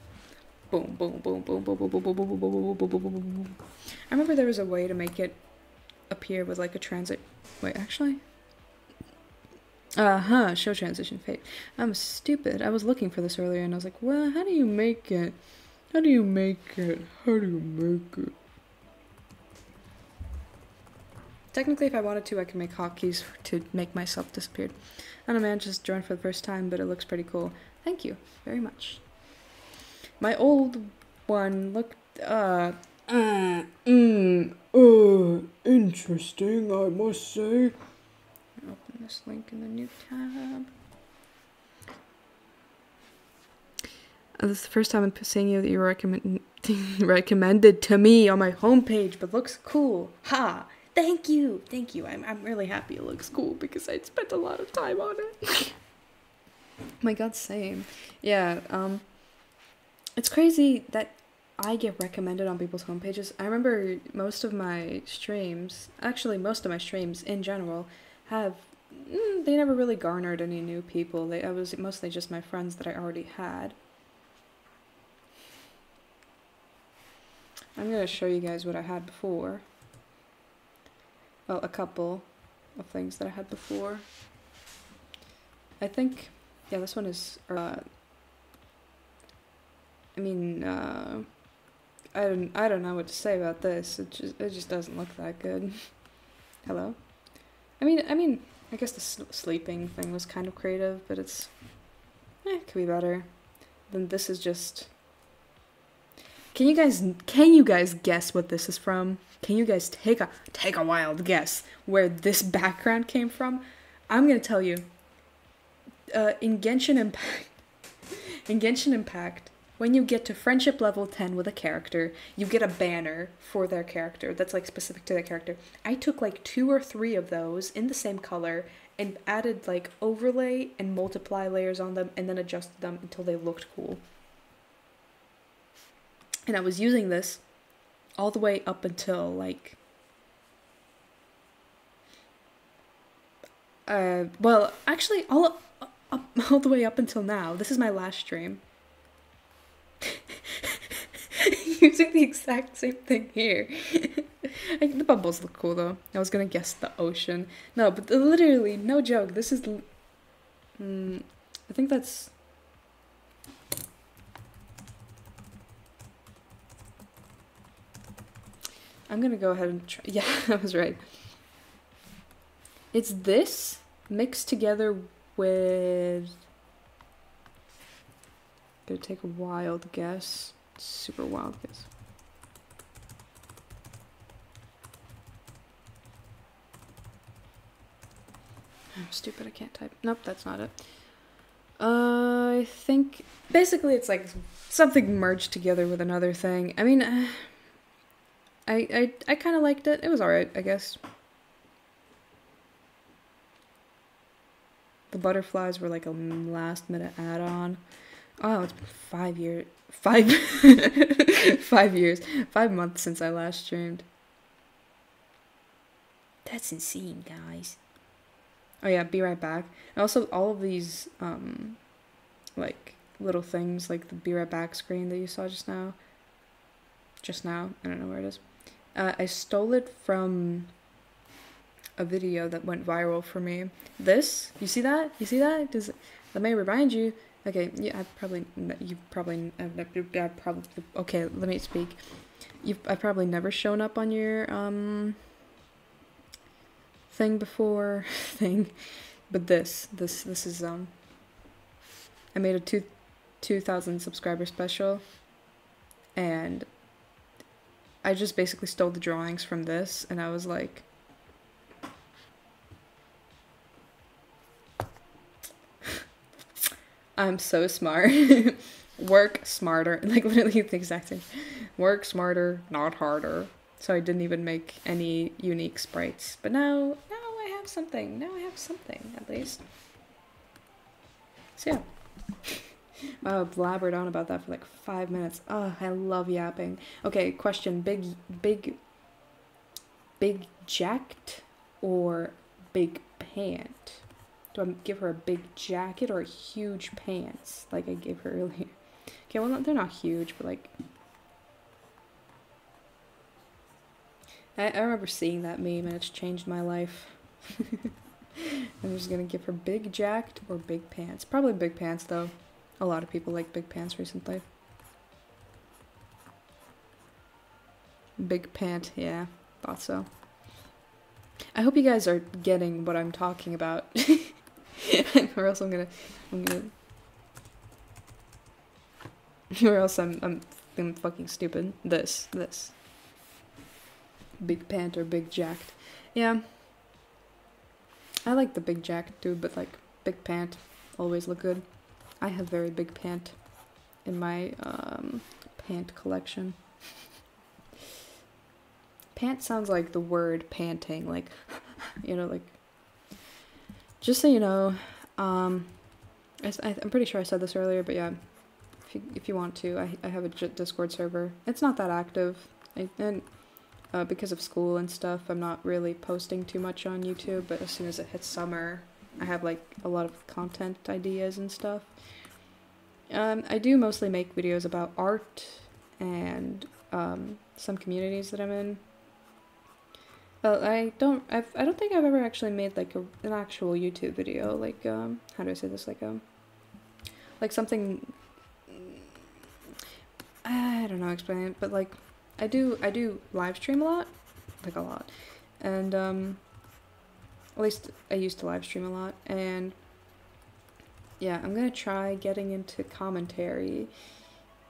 Boom, boom, boom, boom, boom, boom, boom, boom, boom, boom, boom, boom, boom, boom. I remember there was a way to make it appear with, like, a transit. Wait, actually? Show transition fade. I'm stupid. I was looking for this earlier, and I was like, well, how do you make it? How do you make it? Technically, if I wanted to, I could make hotkeys to make myself disappear. I don't know, man, just joined for the first time, but it looks pretty cool. Thank you very much. My old one looked, interesting, I must say. Open this link in the new tab. This is the first time I'm seeing you that you recommended to me on my homepage, but looks cool. Ha! Thank you. I'm really happy it looks cool because I'd spent a lot of time on it. My god, same. Yeah, it's crazy that I get recommended on people's homepages. I remember most of my streams in general have, they never really garnered any new people. I was mostly just my friends that I already had. I'm gonna show you guys what I had before. Well, a couple of things that I had before. I think, yeah, this one is, I don't know what to say about this. It just doesn't look that good. Hello? I mean, I guess the sleeping thing was kind of creative, but it could be better. Then this is just, can you guys guess what this is from? Can you guys take a wild guess where this background came from? I'm gonna tell you. In Genshin Impact, when you get to friendship level 10 with a character, you get a banner for their character that's like specific to their character. I took like 2 or 3 of those in the same color and added like overlay and multiply layers on them and then adjusted them until they looked cool. And I was using this all the way up until like well, actually all the way up until now. This is my last stream. Using the exact same thing here. The bubbles look cool though. I was gonna guess the ocean. No, but literally, no joke. This is I think that's I'm gonna go ahead and try. Yeah, I was right. It's this mixed together with. Gonna take a wild guess. Super wild guess. I'm stupid, I can't type. Nope, that's not it. I think basically it's like something merged together with another thing. I mean, I kind of liked it. It was alright, I guess. The butterflies were like a last minute add-on. Oh, it's been 5 years. 5 years. 5 months since I last streamed. That's insane, guys. Oh yeah, be right back. And also all of these like little things like the be right back screen that you saw just now. I don't know where it is. I stole it from a video that went viral for me. This, you see that? You see that? That may remind you. Okay, yeah, okay, let me speak. I've probably never shown up on your thing before but this is I made a 2,000 subscriber special, and I just basically stole the drawings from this, and I was like, I'm so smart. Work smarter, like literally the exact same. Work smarter, not harder. So I didn't even make any unique sprites, but now I have something. Now I have something at least. So yeah. Wow, I blabbered on about that for like 5 minutes. Oh, I love yapping. Okay, question: big jacked or big pant? Do I give her a big jacket or huge pants like I gave her earlier? Okay, well, they're not huge, but like... I remember seeing that meme and it's changed my life. I'm just gonna give her big jacked or big pants. Probably big pants, though. A lot of people like big pants recently. Big pant, yeah, thought so. I hope you guys are getting what I'm talking about. Or else I'm gonna or else I'm fucking stupid. This big pant or big jacked. Yeah, I like the big jacket too, but like big pant always look good. I have very big pant in my pant collection. Pant sounds like the word panting, like, you know, like, just so you know, I'm pretty sure I said this earlier, but yeah, if you want to, I have a Discord server. It's not that active, and because of school and stuff, I'm not really posting too much on YouTube, but as soon as it hits summer, I have like a lot of content ideas and stuff. I do mostly make videos about art and some communities that I'm in. But I don't think I've ever actually made like an actual YouTube video, like how do I say this, like something, I don't know how to explain it, but like I do live stream a lot, like a lot, and at least I used to live stream a lot, and yeah, I'm gonna try getting into commentary.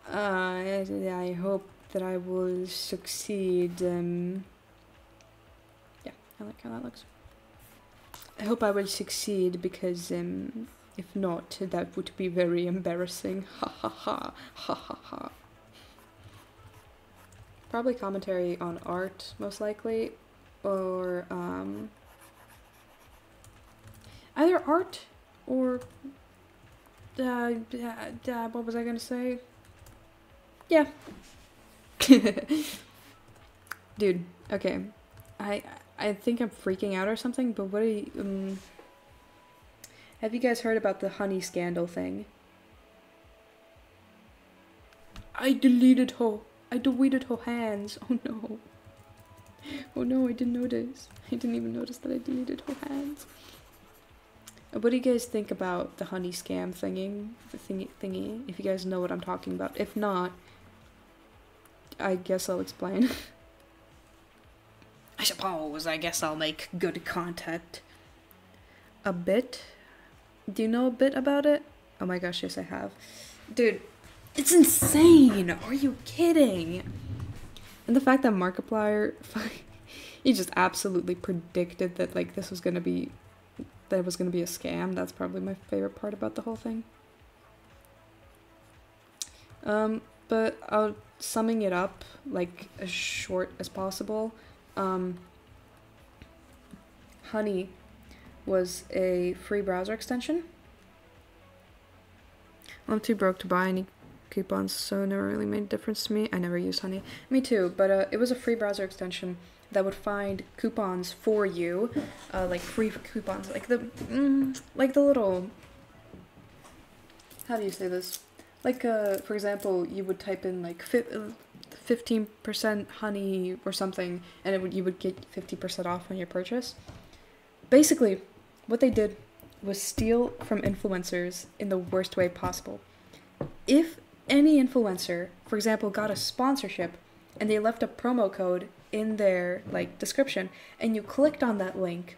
I hope that I will succeed. Yeah, I like how that looks. I hope I will succeed, because if not, that would be very embarrassing. Ha ha ha ha ha ha. Probably commentary on art, most likely, or either art or what was I gonna say? Yeah. Dude, okay. I think I'm freaking out or something, but what are you, have you guys heard about the honey scandal thing? I deleted her hands. Oh no. Oh no, I didn't notice. I didn't even notice that I deleted her hands. What do you guys think about the honey scam thingy? If you guys know what I'm talking about. If not, I guess I'll explain. suppose, I guess I'll make good content. A bit? Do you know a bit about it? Oh my gosh, yes I have. Dude, it's insane! Are you kidding? And the fact that Markiplier, he just absolutely predicted that like this was gonna be, that it was gonna be a scam. That's probably my favorite part about the whole thing. But summing it up like as short as possible, Honey was a free browser extension. I'm too broke to buy any coupons, so it never really made a difference to me. I never used Honey. Me too, but it was a free browser extension that would find coupons for you, like free coupons, like the little, how do you say this? Like, for example, you would type in like 15% honey or something, and you would get 50% off on your purchase. Basically, what they did was steal from influencers in the worst way possible. If any influencer, for example, got a sponsorship and they left a promo code in their like description and you clicked on that link,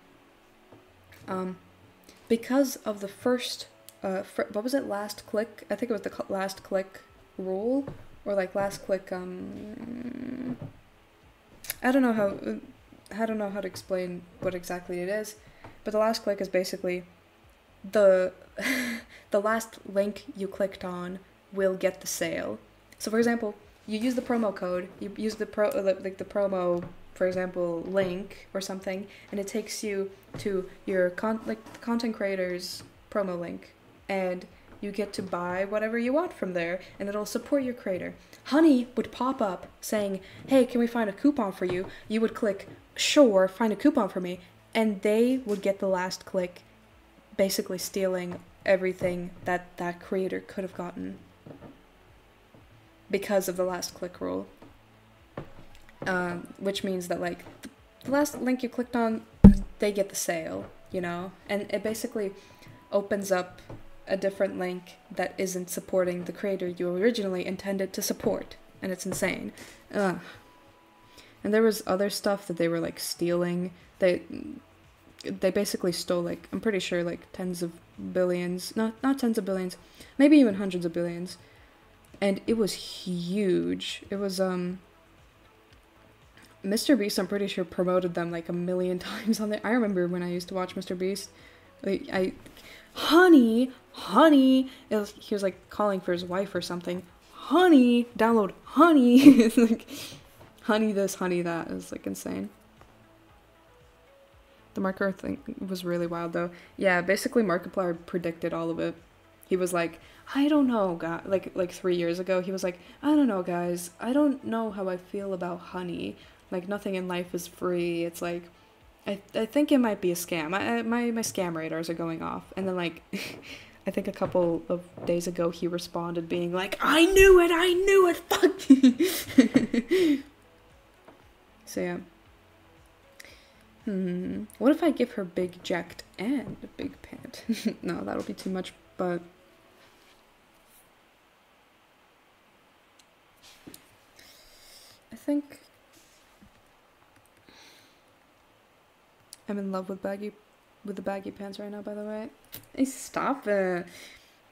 because of the first what was it, last click? I think it was the last click rule, or like last click I don't know how to explain what exactly it is, but the last click is basically the the last link you clicked on will get the sale. So for example, you use the promo code, you use the promo, for example, link or something, and it takes you to your content creator's promo link, and you get to buy whatever you want from there, and it'll support your creator. Honey would pop up saying, hey, can we find a coupon for you? You would click, sure, find a coupon for me, and they would get the last click, basically stealing everything that creator could have gotten because of the last click rule. Which means that like the last link you clicked on, they get the sale, you know? And it basically opens up a different link that isn't supporting the creator you originally intended to support, and it's insane. And there was other stuff that they were like stealing. They basically stole like, I'm pretty sure like tens of billions, not tens of billions, maybe even hundreds of billions. And it was huge. It was Mr. Beast, I'm pretty sure, promoted them like 1 million times on there. I remember when I used to watch Mr. Beast, like honey, he was like calling for his wife or something. Honey, download Honey. It's like honey this, honey that. It was like insane. The marker thing was really wild though. Yeah, basically Markiplier predicted all of it. He was like, I don't know, guys. Like 3 years ago, he was like, I don't know, guys. I don't know how I feel about honey. Like nothing in life is free. It's like, I think it might be a scam. My scam radars are going off. And then like, I think a couple of days ago he responded being like, I knew it, fuck you. So yeah. What if I give her big jacked and a big pant? No, that'll be too much, but I think I'm in love with the baggy pants right now, by the way. Hey, stop it.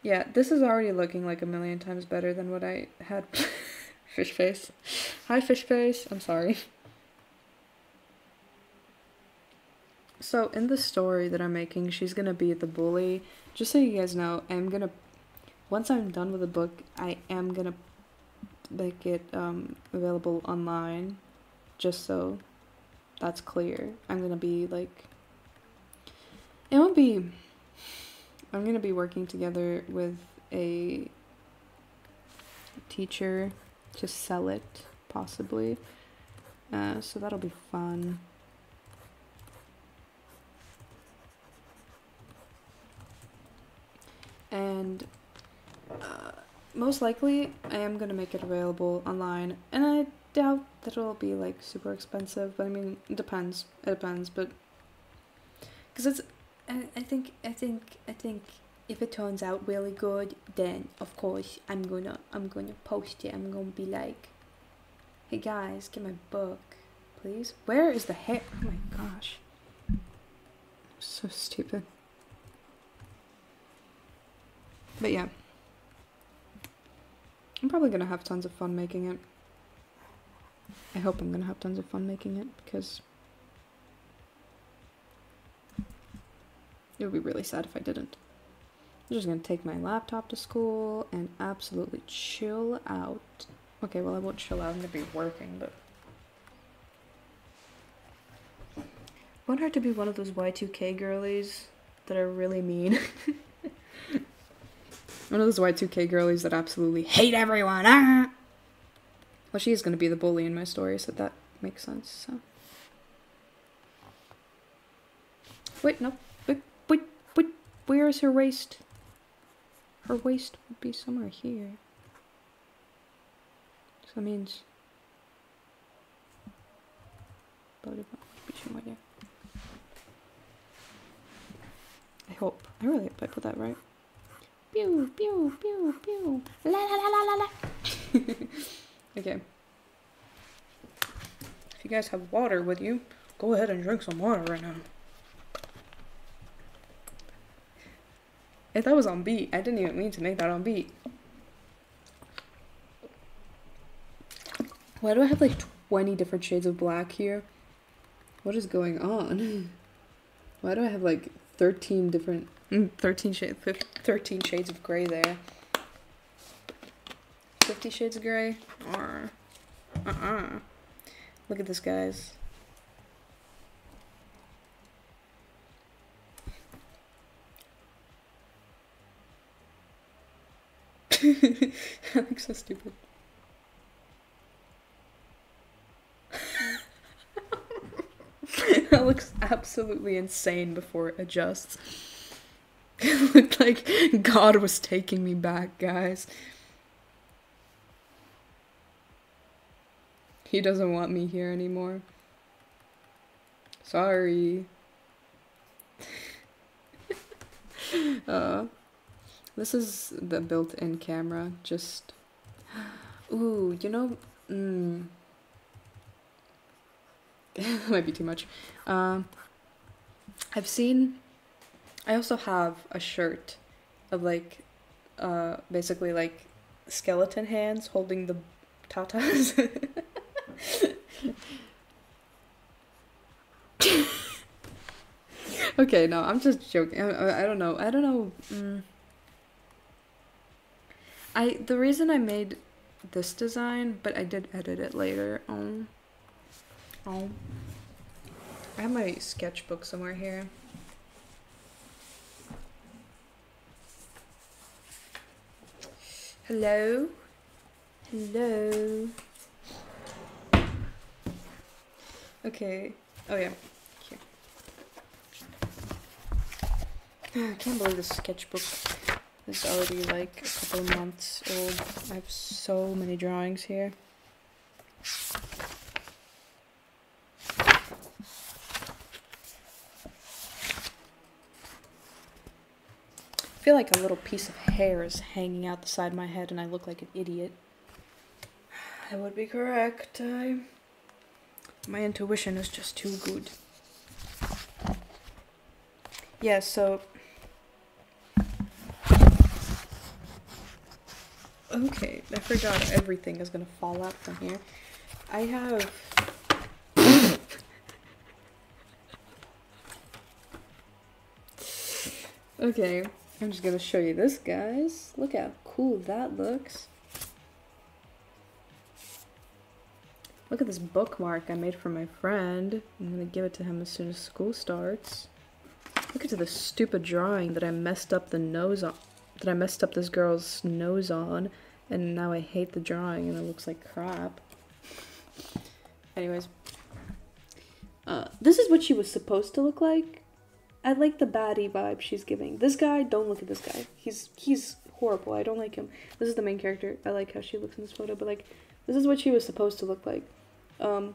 Yeah, this is already looking like 1 million times better than what I had. Fish face. Hi, fish face. I'm sorry. So, in the story that I'm making, she's gonna be the bully. Just so you guys know, once I'm done with the book, I am gonna make it available online, just so that's clear. I'm gonna be like, I'm gonna be working together with a teacher to sell it, possibly, so that'll be fun. And most likely I am going to make it available online, and I doubt that it'll be like super expensive, but I mean, it depends, but because it's, I think if it turns out really good, then of course I'm gonna post it. I'm gonna be like, hey guys, get my book, please. Where is the hair? Oh my gosh. So stupid. But yeah. I'm probably gonna have tons of fun making it. I hope I'm gonna have tons of fun making it, because it would be really sad if I didn't. I'm just gonna take my laptop to school and absolutely chill out. Okay, well I won't chill out, I'm gonna be working, but I want her to be one of those Y2K girlies that are really mean. One of those Y2K girlies that absolutely hate everyone. Ah! Well, she is going to be the bully in my story, so that makes sense. So. Wait, no. Wait. Where is her waist? Her waist would be somewhere here. So that means... Body would be somewhere there. I hope. I really hope I put that right. Pew, pew, pew, pew. La la la la la la. Okay. If you guys have water with you, go ahead and drink some water right now. If that was on beat, I didn't even mean to make that on beat. Why do I have like 20 different shades of black here? What is going on? Why do I have like 13 different... 13 shades of gray there. 50 shades of gray? Or... Look at this, guys. That looks so stupid. That looks absolutely insane before it adjusts. It looked like God was taking me back, guys. He doesn't want me here anymore. Sorry. This is the built-in camera. Just... Ooh, you know... That might be too much. I've seen... I also have a shirt of like, basically like skeleton hands holding the tatas. Okay, no, I'm just joking. I don't know. The reason I made this design, but I did edit it later. I have my sketchbook somewhere here. Hello? Hello? Okay. Oh, yeah. Here. I can't believe this sketchbook is already like a couple of months old. I have so many drawings here. I feel like a little piece of hair is hanging out the side of my head and I look like an idiot. I would be correct. My intuition is just too good. Yeah, so... Okay, I forgot everything is gonna fall out from here. I have... Okay. I'm just gonna show you this, guys. Look how cool that looks. Look at this bookmark I made for my friend. I'm gonna give it to him as soon as school starts. Look at this stupid drawing that I messed up the nose on. That I messed up this girl's nose on, and now I hate the drawing and it looks like crap. Anyways. This is what she was supposed to look like. I like the baddie vibe she's giving. This guy, don't look at this guy. He's horrible. I don't like him. This is the main character. I like how she looks in this photo, but like, this is what she was supposed to look like. But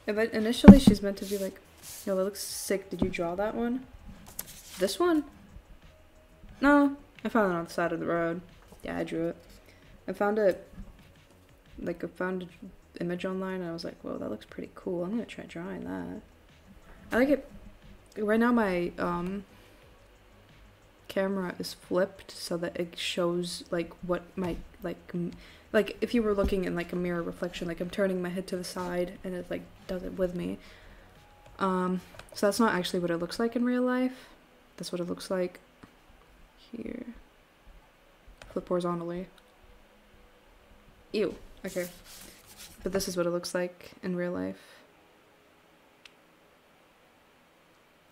initially she's meant to be like, yo, that looks sick. Did you draw that one? This one? No, I found it on the side of the road. Yeah, I drew it. I found it, like, I found image online and I was like, whoa, that looks pretty cool. I'm gonna try drawing that. I like it. Right now my camera is flipped so that it shows like what my like if you were looking in like a mirror reflection, like I'm turning my head to the side and it like does it with me. So that's not actually what it looks like in real life. That's what it looks like here. Flip horizontally. Ew. Okay. But this is what it looks like in real life.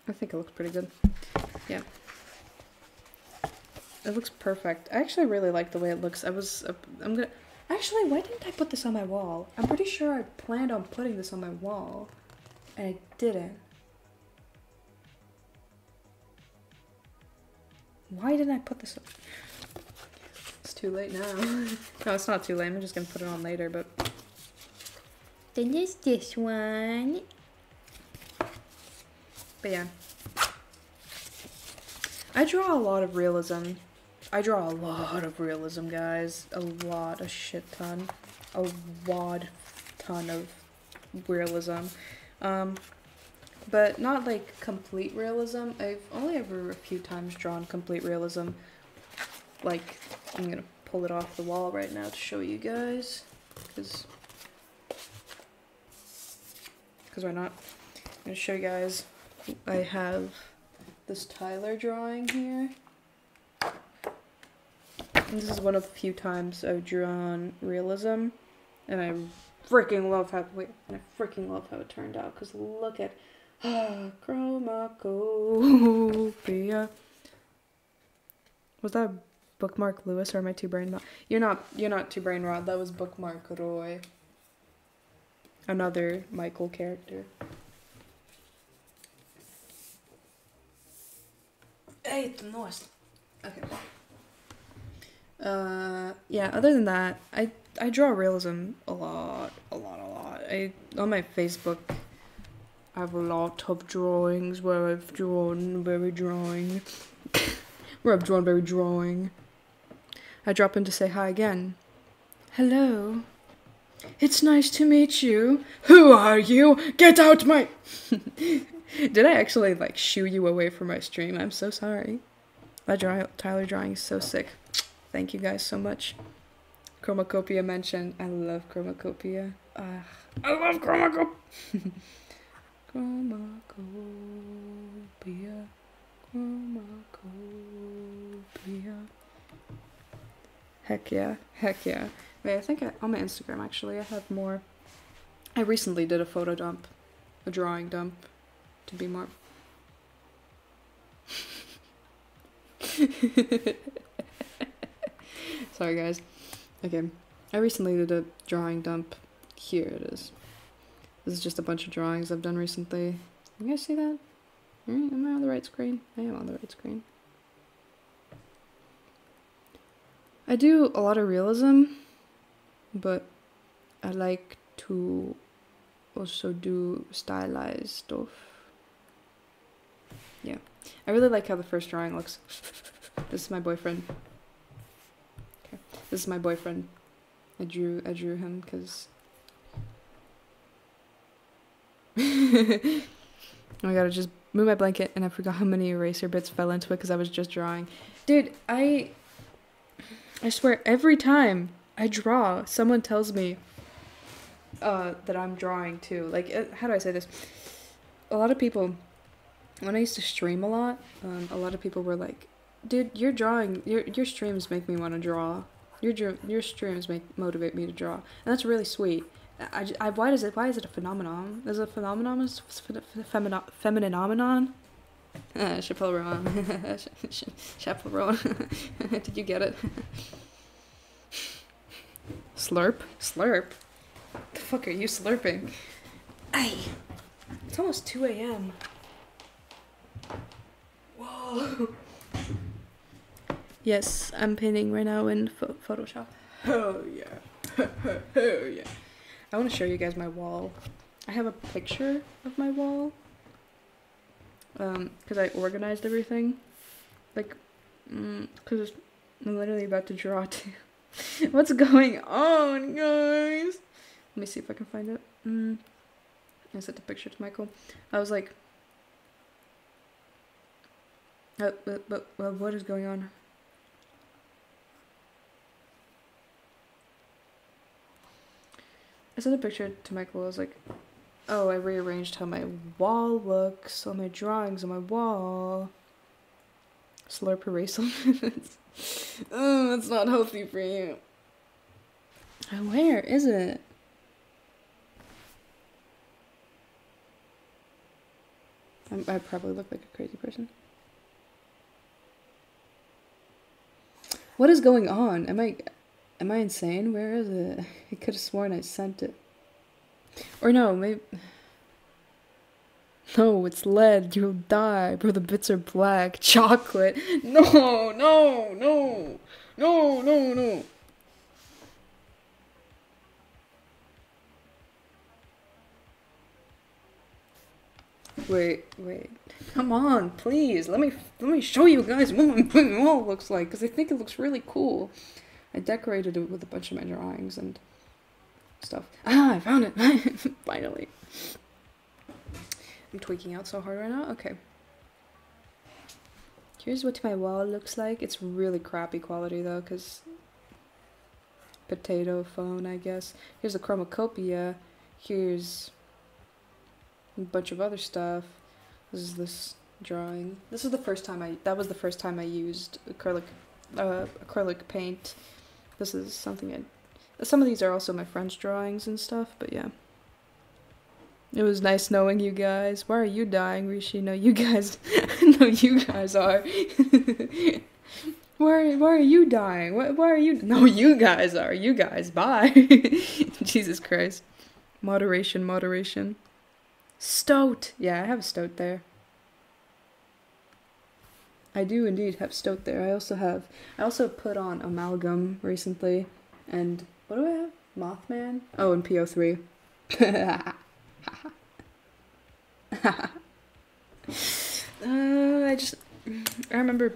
I think it looks pretty good. Yeah. It looks perfect. I actually really like the way it looks. I'm gonna... Actually, why didn't I put this on my wall? I'm pretty sure I planned on putting this on my wall. And I didn't. Why didn't I put this up? It's too late now. No, it's not too late. I'm just gonna put it on later, but... Then there's this one. But yeah. I draw a lot of realism. I draw a lot of realism, guys. A lot, a shit ton. A wad ton of realism. But not like complete realism. I've only ever a few times drawn complete realism. Like, I'm gonna pull it off the wall right now to show you guys. Because why not? I'm gonna show you guys. I have this Tyler drawing here. And this is one of the few times I've drawn realism. And I freaking love how it turned out. Because look at chromacopia. Was that Bookmark Lewis or am I too brain rot? You're not too brain rot. That was Bookmark Roy. Another Michael character. Hey, it's nice. Okay. Yeah, other than that, I draw realism a lot. On my Facebook, I have a lot of drawings where I've drawn very drawing. I drop in to say hi again. Hello. It's nice to meet you. Who are you? Get out my... Did I actually, like, shoo you away from my stream? I'm so sorry. That Tyler drawing is so sick. Thank you guys so much. Chromacopia mentioned. I love Chromacopia. I love Chromacopia. Chromacopia. Heck yeah. Wait, I think on my Instagram actually I have more. I recently did a photo dump. A drawing dump. To be more... Sorry guys. Okay. I recently did a drawing dump. Here it is. This is just a bunch of drawings I've done recently. You guys see that? Am I on the right screen? I am on the right screen. I do a lot of realism, but I like to also do stylized stuff. Yeah. I really like how the first drawing looks. This is my boyfriend. Okay. This is my boyfriend. I drew him because... Oh my god, I just moved my blanket and I forgot how many eraser bits fell into it because I was just drawing. Dude, I swear every time I draw, someone tells me that I'm drawing too. Like, how do I say this? A lot of people, when I used to stream a lot of people were like, dude, your streams make me want to draw. Your streams motivate me to draw. And that's really sweet. Why is it a phenomenon? Is it a phenomenon? Femininomenon? Chappelle Did you get it? Slurp? Slurp? The fuck are you slurping? Ay! It's almost 2 a.m. Whoa! Yes, I'm painting right now in Photoshop. Oh yeah. Oh yeah. I want to show you guys my wall. I have a picture of my wall. Because I organized everything. Like, because I'm literally about to draw too. What's going on, guys? Let me see if I can find it. I sent a picture to Michael. I was like, but what is going on? I sent a picture to Michael. I was like, oh, I rearranged how my wall looks, all my drawings on my wall. Slurp erasal. Oh, that's not healthy for you. Where is it? I probably look like a crazy person. What is going on? Am I insane? Where is it? I could have sworn I sent it. Or no, maybe... No, it's lead. You'll die. Bro, the bits are black. Chocolate. No, no, no. No, no, no. Wait. Come on, please. Let me show you guys what my wall looks like, because I think it looks really cool. I decorated it with a bunch of my drawings and stuff. Ah, I found it. Finally. I'm tweaking out so hard right now. Okay. Here's what my wall looks like. It's really crappy quality though, because potato phone, I guess. Here's a cornucopia. Here's a bunch of other stuff. This is this drawing. This is the first time that was the first time I used acrylic paint. This is something some of these are also my friend's drawings and stuff, but yeah. It was nice knowing you guys. Why are you dying, Rishi? No, you guys no, you guys are. Why are you dying? Why are you? No, you guys are. You guys, bye. Jesus Christ. Moderation. Stoat. Yeah, I have a stoat there. I do indeed have stoat there. I also put on amalgam recently. And what do I have? Mothman? Oh, and PO3. I remember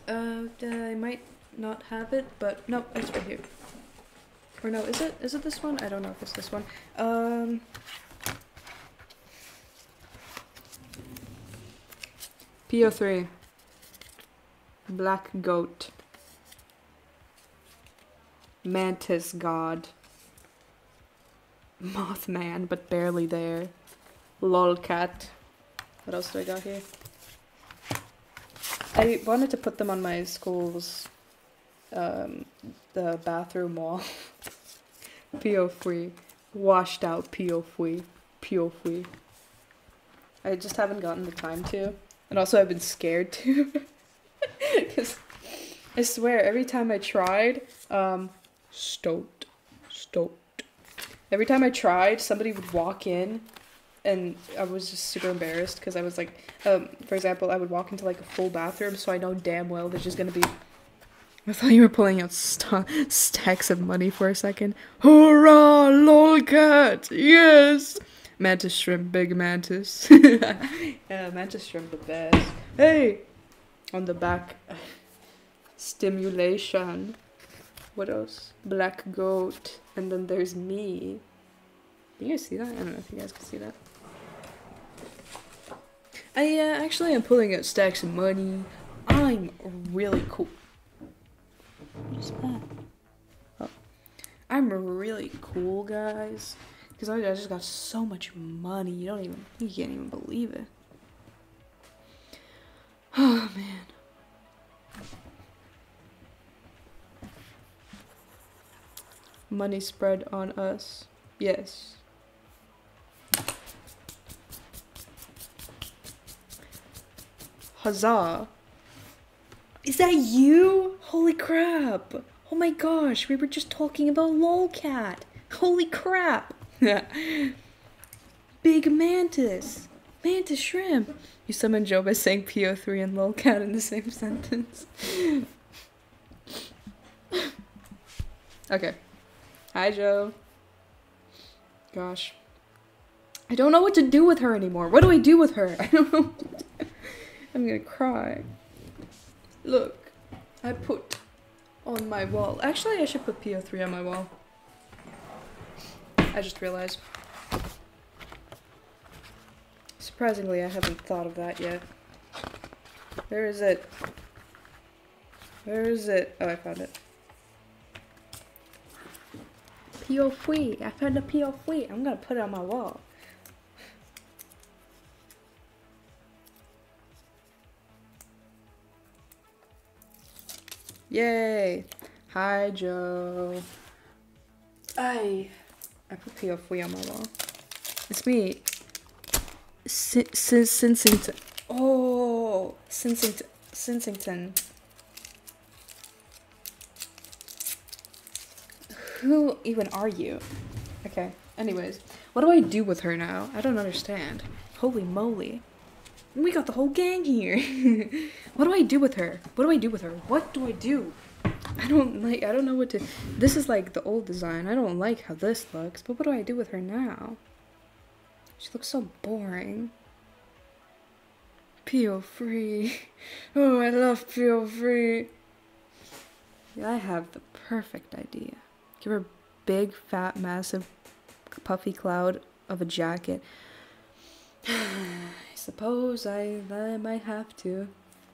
I might not have it, but no, it's right here. Or no, is it this one? I don't know if it's this one. PO3 Black Goat Mantis God Mothman, but barely there. Lolcat. What else do I got here? I wanted to put them on my school's the bathroom wall. PO3. Washed out PO3. PO3. I just haven't gotten the time to. And also I've been scared to. Because I swear, every time I tried, stoat. Every time I tried, somebody would walk in, and I was just super embarrassed, because I was like, for example, I would walk into like a full bathroom, so I know damn well there's just gonna be... I thought you were pulling out stacks of money for a second. Hurrah, lolcat, yes! Mantis shrimp, big mantis. Yeah, mantis shrimp the best. Hey! On the back, stimulation. What else? Black goat. And then there's me. Can you guys see that? I don't know if you guys can see that. I actually am pulling out stacks of money. I'm really cool. What is that? Oh. I'm really cool, guys. Because I just got so much money. You can't even believe it. Oh, man. Money spread on us. Yes. Huzzah. Is that you? Holy crap. Oh my gosh, we were just talking about lolcat. Holy crap. Big mantis. Mantis shrimp. You summoned Joe by saying PO3 and lolcat in the same sentence. Okay. Hi, Joe. Gosh. I don't know what to do with her anymore. What do I do with her? I don't know. I'm gonna cry. Look. I put on my wall. Actually, I should put PO3 on my wall. I just realized. Surprisingly, I haven't thought of that yet. Where is it? Where is it? Oh, I found it. POV. I found the POV. I'm gonna put it on my wall. Yay! Hi, Joe. I put POV on my wall. It's me. Sensington. Oh, Sensington. Who even are you? Okay, anyways. What do I do with her now? I don't understand. Holy moly. We got the whole gang here. What do I do with her? What do I do with her? What do I do? I don't know what to... This is like the old design. I don't like how this looks, but what do I do with her now? She looks so boring. PO3. Oh, I love PO3. I have the perfect idea. Give her a big, fat, massive, puffy cloud of a jacket. I suppose I might have to.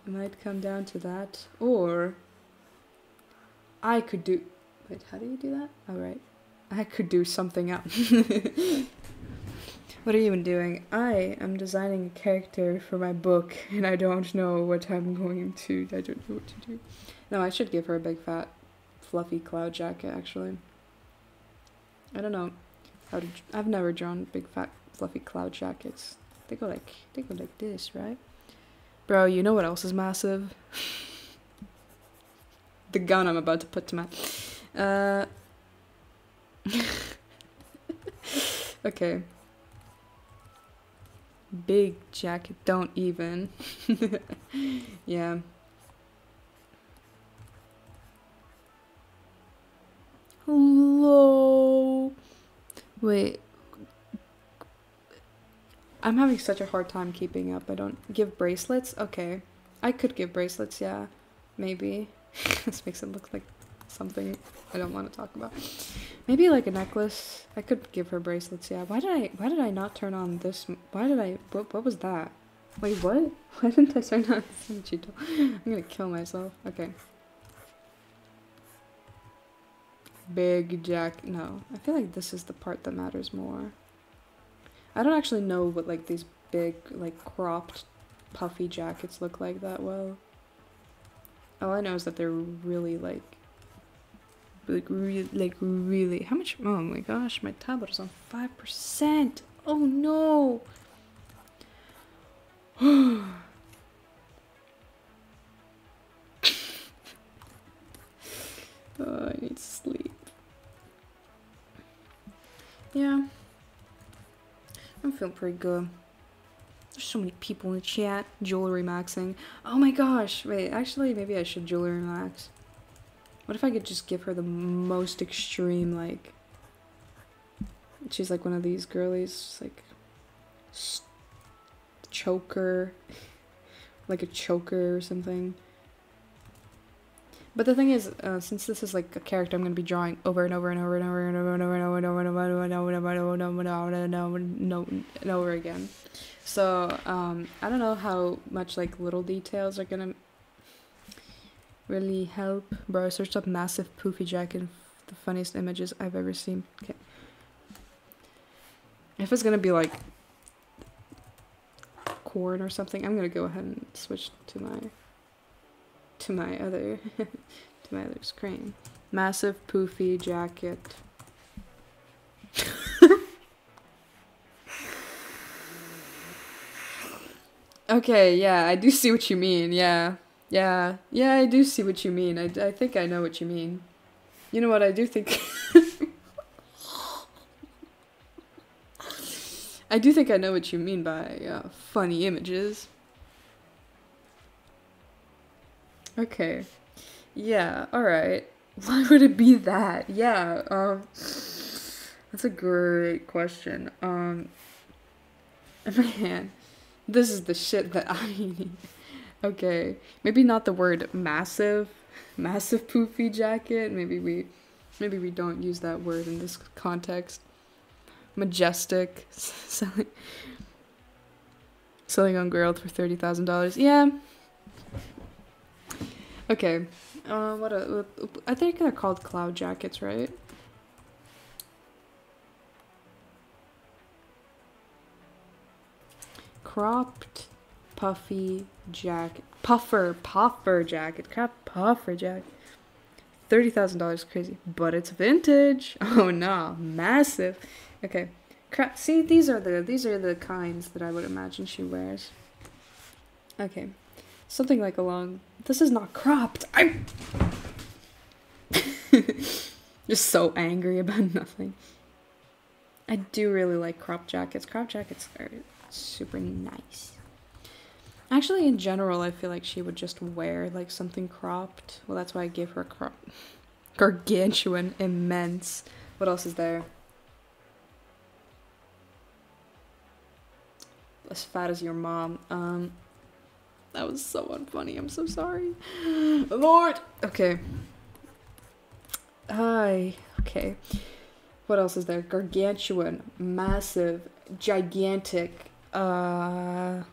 It might come down to that. Or I could do... Wait, how do you do that? Oh, right. I could do something else. What are you even doing? I am designing a character for my book, and I don't know what I'm going to... I don't know what to do. No, I should give her a big, fat, fluffy cloud jacket, actually. I don't know how to... I've never drawn big, fat, fluffy cloud jackets. They go like this, right? Bro, you know what else is massive? The gun I'm about to put to my... Okay. Big jacket, don't even. Yeah. Hello. Wait. I'm having such a hard time keeping up. I don't give bracelets? Okay. I could give bracelets, yeah. Maybe. This makes it look like something I don't want to talk about. Maybe like a necklace. I could give her bracelets, yeah. Why did I not turn on this? What was that? Wait, what? Why didn't I turn on this? I'm gonna kill myself. Okay. Big jack. No. I feel like this is the part that matters more. I don't actually know what like these big like cropped puffy jackets look like that well. All I know is that they're really really how much? Oh my gosh, my tablet is on 5%. Oh no. Oh, I need to sleep. Yeah. I'm feeling pretty good. There's so many people in the chat. Jewelry maxing. Oh my gosh. Wait, actually, maybe I should jewelry max. What if I could just give her the most extreme, like... She's like one of these girlies. Like... choker. Like a choker or something. But the thing is, since this is like a character I'm going to be drawing over and over and over and over and over and over and over and over and over and over and over again. So, I don't know how much like little details are going to really help. Bro, I searched up massive poofy jacket, the funniest images I've ever seen. Okay. If it's going to be like corn or something, I'm going to go ahead and switch to my other screen. Massive poofy jacket. Okay, yeah, I do see what you mean. Yeah, I do see what you mean. I think I know what you mean. You know what I do think? I do think I know what you mean by funny images. Okay. Yeah, alright. Why would it be that? Yeah, that's a great question. Man, this is the shit that I need. Okay. Maybe not the word massive poofy jacket. Maybe we don't use that word in this context. Majestic. Selling ungrilled for $30,000. Yeah. Okay. I think they're called cloud jackets, right? Cropped, puffy jacket. Puffer jacket. Crap, puffer jacket. $30,000, crazy. But it's vintage. Oh no, massive. Okay. Crap. See, these are the kinds that I would imagine she wears. Okay. Something like along. This is not cropped. I'm just so angry about nothing. I do really like crop jackets. Crop jackets are super nice. Actually, in general, I feel like she would just wear like something cropped. Well, that's why I gave her a crop. Gargantuan, immense. What else is there? As fat as your mom. That was so unfunny. I'm so sorry. Lord. Okay. Hi. Okay. What else is there? Gargantuan, massive, gigantic. The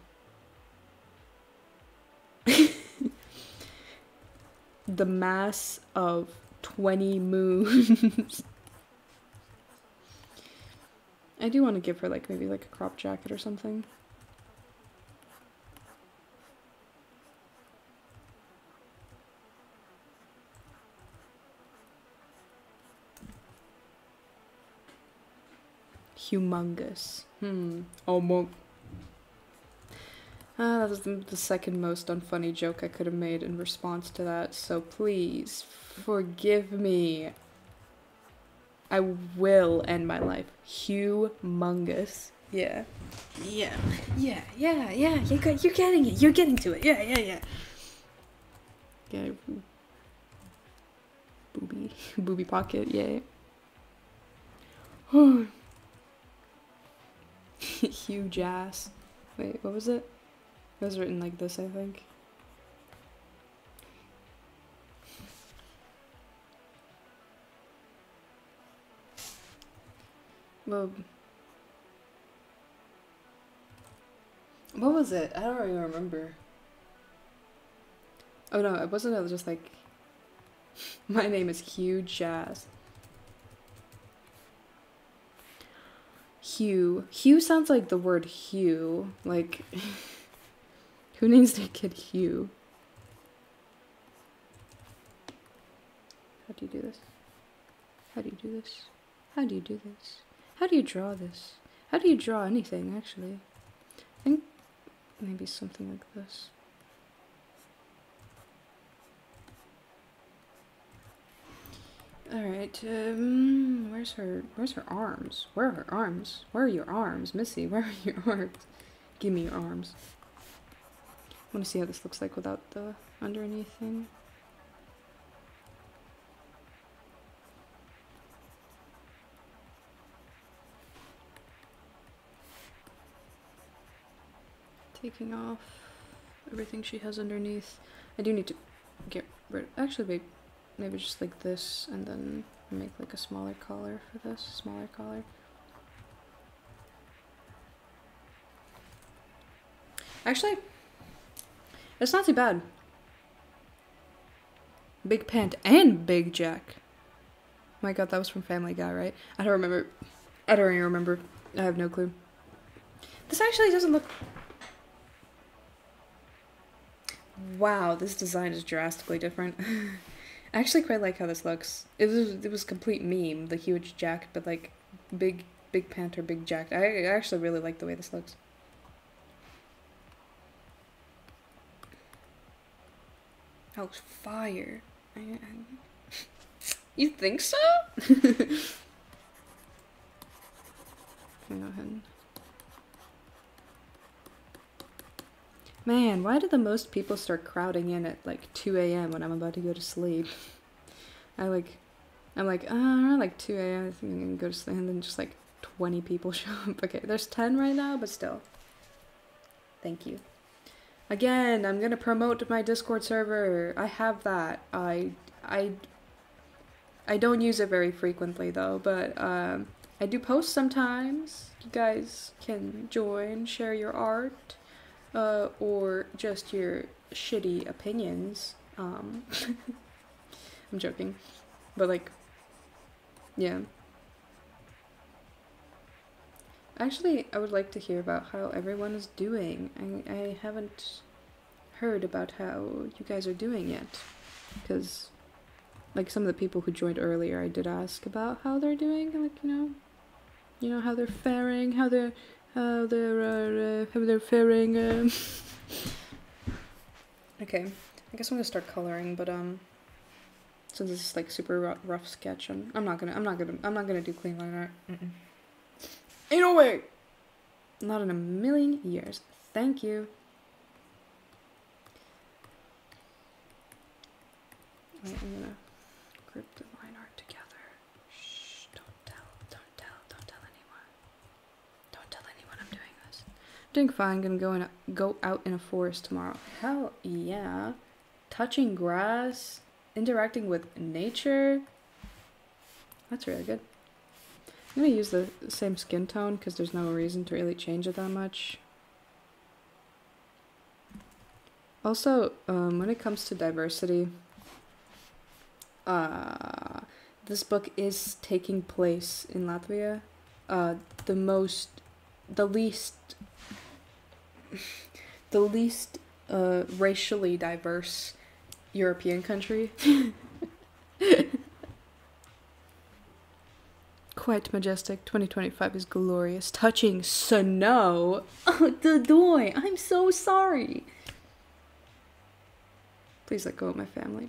mass of 20 moons. I do want to give her like maybe like a crop jacket or something. Humongous. Oh, that was the second most unfunny joke I could have made in response to that, so please forgive me. I will end my life. Humongous. Yeah. Yeah. You're getting it. You're getting to it. Yeah. Yeah. Booby pocket. Yay. Huge ass. Wait, what was it? It was written like this, I think. Well, what was it? I don't really remember. Oh no, it wasn't. It was just like, my name is Huge Ass. Hugh. Hugh sounds like the word Hugh. Like, who names their kid Hugh? How do you do this? How do you do this? How do you do this? How do you draw this? How do you draw anything, actually? I think maybe something like this. Alright, where's her arms? Where are her arms? Where are your arms? Missy, where are your arms? Give me your arms. I want to see how this looks like without the underneath thing. Taking off everything she has underneath. I do need to get rid. Actually, maybe just like this, and then make like a smaller collar for this. Smaller collar. Actually, it's not too bad. Big pant and big jack. My god, that was from Family Guy, right? I don't remember. I don't even remember. I have no clue. This actually doesn't look... Wow, this design is drastically different. I actually quite like how this looks. It was complete meme, the huge jack, but like big pant or big jack. I actually really like the way this looks. That was fire. You think so? Go ahead. Man, why do the most people start crowding in at like 2 a.m. when I'm about to go to sleep? I'm like, around like 2 a.m. I think I'm gonna go to sleep, and then just like 20 people show up. Okay, there's 10 right now, but still. Thank you. Again, I'm gonna promote my Discord server. I have that. I don't use it very frequently though, but I do post sometimes. You guys can join, share your art, or just your shitty opinions. I'm joking, but like, yeah. Actually, I would like to hear about how everyone is doing. I haven't heard about how you guys are doing yet, because like some of the people who joined earlier, I did ask about how they're doing, like you know how they're faring, how they're faring. Okay, I guess I'm gonna start coloring, but since this is like super rough sketch, I'm not gonna do clean line art. Ain't no way! Not in a million years. Thank you. Wait, I'm gonna group the line art together. Shh, don't tell anyone. Don't tell anyone I'm doing this. I'm doing fine, gonna go out in a forest tomorrow. Hell yeah. Touching grass, interacting with nature. That's really good. I'm gonna use the same skin tone because there's no reason to really change it that much. Also, when it comes to diversity, this book is taking place in Latvia. The least racially diverse European country. Quite majestic. 2025 is glorious. Touching snow. Oh, Dodoy, I'm so sorry. Please let go of my family.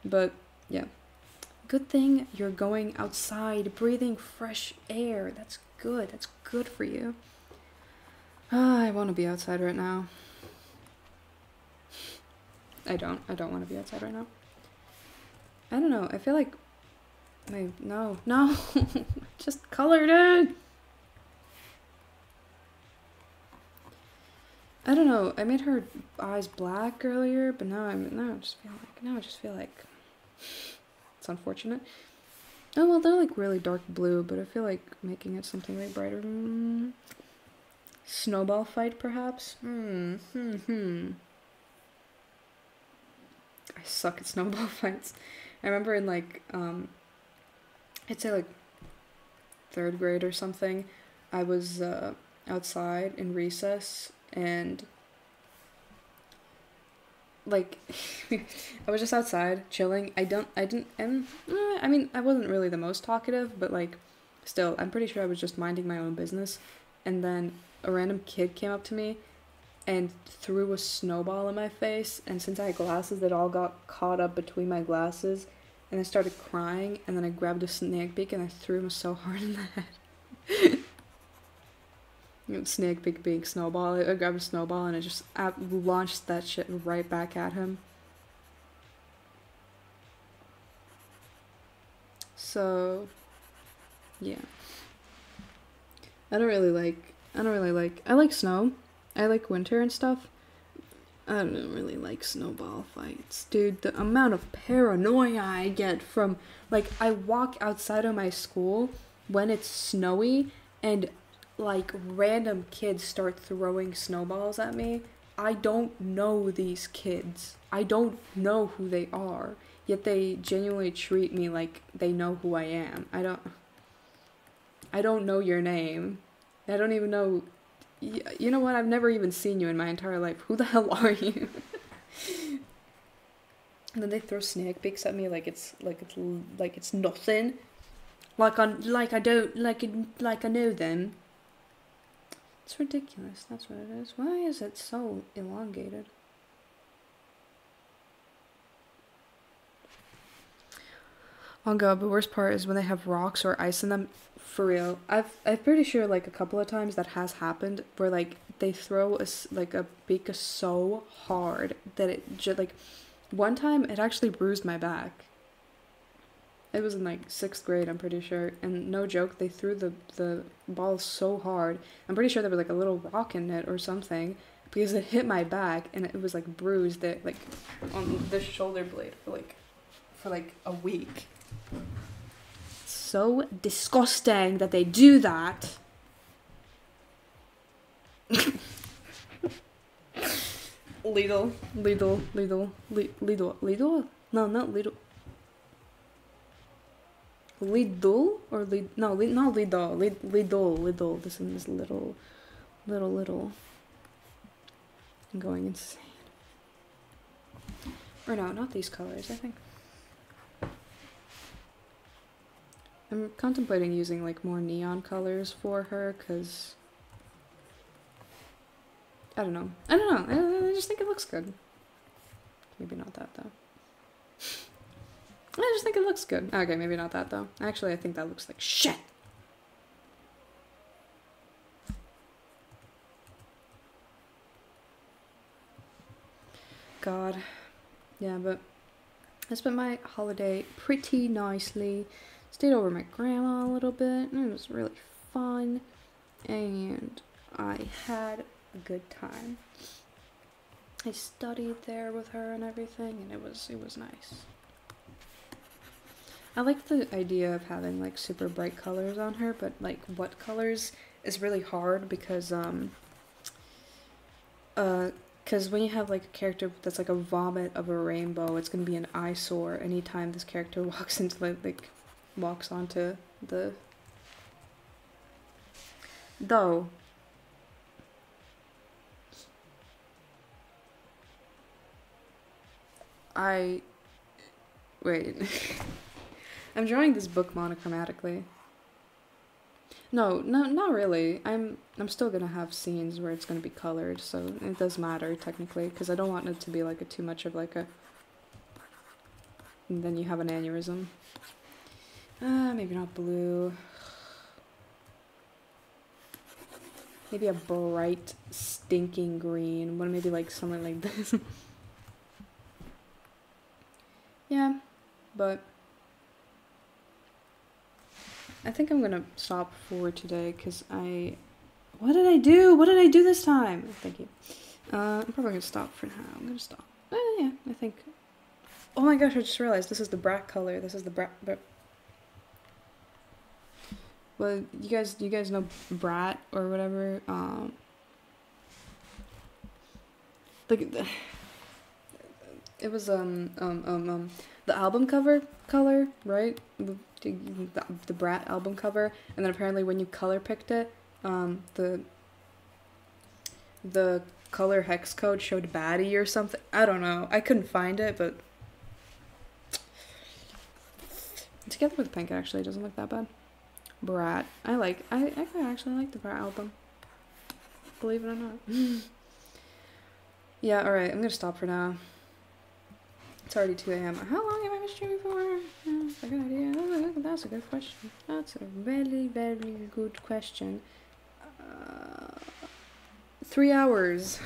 But yeah, good thing you're going outside, breathing fresh air. That's good. That's good for you. I want to be outside right now. I don't want to be outside right now. I don't know. I feel like no. Just colored it. I don't know. I made her eyes black earlier, but now I just feel like it's unfortunate. Oh well, they're like really dark blue, but I feel like making it something way brighter. Snowball fight, perhaps. I suck at snowball fights. I remember in like I'd say like 3rd grade or something, I was outside in recess and like I was just outside chilling. I mean, I wasn't really the most talkative, but like still, I'm pretty sure I was just minding my own business, and then a random kid came up to me and threw a snowball in my face, and since I had glasses, it all got caught up between my glasses, and I started crying, and then I grabbed a snake beak and I threw him so hard in the head. Snake beak being snowball. I grabbed a snowball and I just launched that shit right back at him. So, yeah. I like snow. I like winter and stuff. I don't really like snowball fights. Dude, the amount of paranoia I get from, like, I walk outside of my school when it's snowy and, like, random kids start throwing snowballs at me. I don't know these kids. I don't know who they are. Yet they genuinely treat me like they know who I am. I don't know your name. I don't even know. You know what? I've never even seen you in my entire life. Who the hell are you? And then they throw snake beaks at me like it's nothing. Like I know them. It's ridiculous. That's what it is. Why is it so elongated? Oh god, the worst part is when they have rocks or ice in them. For real, I'm pretty sure like a couple of times that has happened where like they throw a beak so hard that it just like one time it actually bruised my back. It was in like 6th grade, I'm pretty sure, and no joke, they threw the ball so hard. I'm pretty sure there was like a little rock in it or something because it hit my back and it was like bruised it like on the shoulder blade for for like a week. So disgusting that they do that. Lidl. No, not Lidl. Lidl or Lid? No, not Lidl. Lidl. This is little. I'm going insane. Or no, not these colors. I think I'm contemplating using like more neon colors for her, cause I don't know. I just think it looks good. Maybe not that though. I just think it looks good. Okay, maybe not that though. Actually, I think that looks like shit. God. Yeah, but I spent my holiday pretty nicely. Stayed over my grandma a little bit, and it was really fun. And I had a good time. I studied there with her and everything, and it was nice. I like the idea of having like super bright colors on her, but like what colors is really hard because when you have like a character that's like a vomit of a rainbow, it's gonna be an eyesore anytime this character walks into like walks onto the though. Wait. I'm drawing this book monochromatically. No, not really. I'm still gonna have scenes where it's gonna be colored, so it does matter technically, because I don't want it to be like too much of like a. And then you have an aneurysm. Maybe not blue. Maybe a bright, stinking green. What maybe like something like this. Yeah, but I think I'm gonna stop for today because what did I do? What did I do this time? Thank you. I'm probably gonna stop for now. I'm gonna stop. Yeah, I think. Oh my gosh! I just realized this is the brat color. This is the brat. Well, you guys know brat or whatever. Like it was the album cover color, right? The Brat album cover, and then apparently when you color picked it, the color hex code showed baddie or something. I don't know. I couldn't find it, but together with pink actually doesn't look that bad. Brat. I actually like the Brat album. Believe it or not. Yeah, alright, I'm gonna stop for now. It's already 2 a.m. How long have I been streaming for? That's a good idea. That's a good question. That's a very, very good question. 3 hours.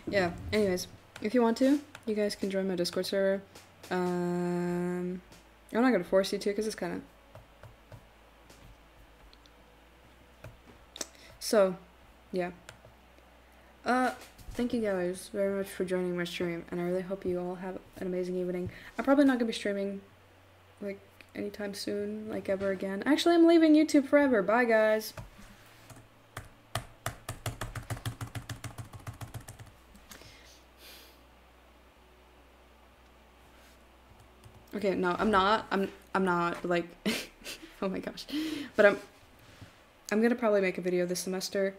Yeah, anyways, if you want to, you guys can join my Discord server. I'm not gonna force you to, because it's kind of... So, yeah. Thank you guys very much for joining my stream, and I really hope you all have an amazing evening. I'm probably not gonna be streaming, like, anytime soon, like, ever again. Actually, I'm leaving YouTube forever. Bye, guys. Okay, no, I'm not, like, oh my gosh. But I'm gonna probably make a video this semester,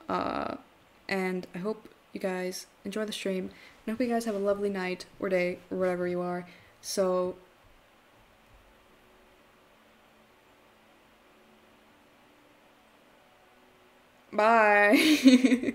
and I hope you guys enjoy the stream, and I hope you guys have a lovely night, or day, or whatever you are. So, bye!